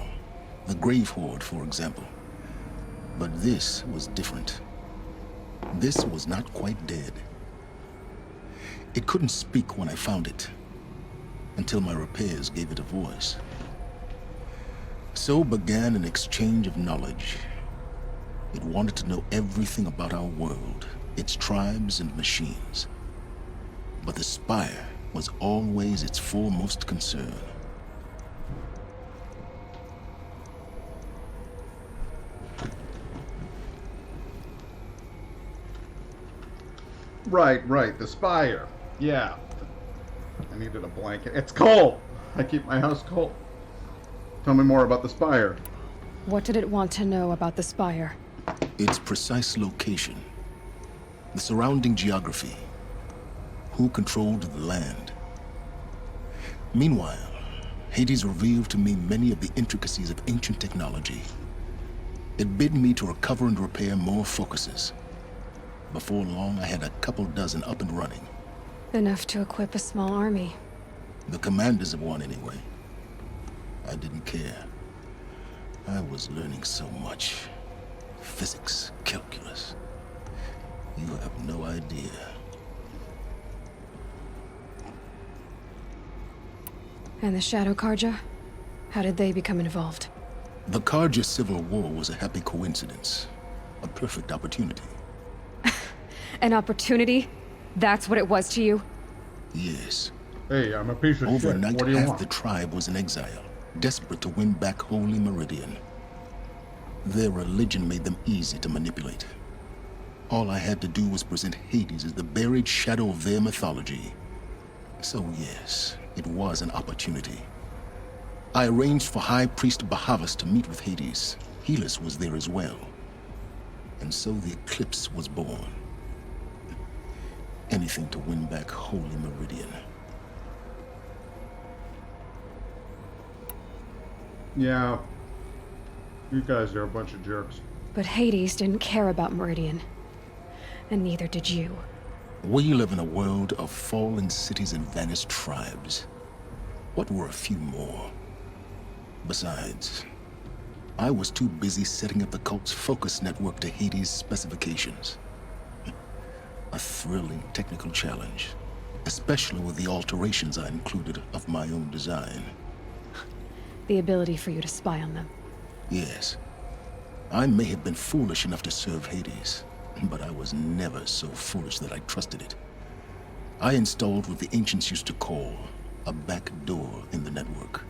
The Grave Horde, for example. But this was different. This was not quite dead. It couldn't speak when I found it, until my repairs gave it a voice. So began an exchange of knowledge. It wanted to know everything about our world, its tribes and machines. But the Spire was always its foremost concern. Right, the Spire. Yeah. I needed a blanket. It's cold! I keep my house cold. Tell me more about the Spire. What did it want to know about the Spire? Its precise location, the surrounding geography, who controlled the land. Meanwhile, Hades revealed to me many of the intricacies of ancient technology. It bid me to recover and repair more focuses. Before long, I had a couple dozen up and running. Enough to equip a small army. The commanders of one, anyway. I didn't care. I was learning so much. Physics, calculus. You have no idea. And the Shadow Karja? How did they become involved? The Karja Civil War was a happy coincidence. A perfect opportunity. An opportunity? That's what it was to you? Yes. Hey, I'm a piece of shit. Overnight, What do you half want? the tribe was in exile, desperate to win back Holy Meridian. Their religion made them easy to manipulate. All I had to do was present Hades as the buried shadow of their mythology. So yes, It was an opportunity. I arranged for High Priest Bahavas to meet with Hades. Helis was there as well. And so the eclipse was born. Anything to win back Holy Meridian. Yeah. You guys are a bunch of jerks. But Hades didn't care about Meridian. And neither did you. We live in a world of fallen cities and vanished tribes. What were a few more? Besides, I was too busy setting up the cult's focus network to Hades' specifications. A thrilling technical challenge, especially with the alterations I included of my own design. The ability for you to spy on them. Yes. I may have been foolish enough to serve Hades, but I was never so foolish that I trusted it. I installed what the ancients used to call a back door in the network.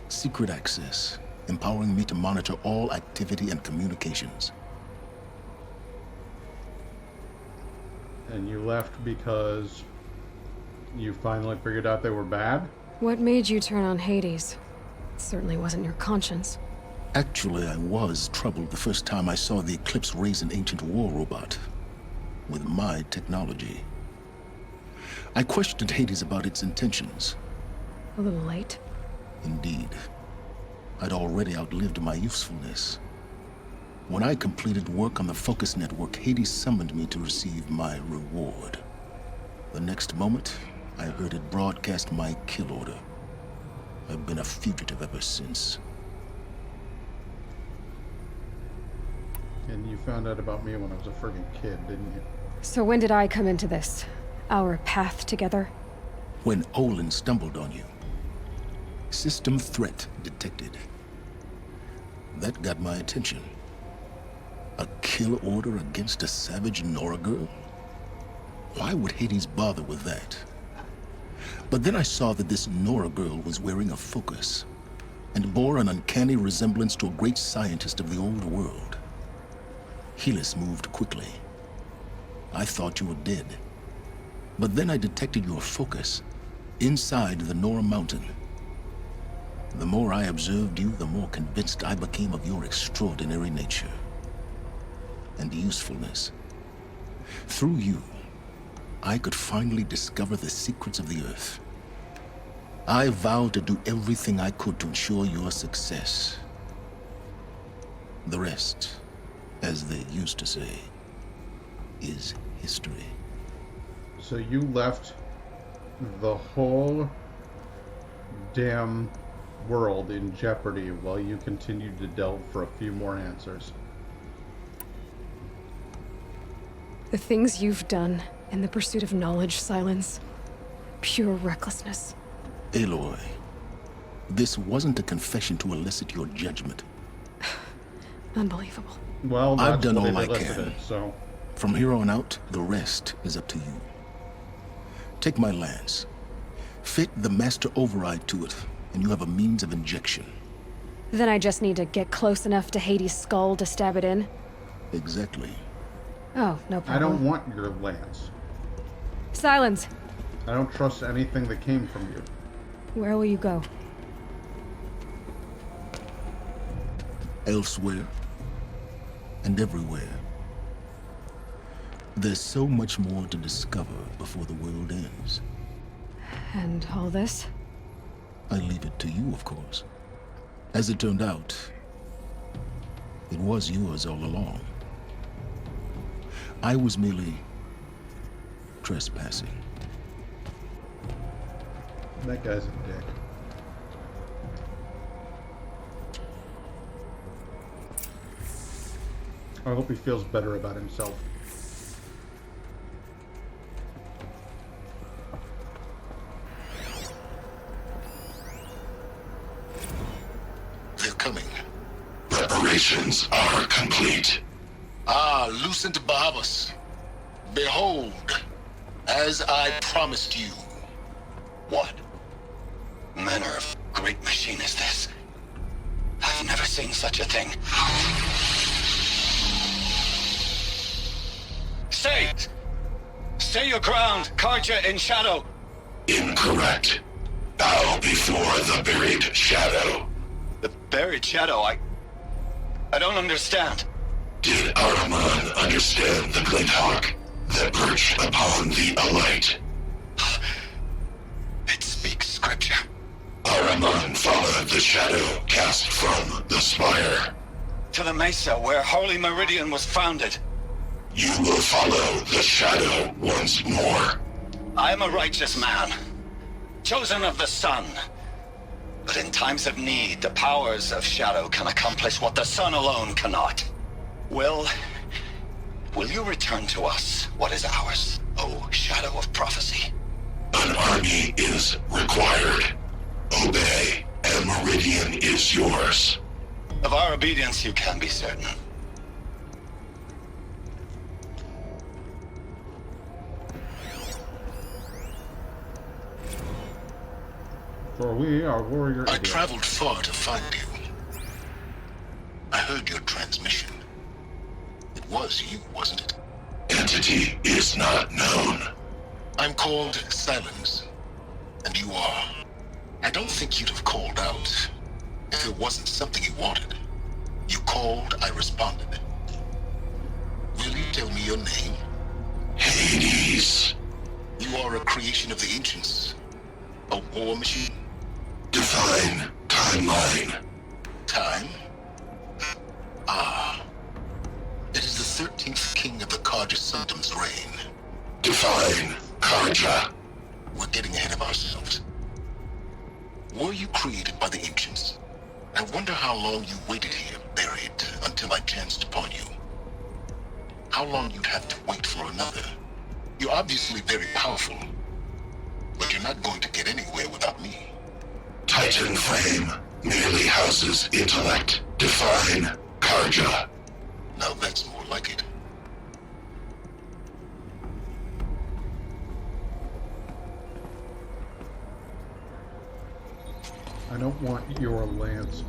Secret access, empowering me to monitor all activity and communications. And you left because you finally figured out they were bad? What made you turn on Hades? It certainly wasn't your conscience. Actually, I was troubled the first time I saw the Eclipse raise an ancient war robot with my technology. I questioned Hades about its intentions. A little late. Indeed. I'd already outlived my usefulness. When I completed work on the Focus Network, Hades summoned me to receive my reward. The next moment, I heard it broadcast my kill order. I've been a fugitive ever since. And you found out about me when I was a friggin' kid, didn't you? So when did I come into this? Our path together? When Olin stumbled on you. System threat detected. That got my attention. A kill order against a savage Nora girl? Why would Hades bother with that? But then I saw that this Nora girl was wearing a focus and bore an uncanny resemblance to a great scientist of the old world. Helis moved quickly. I thought you were dead. But then I detected your focus inside the Nora mountain. The more I observed you, the more convinced I became of your extraordinary nature and usefulness. Through you, I could finally discover the secrets of the Earth. I vowed to do everything I could to ensure your success. The rest, as they used to say, is history. So you left the whole damn world in jeopardy while you continued to delve for a few more answers. The things you've done in the pursuit of knowledge, Silence. Pure recklessness. Aloy, this wasn't a confession to elicit your judgment. Unbelievable. Well, I've that's done what all it I elicited, can. so... From here on out, the rest is up to you. Take my lance. Fit the master override to it, and you have a means of injection. Then I just need to get close enough to Hades' skull to stab it in? Exactly. Oh, no problem. I don't want your lance. Silence! I don't trust anything that came from you. Where will you go? Elsewhere. And everywhere. There's so much more to discover before the world ends. And all this? I leave it to you, of course. As it turned out, it was yours all along. I was merely trespassing. That guy's a dick. I hope he feels better about himself. They're coming. Preparations are complete. Ah, Lucent Bahavas. Behold, as I promised you. What manner of great machine is this? I've never seen such a thing. Stay! Stay your ground, Karja in shadow! Incorrect. Bow before the buried shadow. The buried shadow? I don't understand. Did Ahriman understand the glint hawk that perched upon the alight? It speaks scripture. Ahriman followed the shadow cast from the spire. To the mesa where Holy Meridian was founded. You will follow the shadow once more. I am a righteous man, chosen of the sun. But in times of need, the powers of shadow can accomplish what the sun alone cannot. Will you return to us what is ours, O shadow of prophecy? An army is required. Obey, and Meridian is yours. Of our obedience you can be certain. For we are warrior. I traveled far to find you. I heard your transmission. It was you, wasn't it? Entity is not known. I'm called Silence, and you are. I don't think you'd have called out if it wasn't something you wanted. You called, I responded. Will you tell me your name? Hades. You are a creation of the ancients. A war machine? Define timeline. Time? Ah. It is the 13th king of the Karja Sundam's reign. Define Karja. We're getting ahead of ourselves. Were you created by the ancients? I wonder how long you waited here, buried, until I chanced upon you. How long you'd have to wait for another. You're obviously very powerful, but you're not going to get anywhere without me. Titan Flame merely houses intellect. Define Karja. Now that's more like it. I don't want your lance.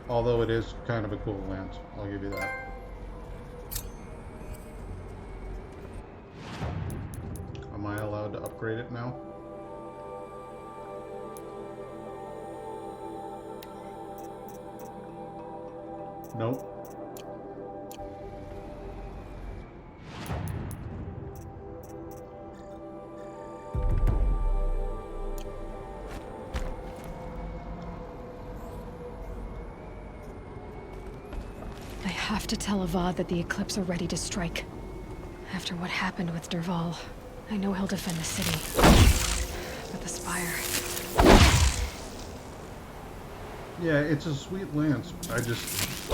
Although it is kind of a cool lance, I'll give you that. Am I allowed to upgrade it now? Nope. I have to tell Avad that the Eclipse are ready to strike. After what happened with Derval, I know he'll defend the city. But the Spire... Yeah, it's a sweet lance. I just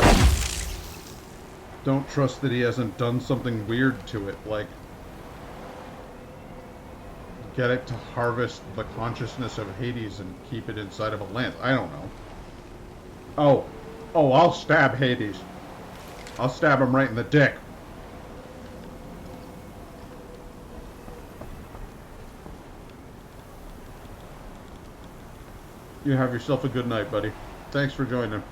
don't trust that he hasn't done something weird to it, like get it to harvest the consciousness of Hades and keep it inside of a lance. I don't know. Oh, I'll stab Hades. I'll stab him right in the dick. You have yourself a good night, buddy. Thanks for joining.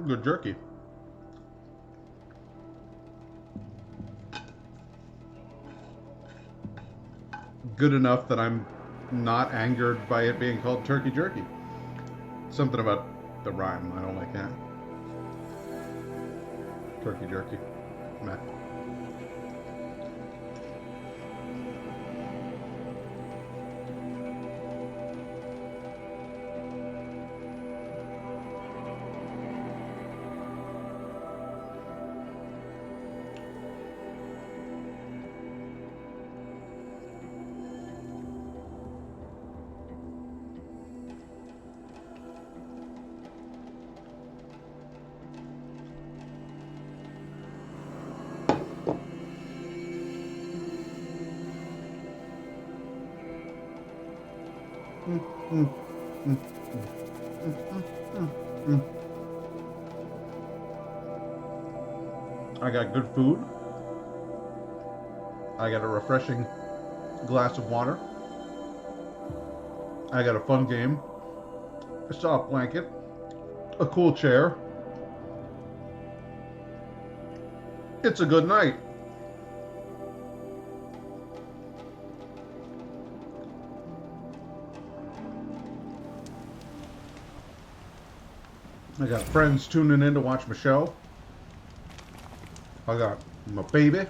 Good jerky. Good enough that I'm not angered by it being called turkey jerky. Something about the rhyme, I don't like that. Turkey jerky. Meh. I got good food. I got a refreshing glass of water. I got a fun game. A soft blanket. A cool chair. It's a good night. I got friends tuning in to watch my show. I got my baby.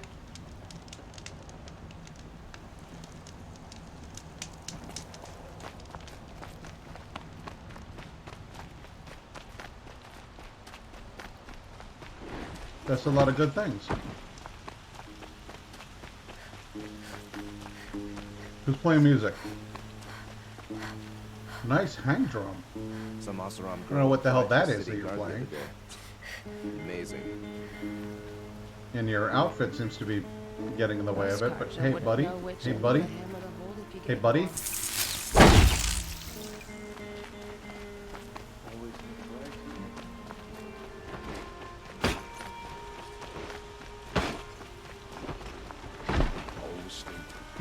That's a lot of good things. Who's playing music? Nice hang drum. Some Asaram I don't know what the hell that is that you're playing. Amazing. And your outfit seems to be getting in the way of it, but hey buddy, hey buddy, hey buddy.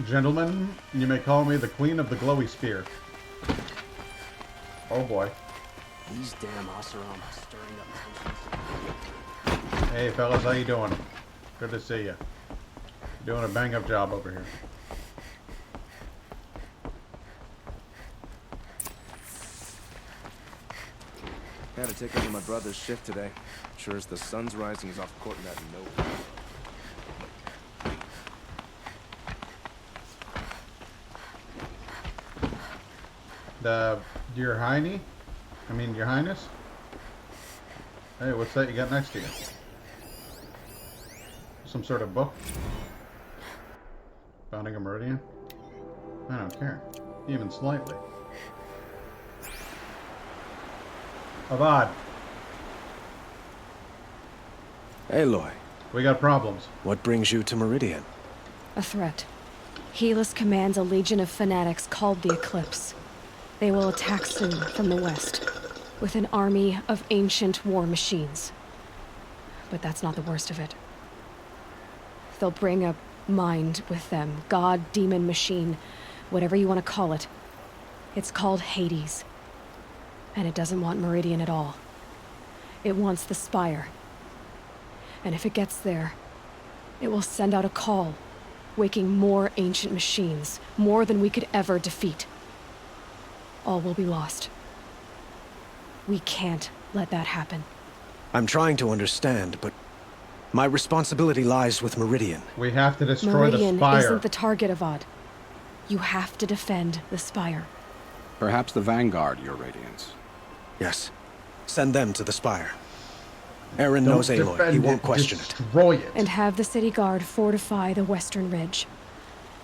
Gentlemen, you may call me the Queen of the Glowy Spear. Oh boy. These damn Asaram are stirring up tensions. Hey fellas, how you doing? Good to see you. You're doing a bang-up job over here. Had to take over my brother's shift today. Sure as the sun's rising, he's off court in that note. Your Hiney? I mean, Your Highness? Hey, what's that you got next to you? Some sort of book? Founding a Meridian? I don't care. Even slightly. Avad. Aloy. We got problems. What brings you to Meridian? A threat. Helis commands a legion of fanatics called the Eclipse. They will attack soon from the west, with an army of ancient war machines. But that's not the worst of it. They'll bring a mind with them, god, demon, machine, whatever you want to call it. It's called Hades. And it doesn't want Meridian at all. It wants the Spire. And if it gets there, it will send out a call, waking more ancient machines, more than we could ever defeat. All will be lost. We can't let that happen. I'm trying to understand, but my responsibility lies with Meridian. We have to destroy Meridian the Spire. Isn't the target, Avad. You have to defend the Spire. Perhaps the Vanguard, Your Radiance. Yes. Send them to the Spire. Aaron knows Aloy. He won't question it. Destroy it. And have the city guard fortify the western ridge.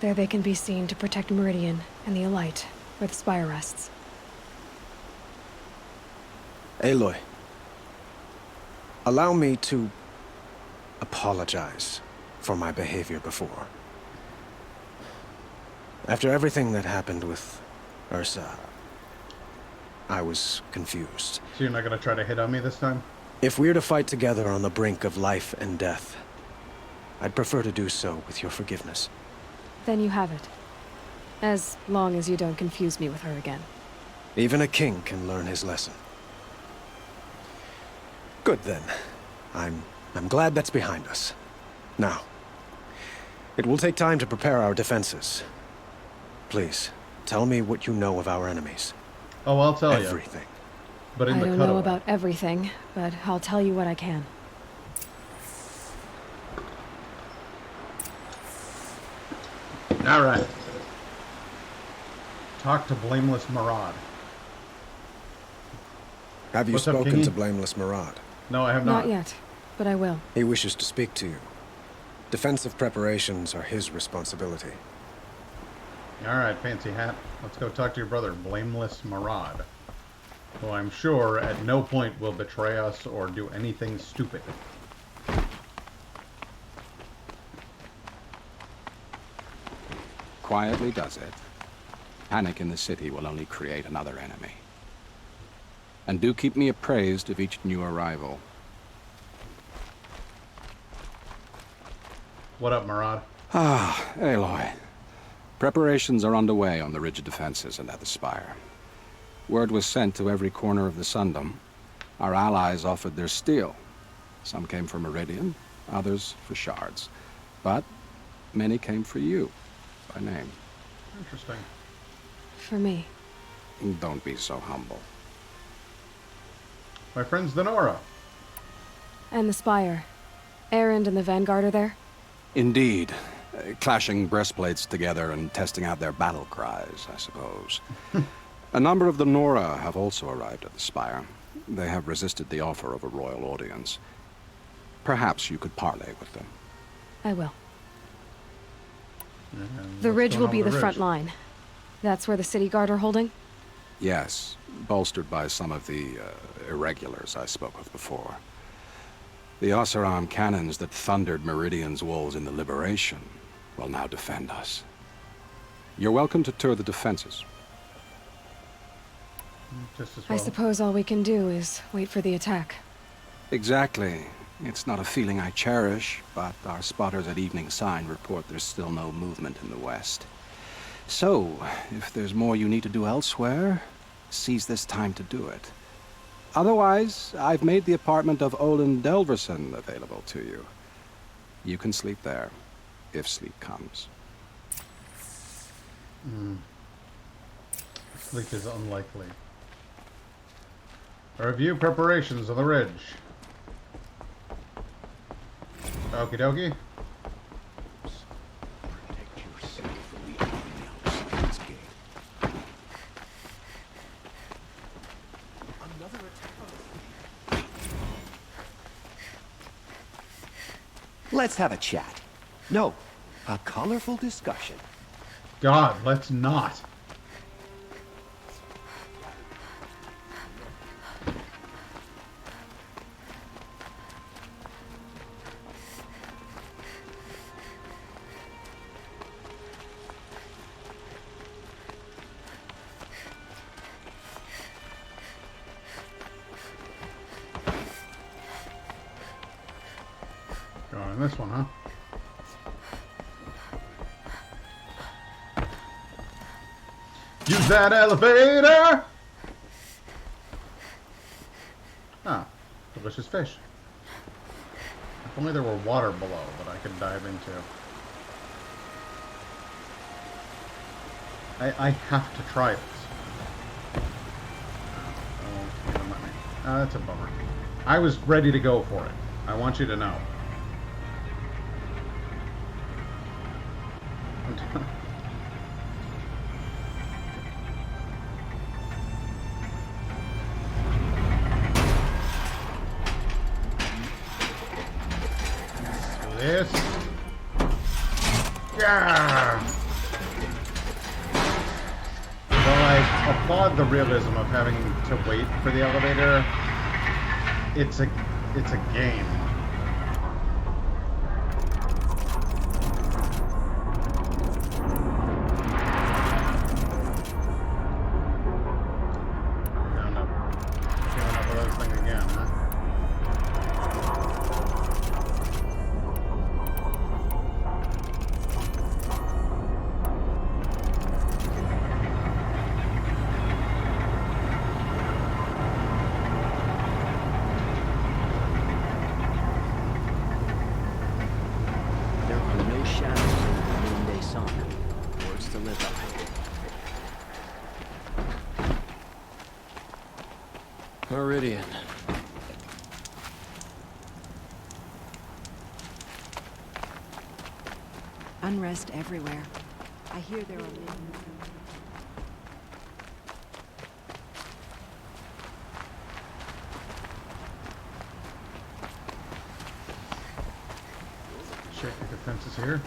There they can be seen to protect Meridian and the Elite, where the Spire rests. Aloy. Allow me to apologize for my behavior before. After everything that happened with Ursa, I was confused. So you're not going to try to hit on me this time? If we're to fight together on the brink of life and death, I'd prefer to do so with your forgiveness. Then you have it. As long as you don't confuse me with her again. Even a king can learn his lesson. Good then. I'm glad that's behind us. Now, it will take time to prepare our defenses. Please, tell me what you know of our enemies. Oh, I'll tell you. Everything. But in I the don't cutaway. know about everything, but I'll tell you what I can. All right. Talk to Blameless Marad. Have you What's up, spoken Kingy? to Blameless Marad? No, I have not. Not yet, but I will. He wishes to speak to you. Defensive preparations are his responsibility. All right, fancy hat. Let's go talk to your brother, Blameless Marad, who I'm sure at no point will betray us or do anything stupid. Quietly does it. Panic in the city will only create another enemy. And do keep me appraised of each new arrival. What up, Murad? Ah, Aloy. Preparations are underway on the rigid defenses and at the spire. Word was sent to every corner of the Sundom. Our allies offered their steel. Some came for Meridian, others for shards. But many came for you, by name. Interesting. For me. Don't be so humble. My friend's the Nora. And the Spire. Erend and the Vanguard are there? Indeed. Clashing breastplates together and testing out their battle cries, I suppose. A number of the Nora have also arrived at the Spire. They have resisted the offer of a royal audience. Perhaps you could parley with them. I will. And The what's ridge going will on be with the front ridge? line. That's where the city guard are holding? Yes, bolstered by some of the irregulars I spoke of before. The Oseram cannons that thundered Meridian's walls in the Liberation will now defend us. You're welcome to tour the defenses. Just as I well. suppose all we can do is wait for the attack. Exactly. It's not a feeling I cherish, but our spotters at Evening Sign report there's still no movement in the west. So, if there's more you need to do elsewhere, seize this time to do it. Otherwise, I've made the apartment of Olin Delverson available to you. You can sleep there, if sleep comes. Sleep is unlikely. A review preparations on the ridge. Okie dokie. Let's have a chat. No, a colorful discussion. God, let's not. Going in this one, huh? Use that elevator! Ah, delicious fish. If only there were water below that I could dive into. I have to try this. Oh, you don't let me. That's a bummer. I was ready to go for it. I want you to know. This. Yeah. While I applaud the realism of having to wait for the elevator, it's a game. Found up with this thing again, huh? There are no shadows in the noonday sun. Words to live by. Meridian. Unrest everywhere. I hear there are... Check the defenses here.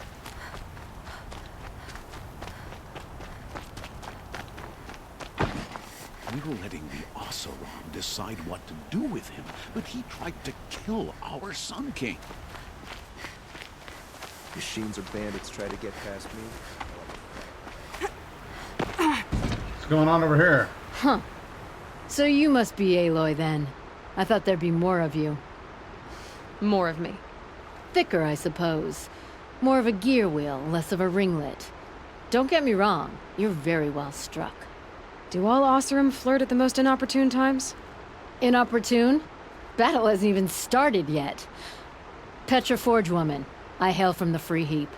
We were letting the Oseram decide what to do with him, but he tried to kill our Sun King. Machines or bandits try to get past me. What's going on over here? Huh. So you must be Aloy then. I thought there'd be more of you. More of me. Thicker, I suppose. More of a gear wheel, less of a ringlet. Don't get me wrong, you're very well struck. Do all Oseram flirt at the most inopportune times? Inopportune? Battle hasn't even started yet. Petra Forge woman. I hail from the Free Heap.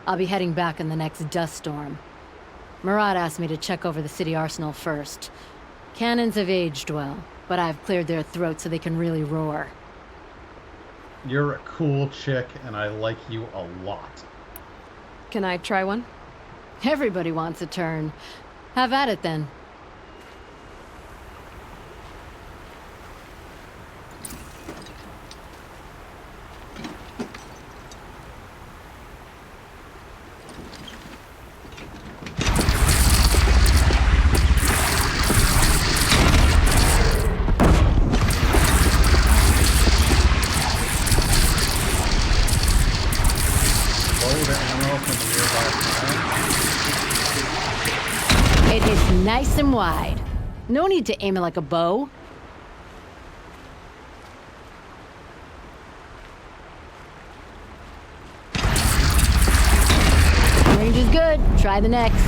I'll be heading back in the next dust storm. Marat asked me to check over the city arsenal first. Cannons have aged well, but I've cleared their throats so they can really roar. You're a cool chick, and I like you a lot. Can I try one? Everybody wants a turn. Have at it then. It hits nice and wide. No need to aim it like a bow. Range is good. Try the next.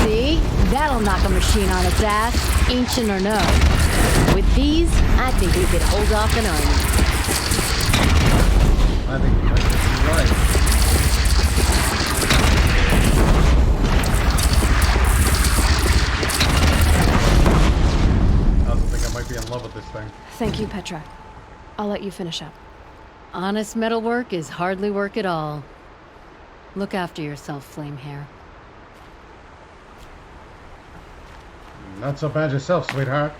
See? That'll knock a machine on its ass, ancient or no. With these, I think we could hold off an army. I think you might be right. I also think I might be in love with this thing. Thank you, Petra. I'll let you finish up. Honest metalwork is hardly work at all. Look after yourself, Flamehair. Not so bad yourself, sweetheart.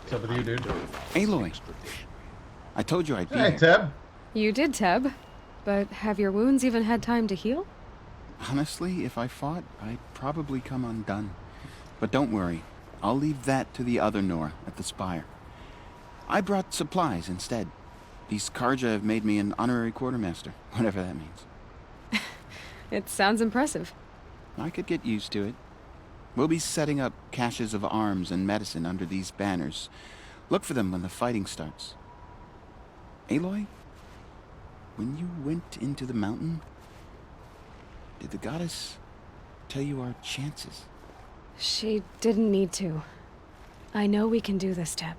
What's up with you, dude? Aloy. I told you I'd be Hey, here. Teb. You did, Teb. But have your wounds even had time to heal? Honestly, if I fought, I'd probably come undone. But don't worry. I'll leave that to the other Nora at the Spire. I brought supplies instead. These Karja have made me an honorary quartermaster, whatever that means. It sounds impressive. I could get used to it. We'll be setting up caches of arms and medicine under these banners. Look for them when the fighting starts. Aloy, when you went into the mountain, did the goddess tell you our chances? She didn't need to. I know we can do this, Teb.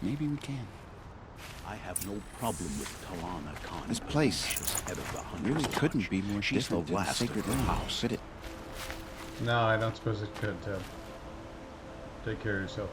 Maybe we can. I have no problem with Talana Khan. This place really couldn't be more She's different the than last Sacred of the Land, house. could it? No, I don't suppose it could, Teb. Take care of yourself.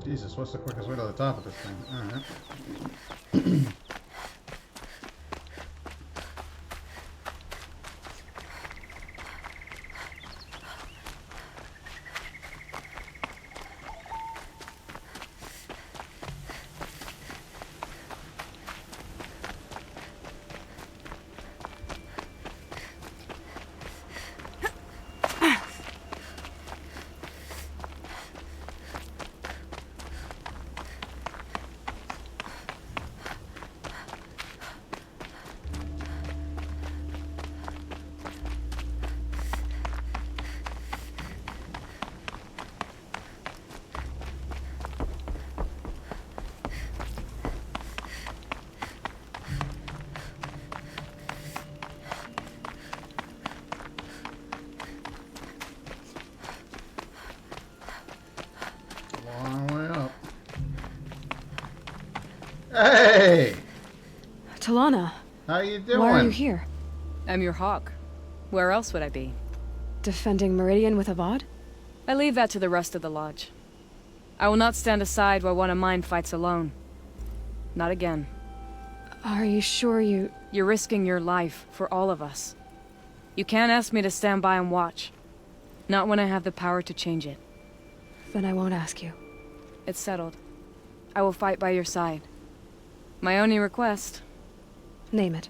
Jesus, what's the quickest way to the top of this thing? Alright. Hey! Talana. How you doing? Why are you here? I'm your hawk. Where else would I be? Defending Meridian with Avad? I leave that to the rest of the Lodge. I will not stand aside while one of mine fights alone. Not again. Are you sure you... You're risking your life for all of us. You can't ask me to stand by and watch. Not when I have the power to change it. Then I won't ask you. It's settled. I will fight by your side. My only request... Name it.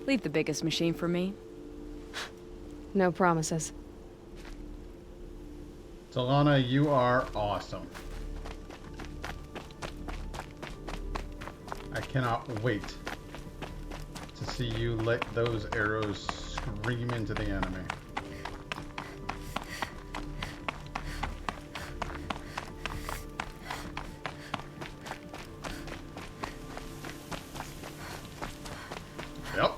Leave the biggest machine for me. No promises. Talana, you are awesome. I cannot wait to see you let those arrows scream into the enemy. Yep.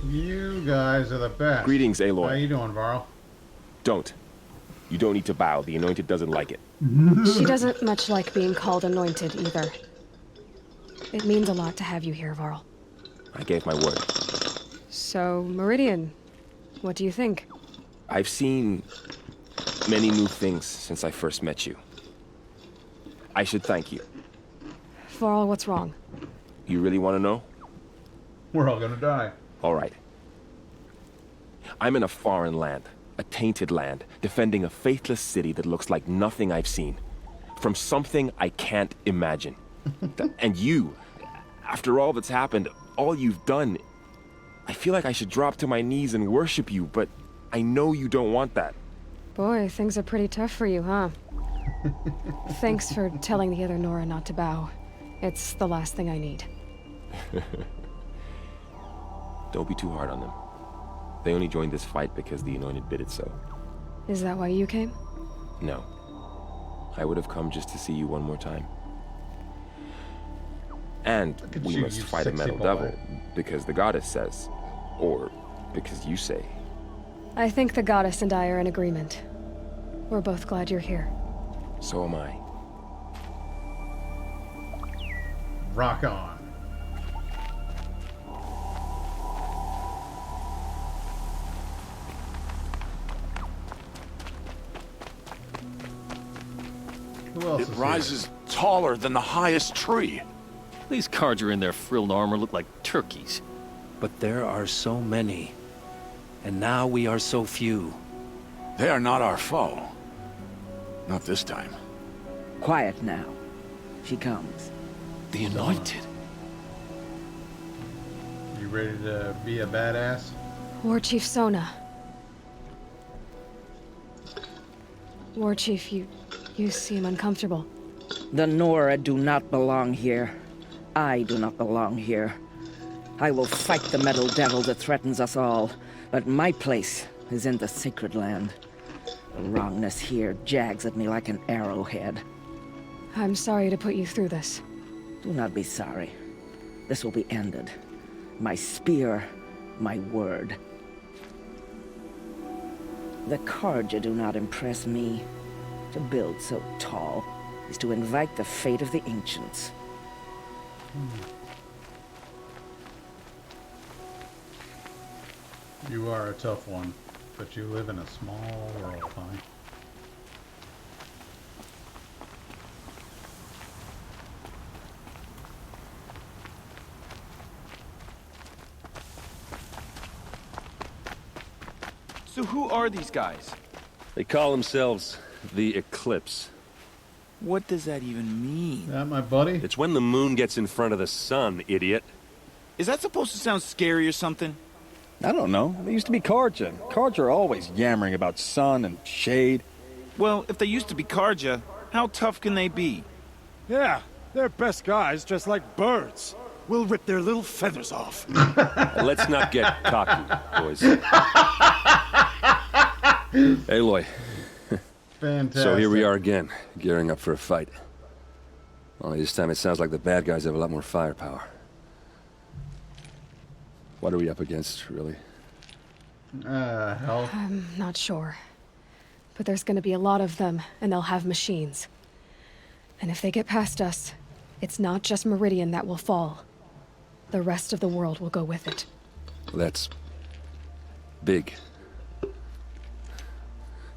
You guys are the best. Greetings, Aloy. How you doing, Varl? Don't. You don't need to bow. The Anointed doesn't like it. She doesn't much like being called Anointed, either. It means a lot to have you here, Varl. I gave my word. So, Meridian, what do you think? I've seen many new things since I first met you. I should thank you. Varl, what's wrong? You really want to know? We're all gonna die. All right. I'm in a foreign land, a tainted land, defending a faithless city that looks like nothing I've seen. From something I can't imagine. And you, after all that's happened, all you've done, I feel like I should drop to my knees and worship you, but I know you don't want that. Boy, things are pretty tough for you, huh? Thanks for telling the other Nora not to bow. It's the last thing I need. Don't be too hard on them. They only joined this fight because the Anointed bid it so. Is that why you came? No. I would have come just to see you one more time. And we must fight a metal devil, because the goddess says. Or because you say. I think the goddess and I are in agreement. We're both glad you're here. So am I. Rock on. Who else It is rises taller than the highest tree. These Carja in their frilled armor look like turkeys. But there are so many. And now we are so few. They are not our foe. Not this time. Quiet now. She comes. The Anointed. You ready to be a badass? War Chief Sona. War Chief, you seem uncomfortable. The Nora do not belong here. I do not belong here. I will fight the metal devil that threatens us all, but my place is in the sacred land. The wrongness here jags at me like an arrowhead. I'm sorry to put you through this. Do not be sorry. This will be ended. My spear, my word. The Carja do not impress me. To build so tall is to invite the fate of the ancients. You are a tough one, but you live in a small world, huh? So who are these guys? They call themselves the Eclipse. What does that even mean? That my buddy? It's when the moon gets in front of the sun, idiot. Is that supposed to sound scary or something? I don't know. They used to be Carja. Carja are always yammering about sun and shade. Well, if they used to be Carja, how tough can they be? Yeah, they're best guys dressed like birds. We'll rip their little feathers off. Let's not get cocky, boys. Aloy. Fantastic. So here we are again, gearing up for a fight. Only this time it sounds like the bad guys have a lot more firepower. What are we up against, really? Hell. I'm not sure. But there's gonna be a lot of them, and they'll have machines. And if they get past us, it's not just Meridian that will fall. The rest of the world will go with it. Well, that's big.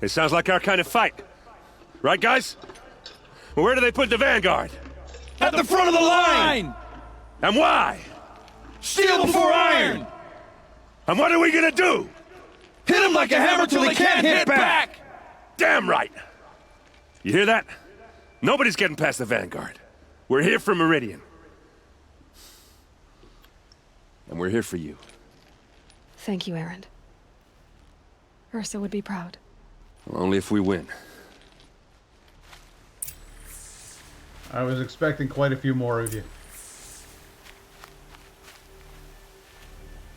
It sounds like our kind of fight. Right, guys? Well, where do they put the Vanguard? At the front of the line! And why? Steel before iron! And what are we gonna do? Hit them like a hammer till they can't hit back! Damn right! You hear that? Nobody's getting past the Vanguard. We're here for Meridian. And we're here for you. Thank you, Erend. Ursa would be proud. Well, only if we win. I was expecting quite a few more of you.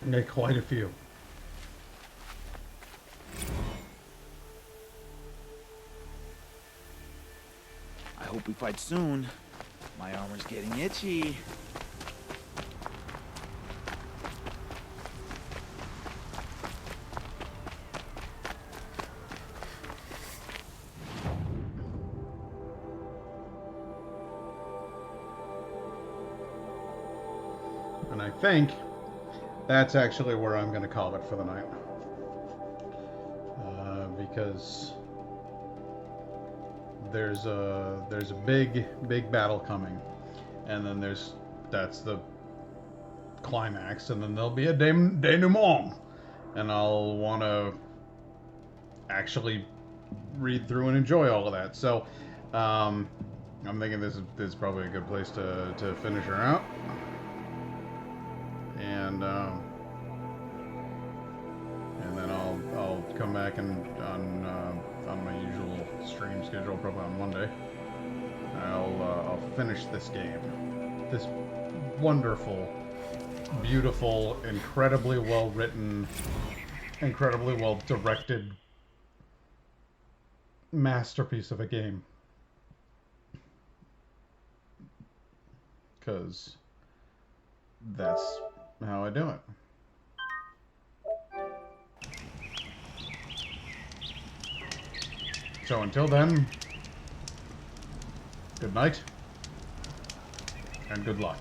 Yeah, quite a few. I hope we fight soon. My armor's getting itchy. And I think that's actually where I'm going to call it for the night. Because there's a big battle coming, and then that's the climax, and then there'll be a denouement, and I'll want to actually read through and enjoy all of that. So I'm thinking this is probably a good place to finish her out. And then I'll come back and on my usual stream schedule, probably on Monday. I'll finish this game. This wonderful, beautiful, incredibly well written, incredibly well directed masterpiece of a game. 'Cause that's how I do it. So until then, good night and good luck.